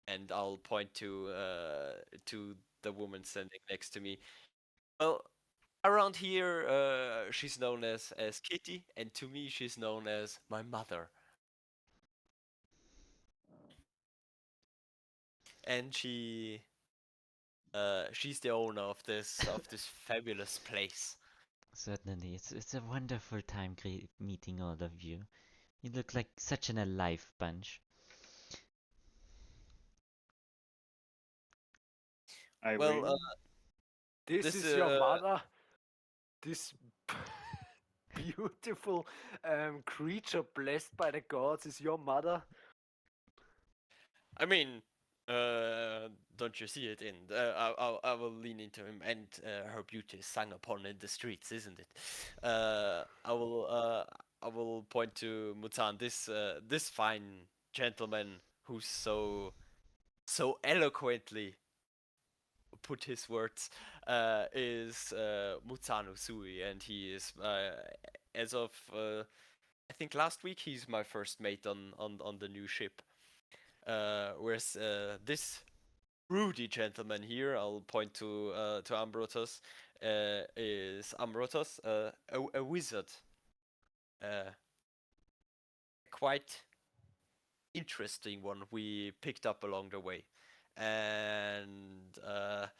Speaker 5: and I'll point to the woman standing next to me. Well, around here, she's known as Kitty, and to me, she's known as my mother. And she's the owner of this fabulous place.
Speaker 1: Certainly, it's a wonderful time meeting all of you. You look like such an alive bunch.
Speaker 2: Well, this
Speaker 5: this
Speaker 2: is your mother. This beautiful creature blessed by the gods is your mother.
Speaker 5: I mean, don't you see it? I will lean into him, and her beauty is sung upon in the streets, isn't it? I will point to Muzan, this fine gentleman who's so eloquently put his words, is Muzan Uzui, and he is as of I think last week he's my first mate on the new ship. Whereas this Rudy gentleman here, I'll point to Ambrotos, is Ambrotos, a wizard, quite interesting one we picked up along the way, and the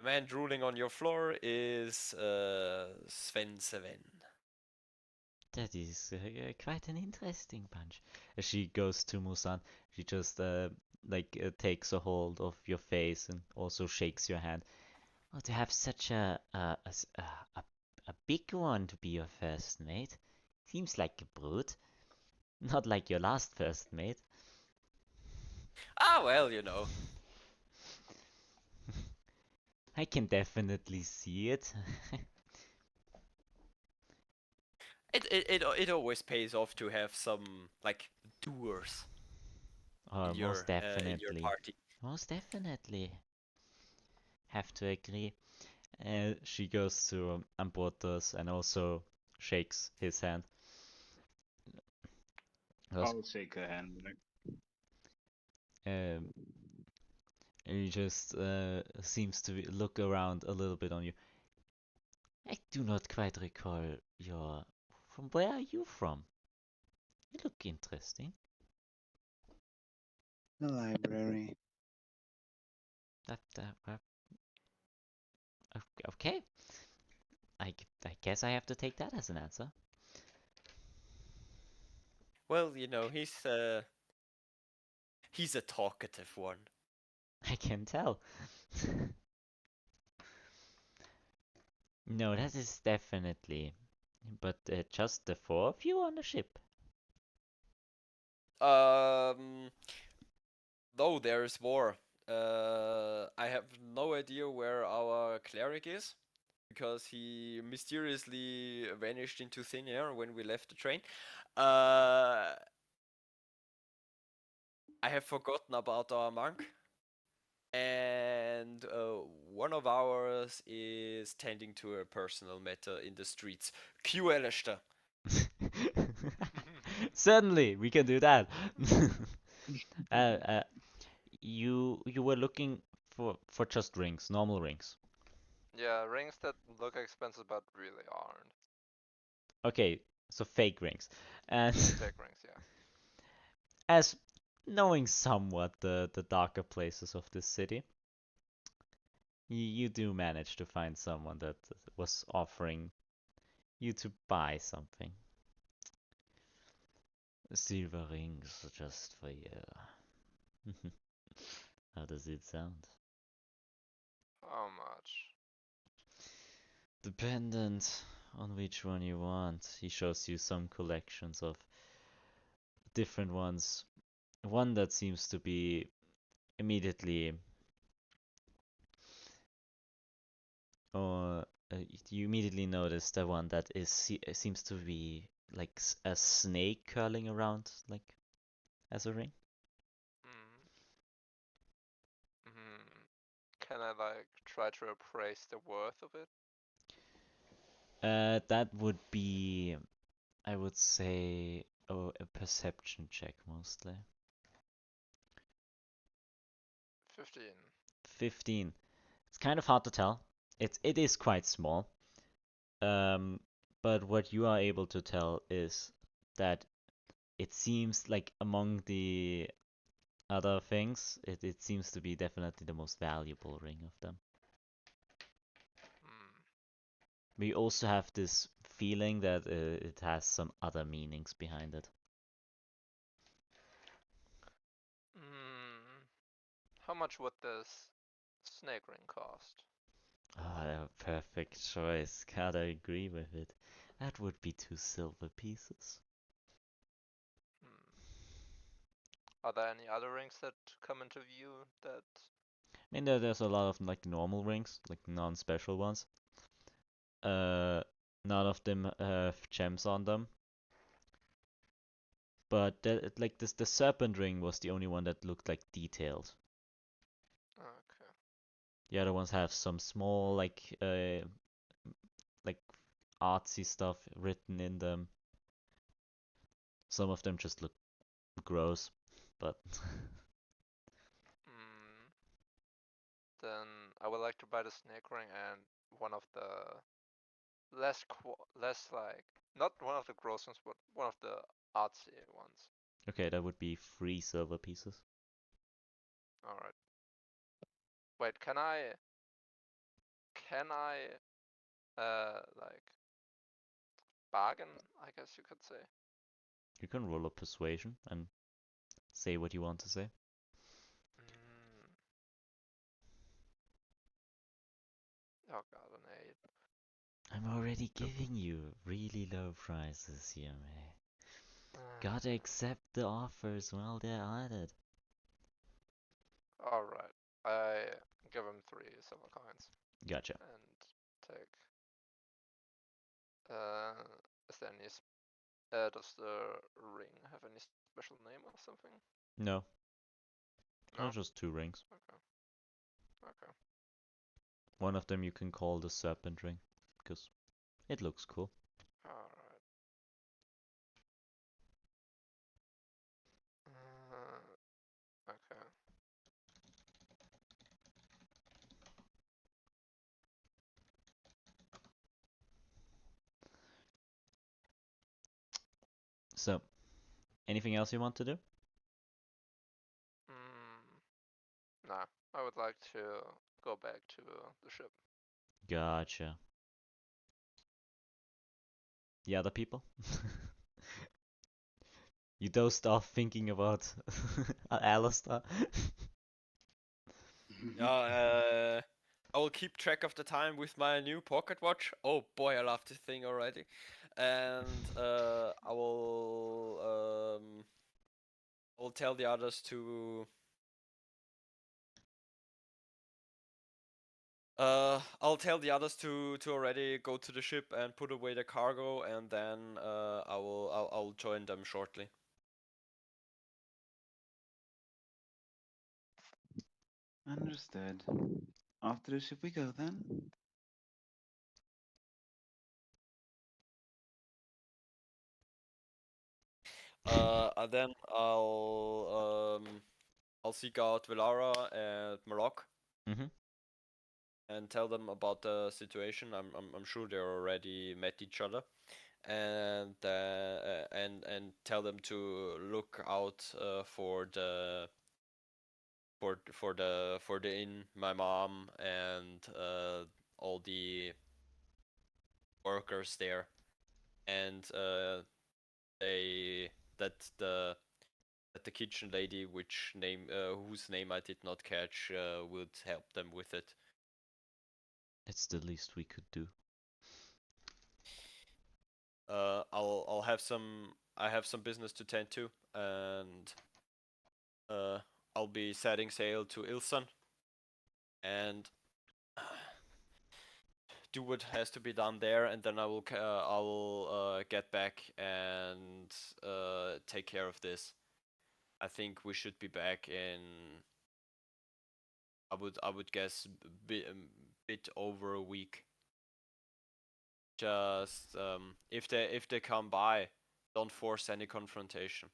Speaker 5: man drooling on your floor is Sven.
Speaker 1: That is quite an interesting bunch. As she goes to Musan, she just takes a hold of your face and also shakes your hand. Oh, to have such a big one to be your first mate. Seems like a brute. Not like your last first mate.
Speaker 5: Ah, well, you know.
Speaker 1: I can definitely see it.
Speaker 5: It always pays off to have some like doers
Speaker 1: Oh, most
Speaker 5: in your
Speaker 1: definitely.
Speaker 5: party.
Speaker 1: Most definitely. Have to agree. She goes to Ambrotos and also shakes his hand. Goes,
Speaker 7: I'll shake her hand.
Speaker 1: um, he just seems to look around a little bit on you. I do not quite recall your. From where are you from? You look interesting.
Speaker 7: The library.
Speaker 1: That okay. I guess I have to take that as an answer.
Speaker 5: Well, you know, he's a talkative one.
Speaker 1: I can tell. No, that is definitely. But just the four of you on the ship.
Speaker 5: No, there's more. I have no idea where our cleric is because he mysteriously vanished into thin air when we left the train. I have forgotten about our monk. And one of ours is tending to a personal matter in the streets. Q Alastor.
Speaker 1: Certainly, we can do that. uh, uh, you were looking for just rings, normal rings.
Speaker 3: Yeah, rings that look expensive but really aren't.
Speaker 1: Okay, so fake rings. And
Speaker 3: Fake rings, yeah.
Speaker 1: as knowing somewhat the darker places of this city, you do manage to find someone that was offering you to buy something. Silver rings just for you. How does it sound?
Speaker 3: How much?
Speaker 1: Dependent on which one you want. He shows you some collections of different ones. One that seems to be immediately, or you immediately notice the one that seems to be like a snake curling around, like as a ring.
Speaker 3: Hmm. Hmm. Can I like try to appraise the worth of it?
Speaker 1: That would be, I would say, a perception check mostly.
Speaker 3: 15.
Speaker 1: 15. It's kind of hard to tell. It is quite small. Um, but what you are able to tell is that it seems like among the other things, it seems to be definitely the most valuable ring of them.
Speaker 3: Hmm.
Speaker 1: We also have this feeling that it has some other meanings behind it.
Speaker 3: Hmm. How much would this snake ring cost?
Speaker 1: Ah, a perfect choice. Gotta agree with it. That would be 2 silver pieces.
Speaker 3: Hmm. Are there any other rings that come into view that...
Speaker 1: I mean, there's a lot of like normal rings, like non-special ones. Uh, None of them have gems on them. But like the serpent ring was the only one that looked like detailed.
Speaker 3: Okay.
Speaker 1: The other ones have some small like artsy stuff written in them. Some of them just look gross, but
Speaker 3: Hmm. Then I would like to buy the snake ring and one of the less like, not one of the gross ones, but one of the artsy ones.
Speaker 1: okay, that would be 3 silver pieces.
Speaker 3: Alright. Wait, can I like bargain, I guess you could say?
Speaker 1: You can roll a persuasion and say what you want to say.
Speaker 3: Oh god, an 8.
Speaker 1: I I'm already giving you really low prices here, man. Gotta accept the offers while they're at it.
Speaker 3: Alright. I give him 3 silver coins
Speaker 1: Gotcha.
Speaker 3: and take. Is there any? Does the ring have any special name or something?
Speaker 1: No.
Speaker 3: No?
Speaker 1: No, just 2 rings.
Speaker 3: Okay. Okay.
Speaker 1: One of them you can call the serpent ring, because it looks cool.
Speaker 3: Alright. Okay.
Speaker 1: So, anything else you want to do?
Speaker 3: Nah. I would like to go back to the ship.
Speaker 1: Gotcha. The other people? You dozed off thinking about Alastor?
Speaker 5: I will keep track of the time with my new pocket watch. Oh boy, I love this thing already. And I will tell the others to I'll tell the others to already go to the ship and put away the cargo, and then I'll join them shortly.
Speaker 7: Understood. After the ship we go then?
Speaker 5: And then I'll seek out Velara and Marok
Speaker 1: Mm-hmm.
Speaker 5: and tell them about the situation. I'm sure they already met each other, and tell them to look out for the inn, my mom, and all the workers there, and they that the kitchen lady, whose name I did not catch, would help them with it.
Speaker 1: It's the least we could do.
Speaker 5: I'll have some. I have some business to tend to, and I'll be setting sail to Ilsan, and do what has to be done there, and then I will get back and take care of this. I think we should be back in. I would guess bit over a week. Just if they come by, don't force any confrontation.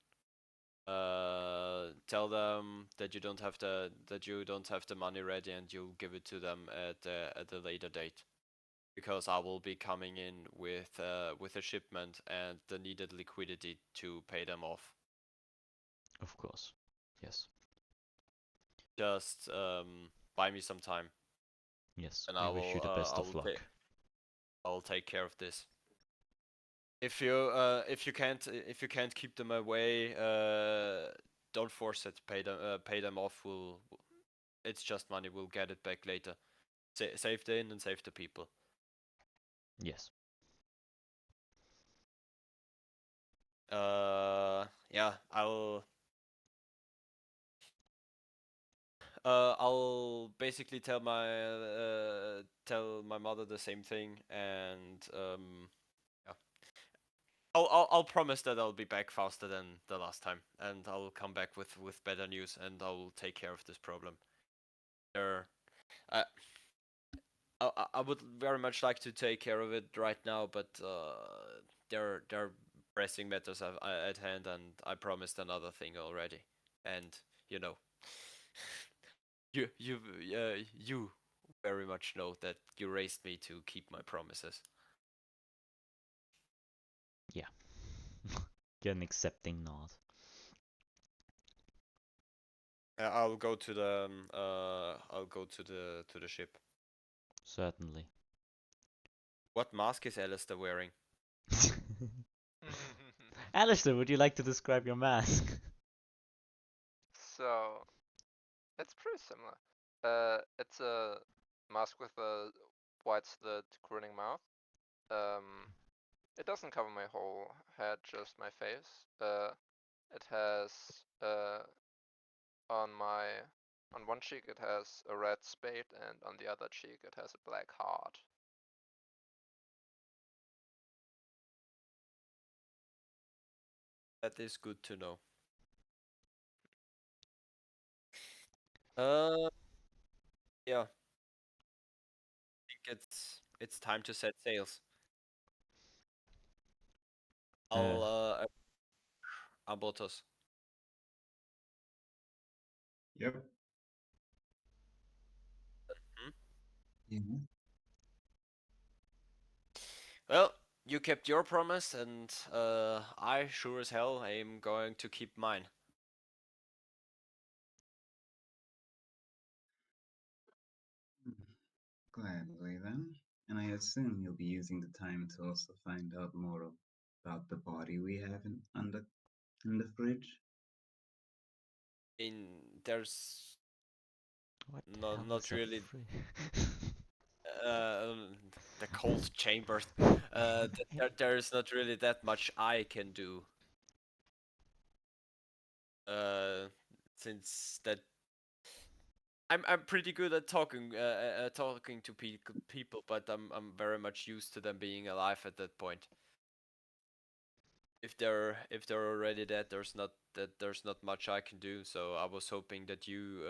Speaker 5: Tell them that you don't have the money ready, and you'll give it to them at a later date, because I will be coming in with a shipment and the needed liquidity to pay them off.
Speaker 1: Of course. Yes.
Speaker 5: Just buy me some time,
Speaker 1: Yes.
Speaker 5: and
Speaker 1: We wish you the best of luck.
Speaker 5: I'll take care of this. If you can't keep them away, don't force it. Pay them off. It's just money. We'll get it back later. Save the inn and save the people.
Speaker 1: Yes.
Speaker 5: Yeah, I'll basically tell my mother the same thing, and yeah, I'll promise that I'll be back faster than the last time, and I'll come back with better news, and I'll take care of this problem. There, I would very much like to take care of it right now, but there are pressing matters at hand, and I promised another thing already, and you know. You very much know that you raised me to keep my promises.
Speaker 1: Yeah. Get an accepting nod.
Speaker 5: I'll go to the ship.
Speaker 1: Certainly.
Speaker 5: What mask is Alastor wearing?
Speaker 1: Alastor, would you like to describe your mask?
Speaker 3: So, it's pretty similar. It's a mask with a wide slit grinning mouth. it doesn't cover my whole head, just my face. It has on one cheek it has a red spade, and on the other cheek it has a black heart.
Speaker 5: That is good to know. Yeah. I think it's time to set sails. I'll Ambrotos.
Speaker 4: Yep.
Speaker 5: Hmm?
Speaker 4: Yeah.
Speaker 5: Well, you kept your promise, and I sure as hell am going to keep mine.
Speaker 4: Gladly then. And I assume you'll be using the time to also find out more about the body we have in the fridge.
Speaker 5: There's
Speaker 1: What the hell
Speaker 5: not
Speaker 1: is a
Speaker 5: really
Speaker 1: free?
Speaker 5: the cold chambers. There is not really that much I can do. Since that I'm pretty good at talking talking to people, but I'm very much used to them being alive at that point. If they're already dead, there's not much I can do. So I was hoping that you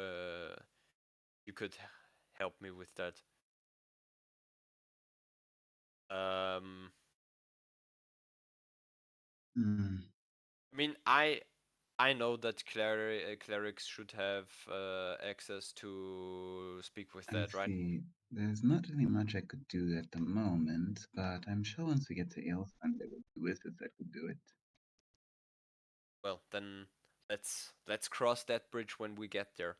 Speaker 5: could help me with that. I mean, I know that clerics should have access to speak with
Speaker 4: I
Speaker 5: that, right?
Speaker 4: see. There's not really much I could do at the moment, but I'm sure once we get to Ailsfund there will be wizards that could do it.
Speaker 5: Well, then let's cross that bridge when we get there.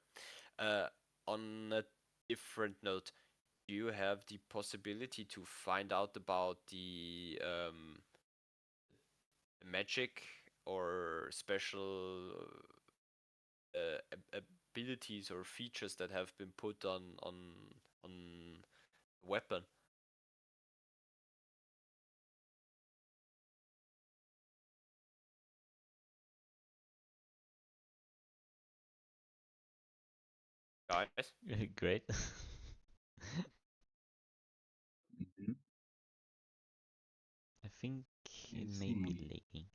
Speaker 5: On a different note, do you have the possibility to find out about the magic or special abilities or features that have been put on weapon? Guys?
Speaker 1: Great.
Speaker 4: Mhm.
Speaker 1: I think he
Speaker 4: I
Speaker 1: may be
Speaker 4: see.
Speaker 1: lagging.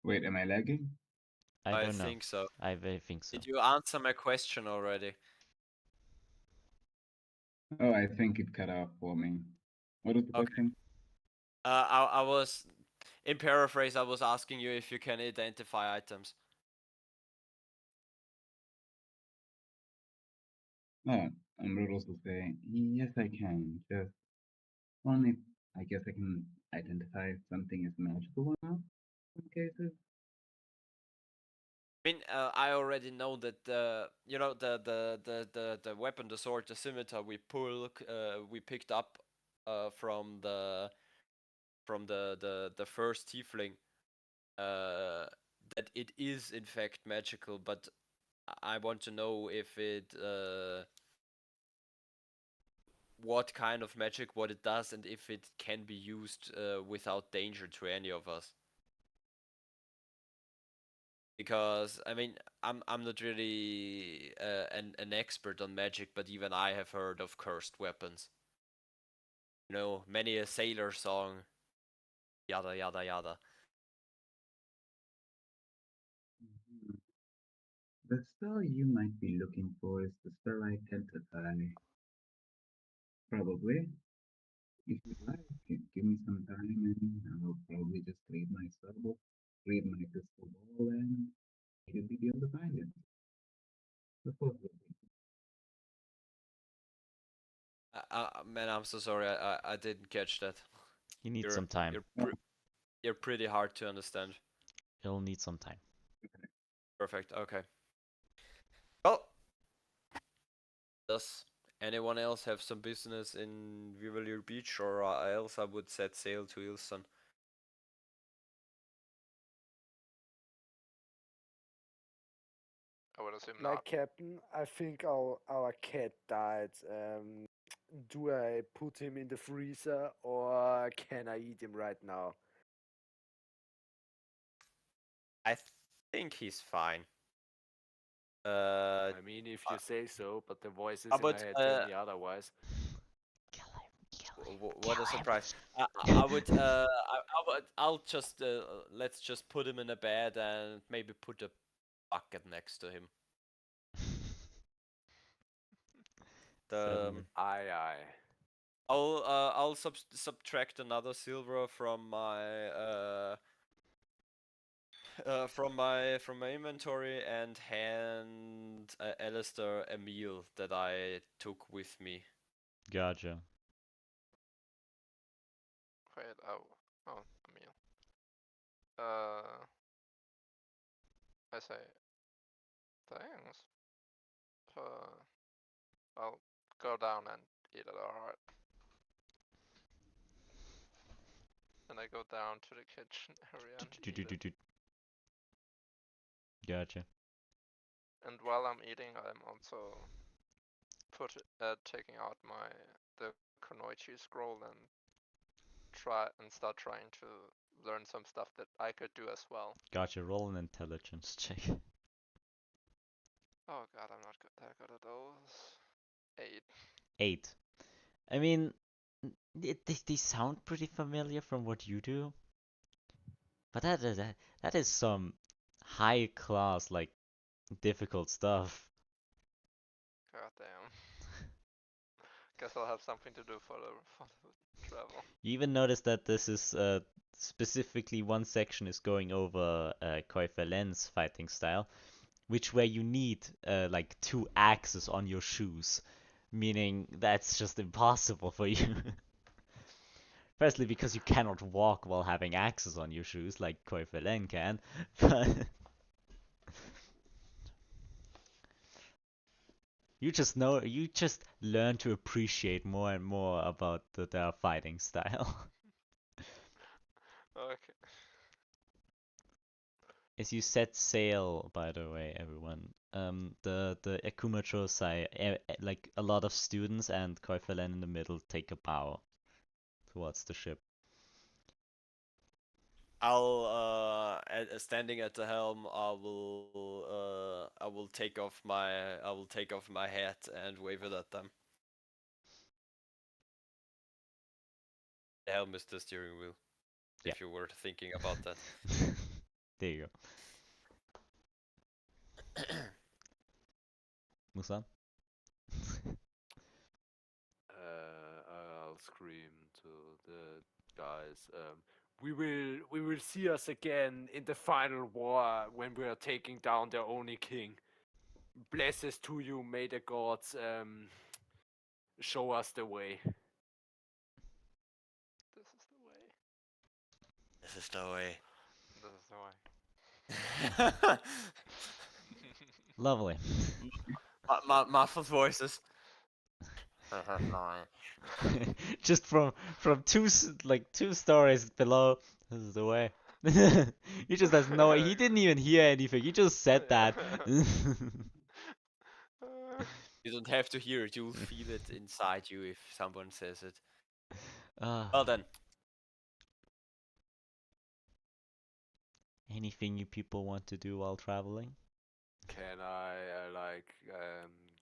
Speaker 4: Wait, am I lagging?
Speaker 1: I
Speaker 5: I
Speaker 1: don't know.
Speaker 5: think so.
Speaker 1: I think so.
Speaker 5: Did you answer my question already?
Speaker 4: Oh, I think it cut off for me. What was the
Speaker 5: Okay.
Speaker 4: question?
Speaker 5: I was, in paraphrase, I was asking you if you can identify items.
Speaker 4: Oh, Ambrotos will say, yes, I can. Just only, I guess I can identify if something is magical or not in some cases.
Speaker 5: I mean, I already know that you know the weapon, the sword, the scimitar we picked up from the first tiefling. That it is in fact magical, but I want to know if it what kind of magic, what it does, and if it can be used without danger to any of us. Because I mean, I'm not really an expert on magic, but even I have heard of cursed weapons. You know, many a sailor song, yada yada yada.
Speaker 4: Mhm. The spell you might be looking for is the spell Identify. Probably. If you like, give me some time and I'll probably just read my crystal ball, and you'll be able to find it. Supposedly.
Speaker 5: Man, I'm so sorry, I didn't catch that.
Speaker 1: You need
Speaker 5: You're
Speaker 1: some time.
Speaker 5: you're pretty hard to understand.
Speaker 1: You'll need some time.
Speaker 5: Perfect. Okay. Well, does anyone else have some business in Vivalier Beach, or else I would set sail to Ilson?
Speaker 3: I would assume
Speaker 2: My
Speaker 3: not.
Speaker 2: captain, I think our cat died. Do I put him in the freezer or can I eat him right now?
Speaker 5: I think he's fine.
Speaker 2: I mean, if you say so, but the voices in my
Speaker 5: but
Speaker 2: head tell me otherwise.
Speaker 1: Kill him.
Speaker 5: what a
Speaker 1: Kill him.
Speaker 5: surprise! I would I'll just let's just put him in a bed and maybe put a bucket next to him.
Speaker 1: Certainly.
Speaker 2: Aye.
Speaker 5: I'll subtract another silver from my from my inventory and hand Alastor a meal that I took with me.
Speaker 1: Gotcha.
Speaker 3: Wait, oh, a meal. I say, thanks. I'll go down and eat it, alright. And I go down to the kitchen area and eat it.
Speaker 1: Gotcha.
Speaker 3: And while I'm eating, I'm also taking out the Kunoichi scroll and start trying to learn some stuff that I could do as well.
Speaker 1: Gotcha. Roll an intelligence check.
Speaker 3: Oh god, I'm not that good at those. 8.
Speaker 1: 8. I mean, they sound pretty familiar from what you do, but that is some high class, like, difficult stuff.
Speaker 3: God damn. Guess I'll have something to do for the travel.
Speaker 1: You even notice that this is specifically one section is going over Koifelen's fighting style, where you need like 2 axes on your shoes, meaning that's just impossible for you. Firstly, because you cannot walk while having axes on your shoes like Koifelen can, but you just learn to appreciate more and more about their fighting style.
Speaker 3: Okay.
Speaker 1: As you set sail, by the way, everyone, the Akumatosai, like a lot of students and Koifelen in the middle take a bow towards the ship.
Speaker 5: I'll standing at the helm. I will take off my hat and wave it at them. The helm is the steering wheel.
Speaker 1: Yeah.
Speaker 5: If you were thinking about that.
Speaker 1: There you go. Muzan?
Speaker 2: I'll scream to the guys. We will see us again in the final war when we are taking down their only king. Blessings to you, may the gods show us the way.
Speaker 3: This is the way.
Speaker 5: This is the way.
Speaker 3: This is the way.
Speaker 1: Lovely.
Speaker 5: Muffled voices.
Speaker 1: Just from two stories below. This is the way. He just has no. He didn't even hear anything. He just said that.
Speaker 5: You don't have to hear it. You'll feel it inside you if someone says it.
Speaker 1: Ah.
Speaker 5: Well then.
Speaker 1: Anything you people want to do while traveling?
Speaker 2: Can I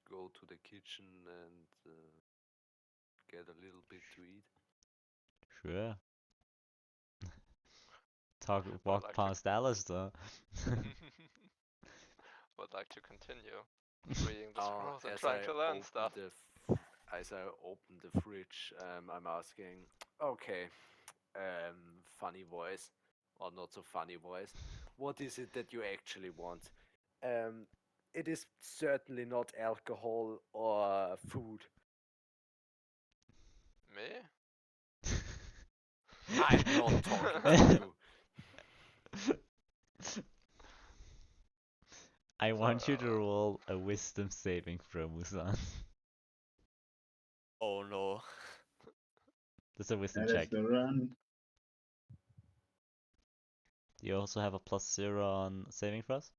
Speaker 2: go to the kitchen and get a little bit to eat?
Speaker 1: Sure. Walk
Speaker 3: like
Speaker 1: past Alastor.
Speaker 3: Would like to continue reading the scrolls and
Speaker 2: as
Speaker 3: trying
Speaker 2: I
Speaker 3: to learn
Speaker 2: open
Speaker 3: stuff.
Speaker 2: As I open the fridge, I'm asking, okay, funny voice, or not so funny voice, what is it that you actually want? It is certainly not alcohol or food.
Speaker 3: Me?
Speaker 2: I'm not talking to you.
Speaker 1: I want you to roll a wisdom saving throw, Muzan.
Speaker 5: Oh no.
Speaker 1: That's a wisdom
Speaker 4: That is
Speaker 1: check.
Speaker 4: the run.
Speaker 1: Do you also have a +0 on saving throws?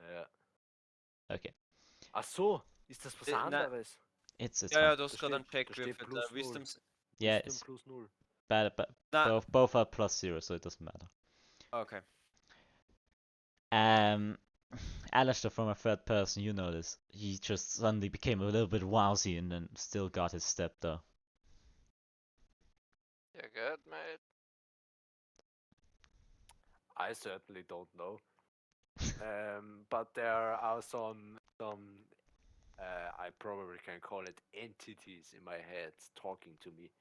Speaker 2: Ja.
Speaker 1: Okay.
Speaker 2: Ach so, ist das was
Speaker 5: Na-
Speaker 2: anderes?
Speaker 1: It's
Speaker 5: Ja, ja,
Speaker 1: fine.
Speaker 5: du hast
Speaker 2: Da
Speaker 5: gerade einen
Speaker 2: steht,
Speaker 5: Check
Speaker 2: da steht
Speaker 5: gewürfelt.
Speaker 2: plus 0.
Speaker 5: Wisdom.
Speaker 1: Yeah,
Speaker 2: Wisdom
Speaker 1: it's
Speaker 2: plus 0.
Speaker 1: but
Speaker 5: Na,
Speaker 1: both are +0, so it doesn't matter.
Speaker 5: okay.
Speaker 1: Alastor, from a third person, you notice he just suddenly became a little bit wowsy and then still got his step though.
Speaker 3: You good, mate?
Speaker 2: I certainly don't know. But there are some I probably can call it entities in my head talking to me.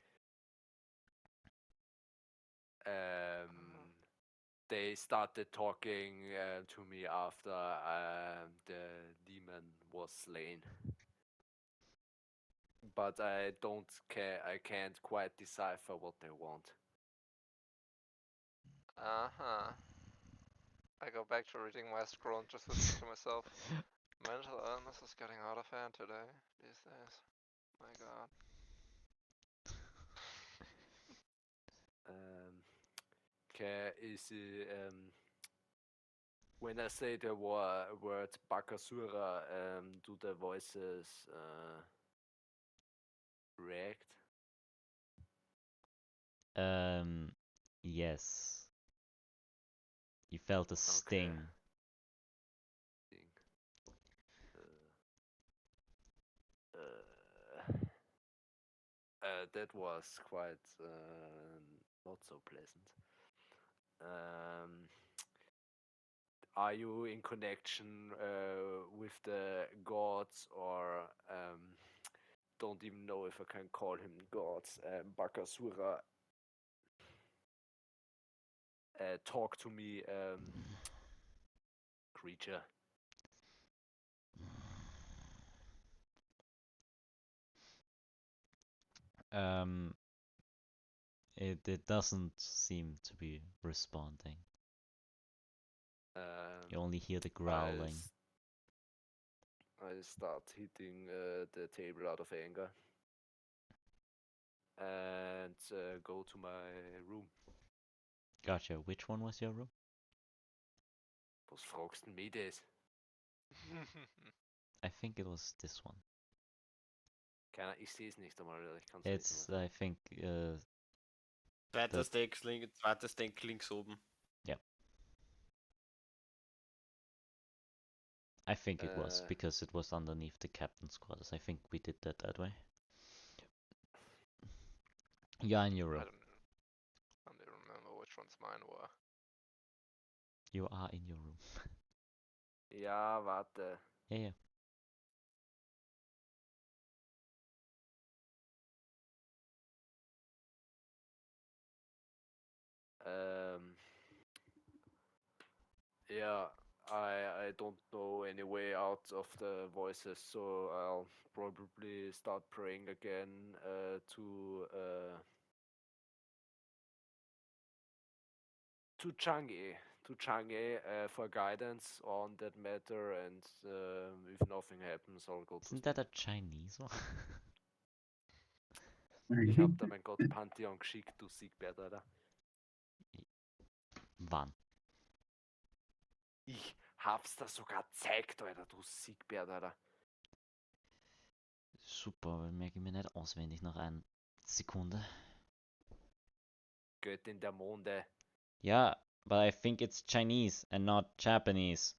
Speaker 2: They started talking to me after the demon was slain. But I can't quite decipher what they want.
Speaker 3: Uh-huh. I go back to reading my scroll and just listen to myself. Mental illness is getting out of hand today, these days. My god.
Speaker 2: When I say the word Bakasura, do the voices react?
Speaker 1: Yes. You felt a sting.
Speaker 2: That was quite not so pleasant. Are you in connection with the gods, or don't even know if I can call him gods? Bakasura, talk to me, creature.
Speaker 1: It doesn't seem to be responding. You only hear the growling.
Speaker 2: I start hitting the table out of anger and go to my room.
Speaker 1: Gotcha. Which one was your room?
Speaker 2: Was fragst du mich das?
Speaker 1: I think it was this one.
Speaker 2: Ich sehe es nicht einmal. Ich kann's
Speaker 1: It's,
Speaker 2: nicht
Speaker 1: I think,
Speaker 5: Zweites Deck links oben.
Speaker 1: I think it was, because it was underneath the captain's quarters. I think we did that way. You're in your room.
Speaker 3: I don't remember which ones mine were.
Speaker 1: You are in your room.
Speaker 2: Ja, warte.
Speaker 1: Yeah.
Speaker 2: Yeah, I don't know any way out of the voices, so I'll probably start praying again to Chang'e for guidance on that matter, and if nothing happens, I'll go to
Speaker 1: Isn't
Speaker 2: sleep.
Speaker 1: that a Chinese one?
Speaker 2: Ich hab da mein Gott Pantheon geschickt, du Siegbert, Alter.
Speaker 1: Wann?
Speaker 2: Ich hab's da sogar gezeigt, Alter, du Siegbert, Alter.
Speaker 1: Super, merke ich mir nicht auswendig nach einer Sekunde.
Speaker 2: Göttin der Monde.
Speaker 1: Yeah, but I think it's Chinese and not Japanese.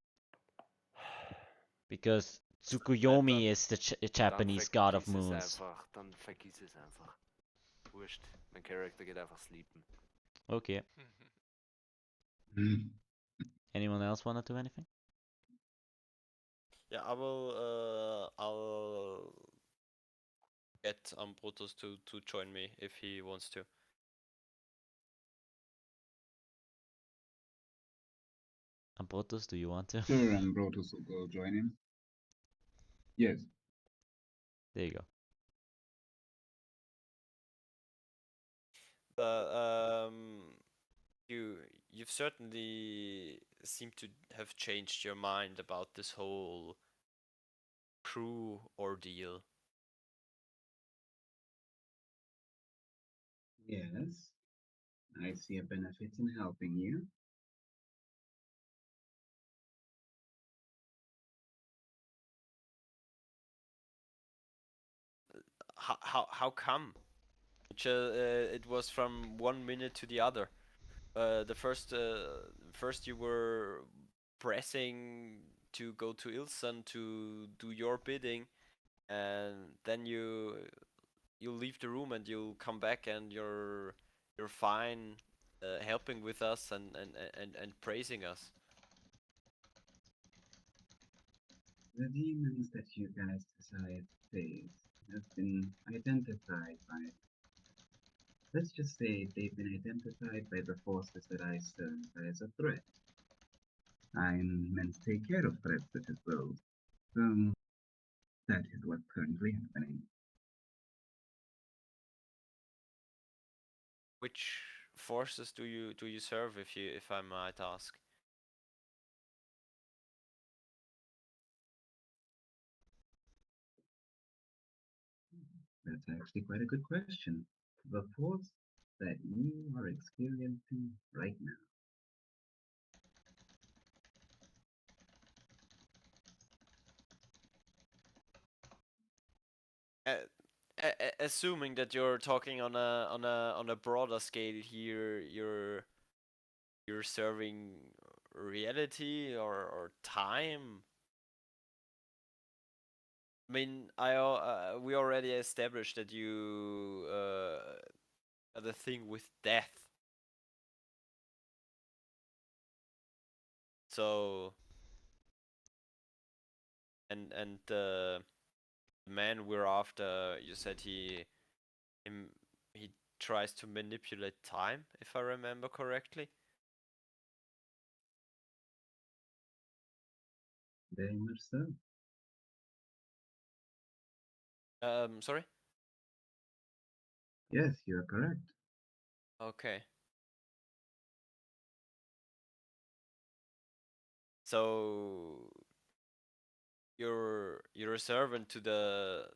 Speaker 1: Because Tsukuyomi is the Japanese god of moons.
Speaker 2: Dann vergiss es einfach. Wurscht, mein Charakter geht einfach sleepen.
Speaker 1: Okay. Anyone else wanna do anything?
Speaker 5: Yeah, I'll get Ambrotos to join me if he wants to.
Speaker 1: Ambrotos, do you want to?
Speaker 4: Sure, Ambrotos will go join him. Yes.
Speaker 1: There you go.
Speaker 5: You've certainly seemed to have changed your mind about this whole crew ordeal.
Speaker 4: Yes. I see a benefit in helping you.
Speaker 5: how come? It was from 1 minute to the other. The first you were pressing to go to Ilsan to do your bidding, and then you leave the room and you'll come back and you're fine, helping with us and praising us.
Speaker 4: The demons that you guys decide to face have been identified by, let's just say they've been identified by the forces that I serve as a threat. I'm meant to take care of threats such as those. So that is what's currently happening.
Speaker 5: Which forces do you serve, if I might ask?
Speaker 4: That's actually quite a good question. The force that you are experiencing right now.
Speaker 5: Assuming that you're talking on a broader scale here, you're serving reality or time. I mean, we already established that you had a thing with death. So, and the man we're after, you said he tries to manipulate time, if I remember correctly.
Speaker 4: Very much so.
Speaker 5: Sorry?
Speaker 4: Yes, you are correct.
Speaker 5: Okay. So you're a servant to the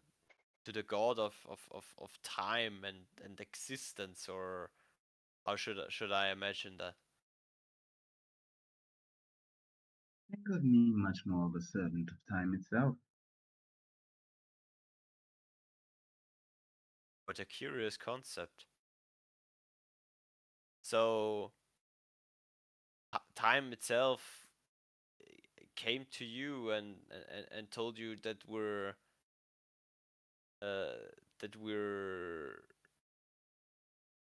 Speaker 5: god of time and existence, or how should I imagine that?
Speaker 4: Think of me much more of a servant of time itself.
Speaker 5: What a curious concept. So time itself came to you and told you that we're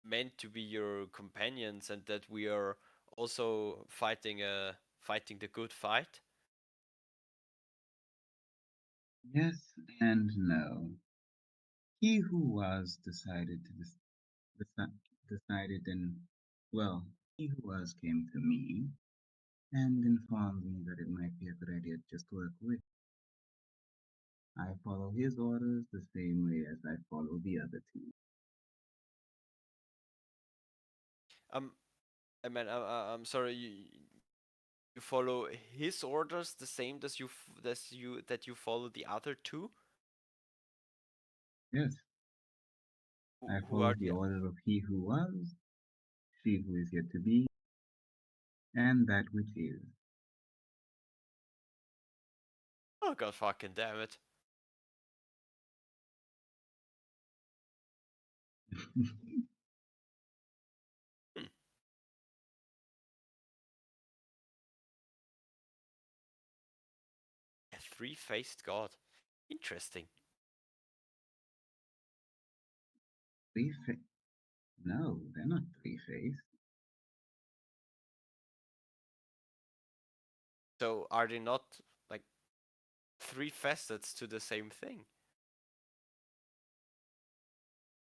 Speaker 5: meant to be your companions and that we are also fighting the good fight.
Speaker 4: Yes and no. He who was decided and, well, he who was came to me and informed me that it might be a good idea to just work with. I follow his orders the same way as I follow the other two.
Speaker 5: I mean, I'm sorry. You follow his orders the same as you follow the other two.
Speaker 4: Yes, I
Speaker 5: Who
Speaker 4: follow
Speaker 5: are
Speaker 4: the
Speaker 5: the?
Speaker 4: order of he who was, she who is yet to be, and that which is.
Speaker 5: Oh god, fucking damn it! Hmm. A three-faced god. Interesting.
Speaker 4: Three-faced? No, they're not three-faced.
Speaker 5: So are they not like three facets to the same thing?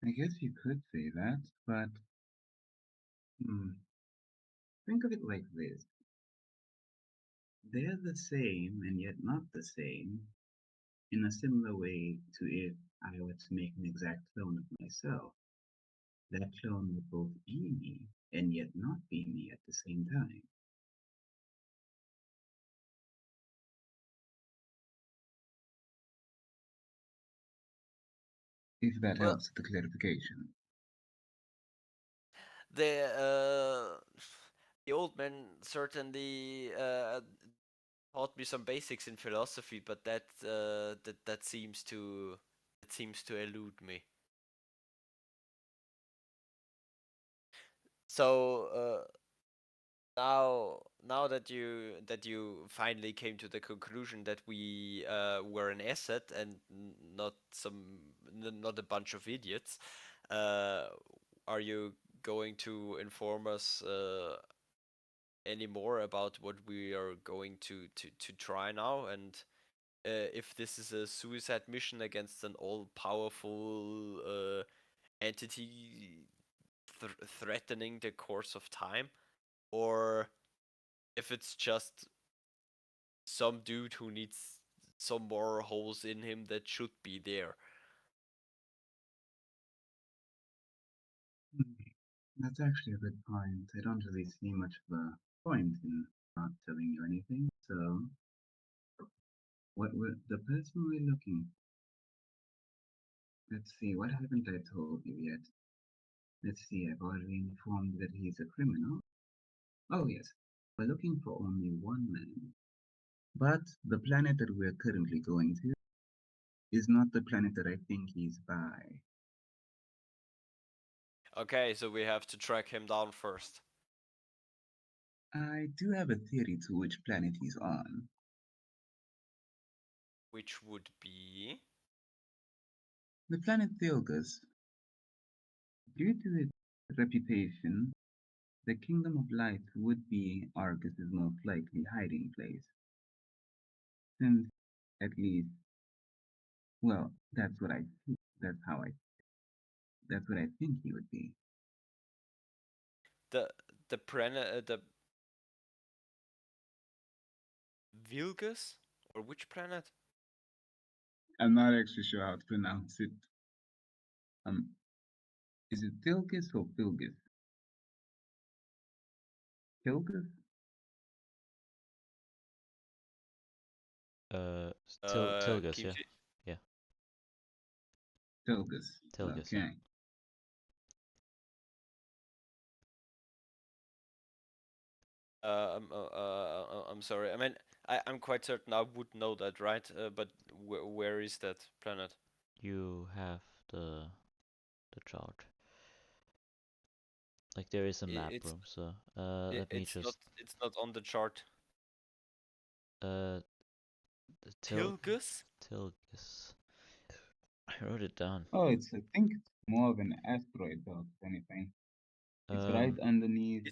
Speaker 4: I guess you could say that, but think of it like this. They're the same and yet not the same, in a similar way to if I were to make an exact clone of myself. That clone would both be me and yet not be me at the same time. If that
Speaker 5: Well,
Speaker 4: helps with the clarification.
Speaker 5: the the old man certainly taught me some basics in philosophy, but that that seems to elude me. So now that you finally came to the conclusion that we were an asset and not not a bunch of idiots, are you going to inform us any more about what we are going to try now, and if this is a suicide mission against an all-powerful entity threatening the course of time, or if it's just some dude who needs some more holes in him that should be there.
Speaker 4: That's actually a good point. I don't really see much of a point in not telling you anything. So, what would the person we're looking? Let's see. What haven't I told you yet? Let's see. I've already informed that he's a criminal. Oh yes, we're looking for only one man. But the planet that we're currently going to is not the planet that I think he's by.
Speaker 5: Okay, so we have to track him down first.
Speaker 4: I do have a theory to which planet he's on.
Speaker 5: Which would be...
Speaker 4: The planet Thilgus. Due to its reputation, the Kingdom of Light would be Argus's most likely hiding place. Since, at least, well, that's what I think. That's what I think he would be.
Speaker 5: The Vilgus? Or which planet?
Speaker 4: I'm not actually sure how to pronounce it. Is it Thilgus or Filgus? Filgus?
Speaker 1: Tilgus, yeah.
Speaker 5: Kimchi.
Speaker 1: Yeah.
Speaker 4: Filgus.
Speaker 1: Tilgus,
Speaker 4: Okay.
Speaker 1: yeah.
Speaker 5: I'm sorry. I mean, I'm quite certain I would know that, right? But where is that planet?
Speaker 1: You have the chart. Like there is a map
Speaker 5: It's
Speaker 1: room, so let me just
Speaker 5: it's not on the chart.
Speaker 1: the
Speaker 5: Tilgus?
Speaker 1: Tilgus. I wrote it down.
Speaker 4: Oh, I think it's more of an asteroid belt, if anything. It's right underneath.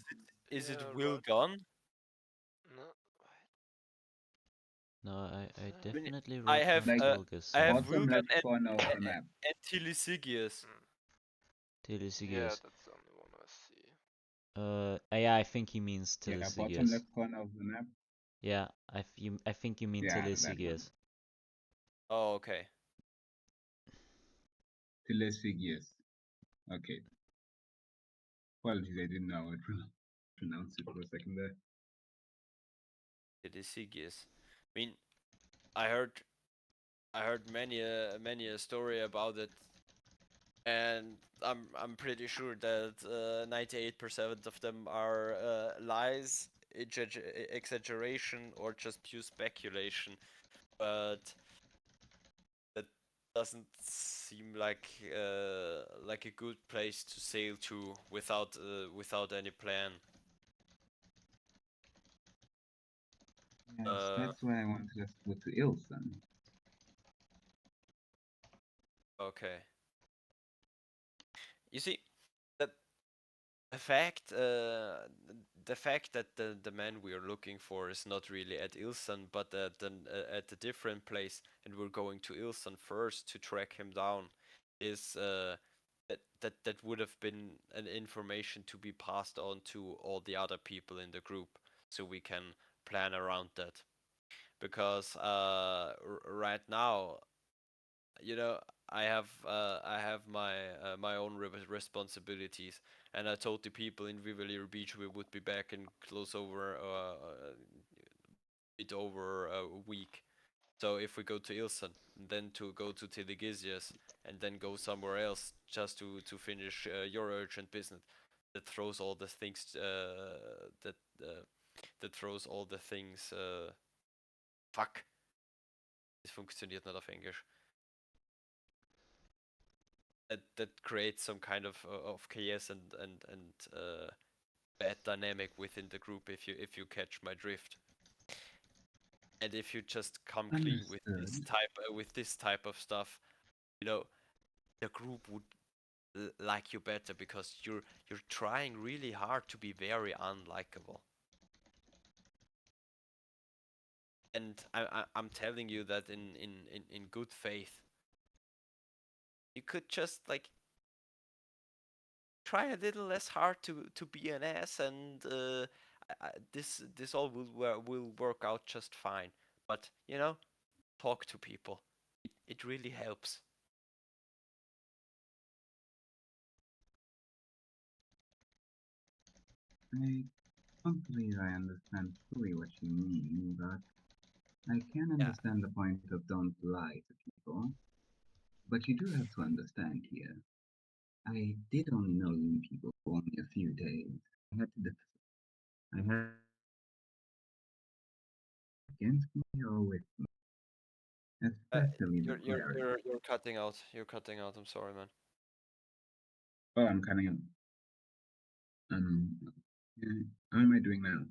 Speaker 5: Is it
Speaker 3: Yeah,
Speaker 5: Will
Speaker 3: right.
Speaker 5: Gun?
Speaker 3: No,
Speaker 1: No, I
Speaker 3: wait.
Speaker 1: definitely
Speaker 5: I
Speaker 1: wrote
Speaker 5: have
Speaker 1: down
Speaker 4: Like,
Speaker 1: Tilgus.
Speaker 5: I have
Speaker 4: bottom
Speaker 5: Wilgan
Speaker 4: left corner of the map.
Speaker 5: and Tilisigius.
Speaker 3: Yeah,
Speaker 1: Tilisigius.
Speaker 3: that's the only one I see.
Speaker 1: Yeah, I think he means
Speaker 4: Yeah, bottom
Speaker 1: Tilisigius.
Speaker 4: left corner of the map.
Speaker 1: Yeah, I think you mean
Speaker 4: Yeah, that one.
Speaker 1: Tilisigius.
Speaker 5: Oh, okay.
Speaker 4: Tilesigius. Okay. Apologies, I didn't know how to pronounce it for a second there.
Speaker 5: Tilisigius. I mean, I heard many a story about it, and I'm pretty sure that 98% of them are lies, exaggeration, or just pure speculation. But that doesn't seem like a good place to sail to without any plan.
Speaker 4: Yes, that's why I wanted us to go to Ilson.
Speaker 5: Okay. You see, that the fact that the man we are looking for is not really at Ilson, but at a different place, and we're going to Ilson first to track him down, is that would have been an information to be passed on to all the other people in the group, so we can plan around that. Because right now, you know, I have my own responsibilities, and I told the people in Vivalier Beach we would be back in close over bit over a week. So if we go to Ilson, then to go to Telegisius, and then go somewhere else just to finish your urgent business, that throws all the things that throws all the things. Fuck. Das funktioniert nicht auf Englisch. that creates some kind of chaos and bad dynamic within the group, if you catch my drift. And if you just come clean with this type of stuff, you know, the group would like you better, because you're trying really hard to be very unlikable. And I'm telling you that in good faith. You could just like try a little less hard to be an ass, and this all will work out just fine. But you know, talk to people. It really helps.
Speaker 4: I don't believe I understand fully what you mean, but I can understand the point of don't lie to people. But you do have to understand here. I did only know you people for only a few days. I had to I had against me or with me, especially the cleric.
Speaker 5: You're cutting out. You're cutting out. I'm sorry, man.
Speaker 4: Oh, I'm cutting out. Yeah, how am I doing now?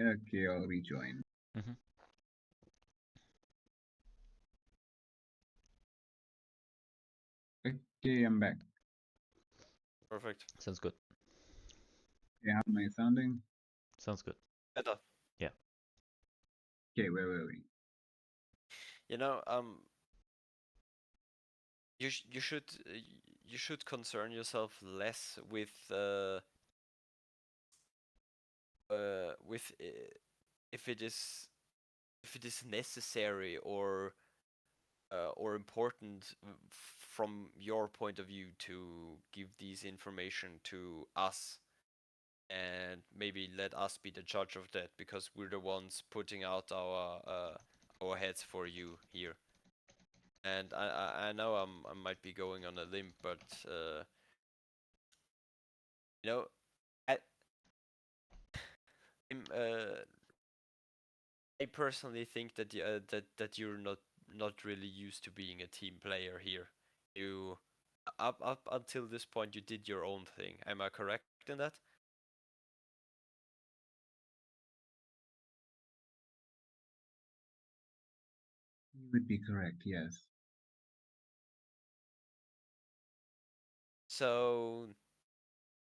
Speaker 4: Okay, I'll rejoin.
Speaker 1: Mm-hmm.
Speaker 4: Okay, I'm back.
Speaker 5: Perfect.
Speaker 1: Sounds good.
Speaker 4: Okay, how am I sounding?
Speaker 1: Sounds good.
Speaker 5: Better.
Speaker 1: Yeah.
Speaker 4: Okay, where were we?
Speaker 5: You know, you should concern yourself less with if it is necessary or important from your point of view to give these information to us, and maybe let us be the judge of that, because we're the ones putting out our heads for you here. And I know I might be going on a limb, but you know, I I personally think that that you're not really used to being a team player here. You up until this point you did your own thing. Am I correct in that?
Speaker 4: You would be correct, yes.
Speaker 5: So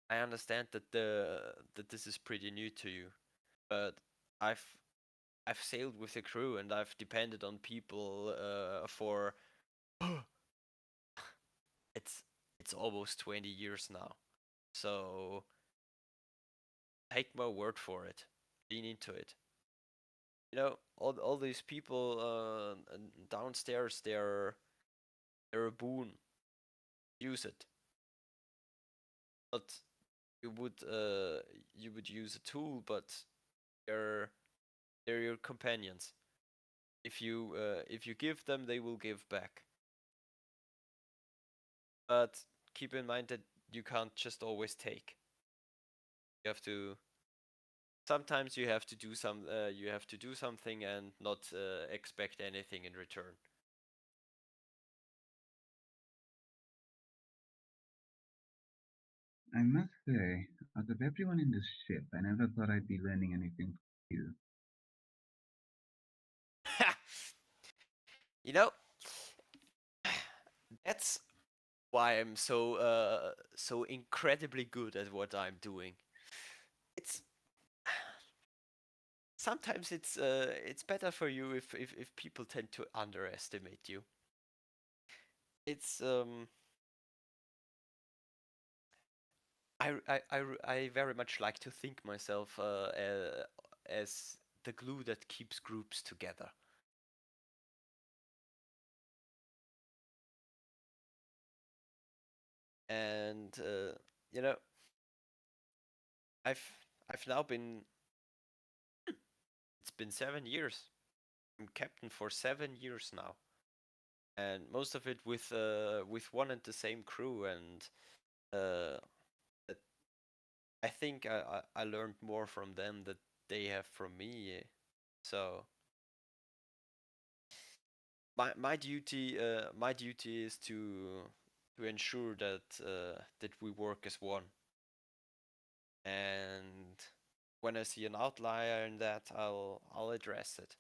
Speaker 5: I understand that that this is pretty new to you, but I've I've sailed with a crew and I've depended on people for it's almost 20 years now. So take my word for it. Lean into it. You know, all these people downstairs, they're a boon. Use it. But you would use a tool, but they're your companions. If you give them, they will give back. But keep in mind that you can't just always take. You have to. Sometimes you have to do something and not expect anything in return.
Speaker 4: I must say, out of everyone in this ship, I never thought I'd be learning anything from you.
Speaker 5: You know, that's why I'm so incredibly good at what I'm doing. It's sometimes it's better for you if people tend to underestimate you. It's I very much like to think myself as the glue that keeps groups together. And you know, I've I've now been it's been 7 years. I'm captain for 7 years now, and most of it with one and the same crew. And uh, I think I learned more from them they have from me. So my duty is to ensure that we work as one. And when I see an outlier in that, I'll address it.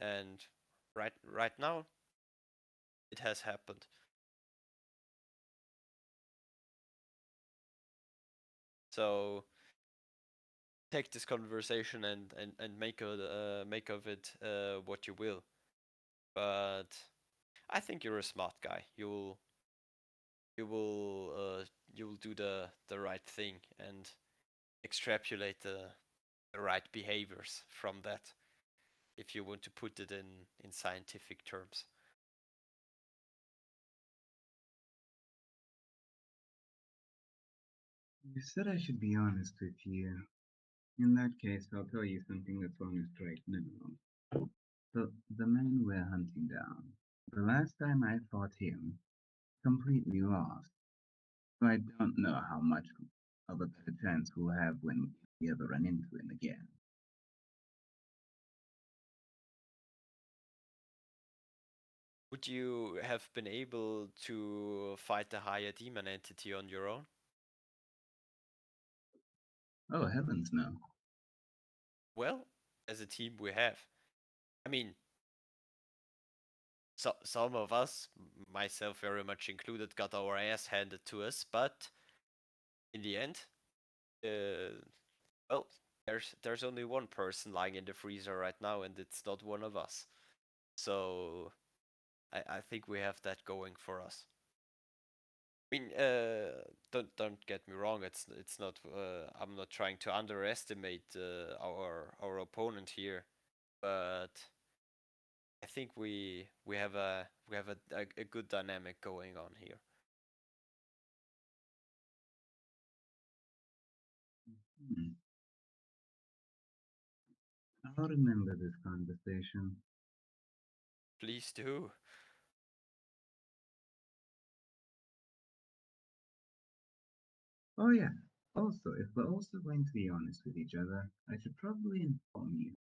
Speaker 5: And right now, it has happened. So take this conversation and make of it what you will. But I think you're a smart guy. You will do the right thing and extrapolate the right behaviors from that, if you want to put it in scientific terms.
Speaker 4: You said I should be honest with you. In that case, I'll tell you something that's honest right now. The man we're hunting down, the last time I fought him, completely lost. So I don't know how much of a better chance we'll have when we ever run into him again.
Speaker 5: Would you have been able to fight a higher demon entity on your own?
Speaker 4: Oh, heavens no.
Speaker 5: Well, as a team we have. I mean, some of us, myself very much included, got our ass handed to us, but in the end, well, there's only one person lying in the freezer right now, and it's not one of us. So I think we have that going for us. I mean, don't get me wrong. It's not. I'm not trying to underestimate our opponent here, but I think we have a good dynamic going on here.
Speaker 4: Hmm. I'll remember this conversation.
Speaker 5: Please do.
Speaker 4: Oh yeah. Also, if we're also going to be honest with each other, I should probably inform you.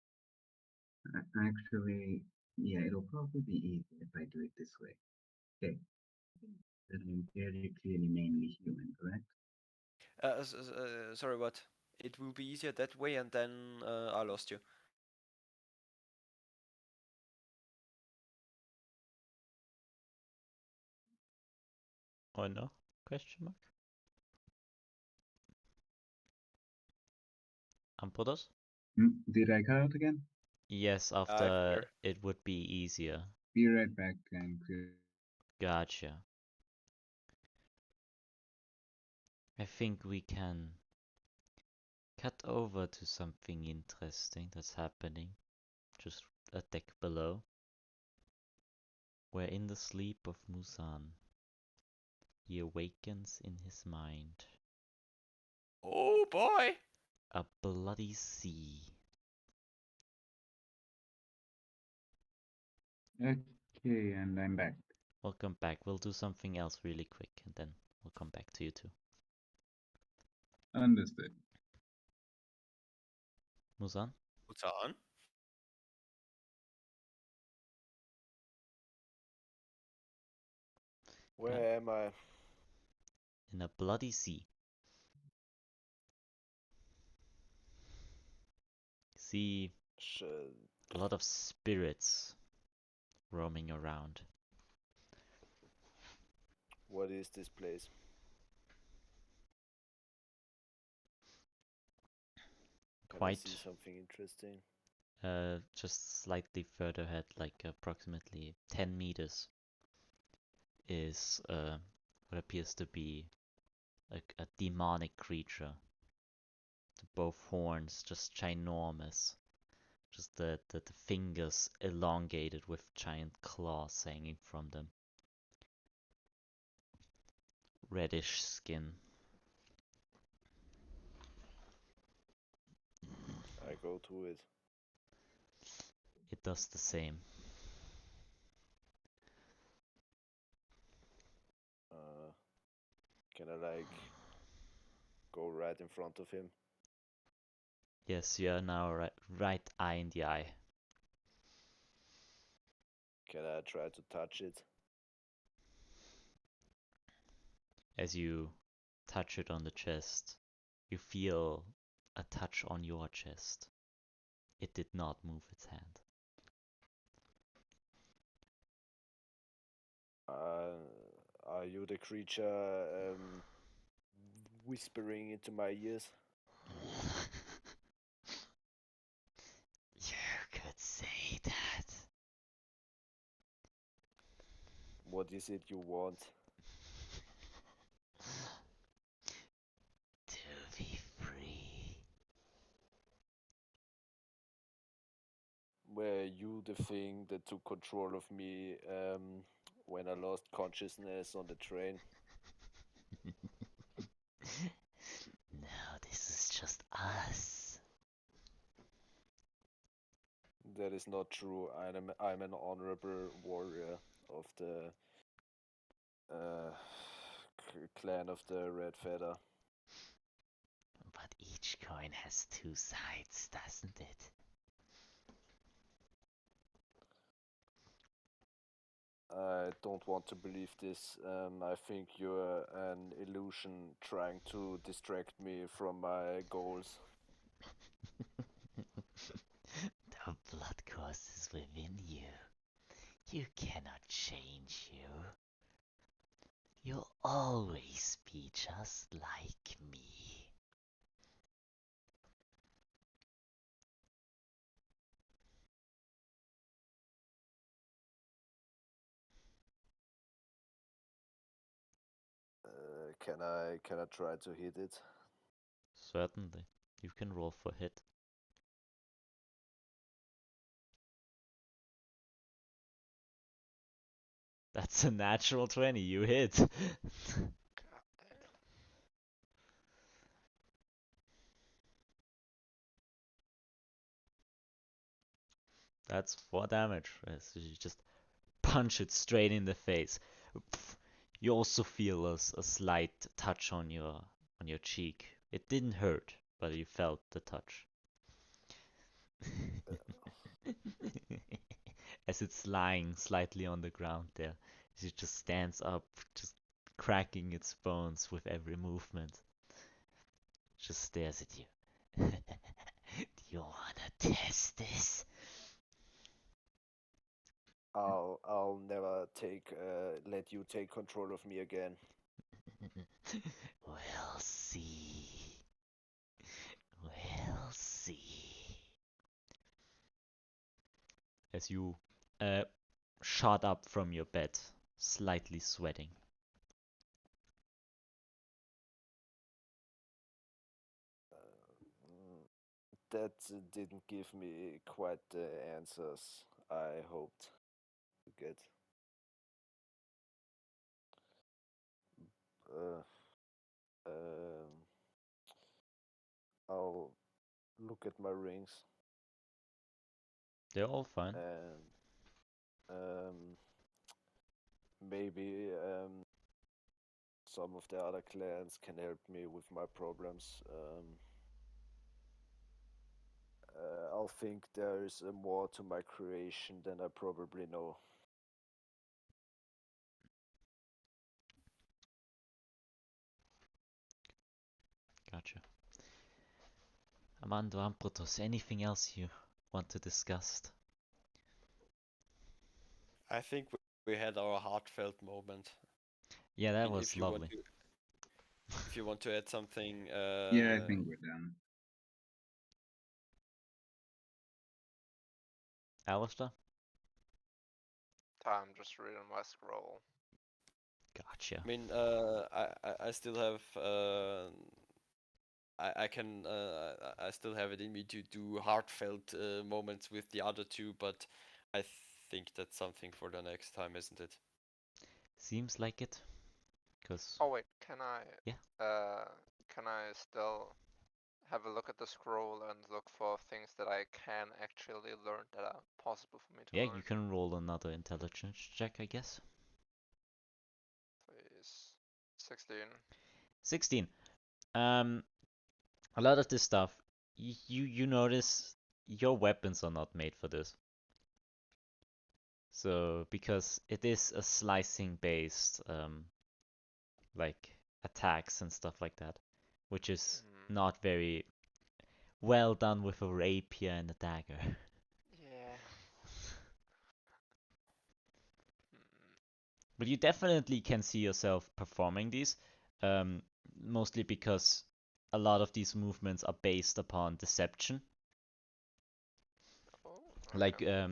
Speaker 4: Actually, yeah, it'll probably be easier if I do it this way. Okay. That I'm very clearly mainly human, correct?
Speaker 5: Sorry, what? It will be easier that way, and then I lost you.
Speaker 1: Or no? Question mark. Ambrotos?
Speaker 4: Did I cut out again?
Speaker 1: Yes,
Speaker 5: I
Speaker 1: after
Speaker 5: hear.
Speaker 1: it would be easier.
Speaker 4: Be right back, and
Speaker 1: Gotcha. I think we can cut over to something interesting that's happening just a deck below. Where in the sleep of Muzan, he awakens in his mind
Speaker 5: Oh boy!
Speaker 1: a bloody sea.
Speaker 4: Okay, and I'm back.
Speaker 1: Welcome back. We'll do something else really quick and then we'll come back to you too.
Speaker 4: Understood.
Speaker 1: Muzan?
Speaker 5: What's on? Where am I?
Speaker 1: In a bloody sea. See
Speaker 5: Shit.
Speaker 1: a lot of spirits roaming around.
Speaker 5: What is this place? Can I see
Speaker 1: Quite
Speaker 5: something interesting?
Speaker 1: just slightly further ahead, like approximately 10 meters, is what appears to be a demonic creature. Both horns just ginormous. Just the fingers elongated with giant claws hanging from them. Reddish skin.
Speaker 5: I go to it.
Speaker 1: It does the same.
Speaker 5: Can I like go right in front of him?
Speaker 1: Yes, you are now right eye in the eye.
Speaker 2: Can I try to touch it?
Speaker 1: As you touch it on the chest, you feel a touch on your chest. It did not move its hand.
Speaker 2: Are you the creature whispering into my ears?
Speaker 1: You could say that.
Speaker 2: What is it you want?
Speaker 1: To be free.
Speaker 2: Were you the thing that took control of me when I lost consciousness on the train?
Speaker 1: No, this is just us.
Speaker 2: That is not true. I'm an honorable warrior of the clan of the Red Feather.
Speaker 1: But each coin has two sides, doesn't it?
Speaker 2: I don't want to believe this. I think you're an illusion trying to distract me from my goals.
Speaker 1: The blood course is within you. You cannot change you. You'll always be just like me.
Speaker 2: Can I try to hit it?
Speaker 1: Certainly. You can roll for hit. That's a natural 20. You hit.
Speaker 3: God damn.
Speaker 1: That's 4 damage. So you just punch it straight in the face. You also feel a slight touch on your cheek. It didn't hurt, but you felt the touch. As it's lying slightly on the ground there, as it just stands up, just cracking its bones with every movement. Just stares at you. Do you wanna test this?
Speaker 2: I'll never let you take control of me again.
Speaker 1: We'll see. We'll see. As you shot up from your bed, slightly sweating.
Speaker 2: That didn't give me quite the answers I hoped to get. Uh, um, I'll look at my rings
Speaker 1: They're all fine.
Speaker 2: and maybe some of the other clans can help me with my problems. I'll think there is more to my creation than I probably know.
Speaker 1: Gotcha. Armando, Ambrotos, anything else you want to discuss?
Speaker 5: I think we had our heartfelt moment.
Speaker 1: Yeah,
Speaker 5: I
Speaker 1: that
Speaker 5: mean,
Speaker 1: was lovely.
Speaker 5: If you want to add something,
Speaker 4: Yeah, I think we're done.
Speaker 1: Alastor?
Speaker 3: Time just reading my scroll.
Speaker 1: Gotcha.
Speaker 5: I mean, I still have I can I still have it in me to do heartfelt moments with the other two, but I think that's something for the next time, isn't it?
Speaker 1: Seems like it. Cause
Speaker 3: Oh wait, can I?
Speaker 1: Yeah.
Speaker 3: Can I still have a look at the scroll and look for things that I can actually learn that are possible for me to
Speaker 1: yeah,
Speaker 3: learn?
Speaker 1: you can roll another intelligence check, I guess.
Speaker 3: Please. 16.
Speaker 1: 16. A lot of this stuff you notice your weapons are not made for this. So because it is a slicing based like attacks and stuff like that, which is not very well done with a rapier and a dagger.
Speaker 3: Yeah.
Speaker 1: But you definitely can see yourself performing these, um, mostly because a lot of these movements are based upon deception.
Speaker 3: Oh,
Speaker 1: Like
Speaker 3: okay.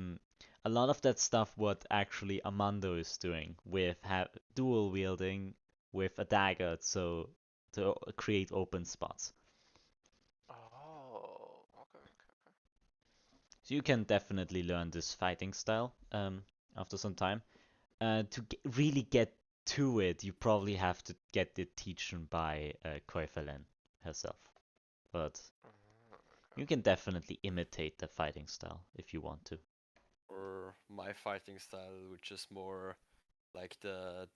Speaker 1: a lot of that stuff what actually Armando is doing with dual wielding with a dagger, so to create open spots.
Speaker 3: Oh, okay.
Speaker 1: So you can definitely learn this fighting style after some time. To really get to it, you probably have to get it teaching by Koifelen herself. But you can definitely imitate the fighting style if you want to.
Speaker 5: Or my fighting style, which is more like the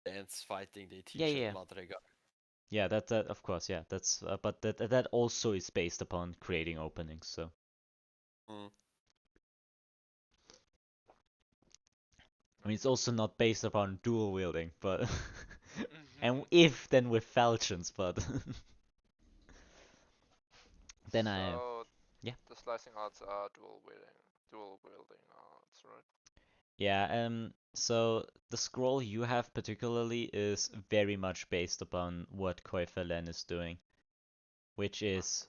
Speaker 5: dance fighting they
Speaker 1: Yeah,
Speaker 5: teach
Speaker 1: yeah,
Speaker 5: at
Speaker 1: yeah.
Speaker 5: Madrigal.
Speaker 1: Yeah, that of course, yeah. That's but that also is based upon creating openings. So
Speaker 5: Mm.
Speaker 1: I mean, it's also not based upon dual wielding, but and
Speaker 3: Mhm.
Speaker 1: if then with falchions, but then I
Speaker 3: So
Speaker 1: yeah.
Speaker 3: the slicing arts are dual wielding arts, right?
Speaker 1: Yeah, so the scroll you have particularly is very much based upon what Koifelen is doing, which is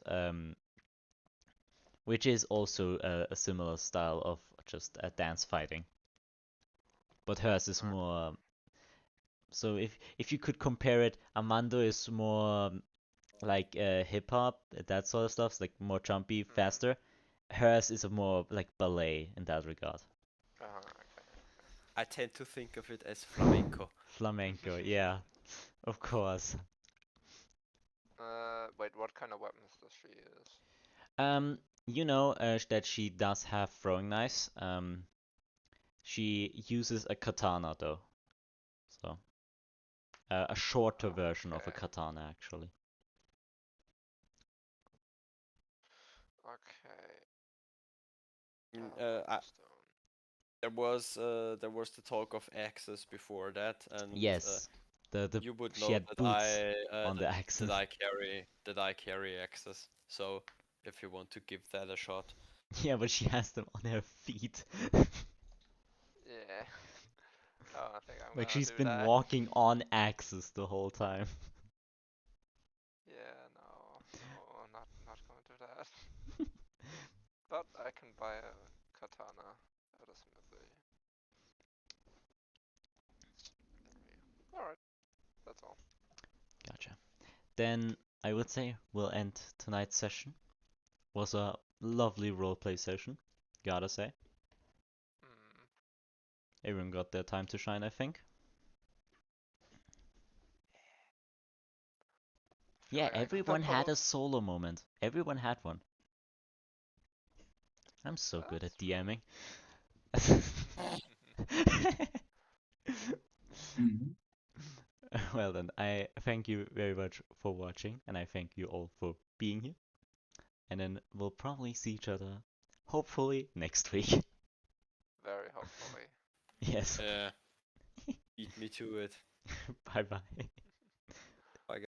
Speaker 1: also a similar style of just dance fighting. But hers is
Speaker 3: Okay.
Speaker 1: more. So if you could compare it, Armando is more like hip hop, that sort of stuff, it's like more jumpy, faster. Hers is a more like ballet in that regard.
Speaker 3: Okay.
Speaker 5: I tend to think of it as flamenco.
Speaker 1: Flamenco, yeah, of course.
Speaker 3: Wait, what kind of weapons does she use?
Speaker 1: You know that she does have throwing knives. She uses a katana though, so a shorter version of a
Speaker 3: Okay.
Speaker 1: katana actually.
Speaker 3: Okay.
Speaker 5: Mm,
Speaker 3: Stone.
Speaker 5: there was the talk of axes before that, and
Speaker 1: Yes, the
Speaker 5: you would
Speaker 1: she
Speaker 5: know
Speaker 1: had boots on the
Speaker 5: that
Speaker 1: axes.
Speaker 5: I carry axes. So if you want to give that a shot,
Speaker 1: Yeah, but she has them on her feet.
Speaker 3: Yeah. Oh, I think I'm
Speaker 1: Like
Speaker 3: gonna
Speaker 1: she's
Speaker 3: do
Speaker 1: been
Speaker 3: that.
Speaker 1: walking on axes the whole time.
Speaker 3: Yeah, no, not gonna do that. But I can buy a katana at a smithy. Alright, that's all.
Speaker 1: Gotcha. Then I would say we'll end tonight's session. Was a lovely roleplay session, gotta say.
Speaker 3: Hmm.
Speaker 1: Everyone got their time to shine, I think.
Speaker 3: Feel
Speaker 1: Yeah,
Speaker 3: like I got
Speaker 1: everyone
Speaker 3: that
Speaker 1: had a
Speaker 3: most.
Speaker 1: solo moment. Everyone had one. I'm so good
Speaker 3: That's
Speaker 1: at
Speaker 3: true.
Speaker 1: DMing.
Speaker 4: Mhm.
Speaker 1: Well then, I thank you very much for watching, and I thank you all for being here. And then we'll probably see each other, hopefully, next week.
Speaker 3: Very hopefully.
Speaker 1: Yes.
Speaker 5: beat me to it.
Speaker 1: Bye bye.
Speaker 5: Bye.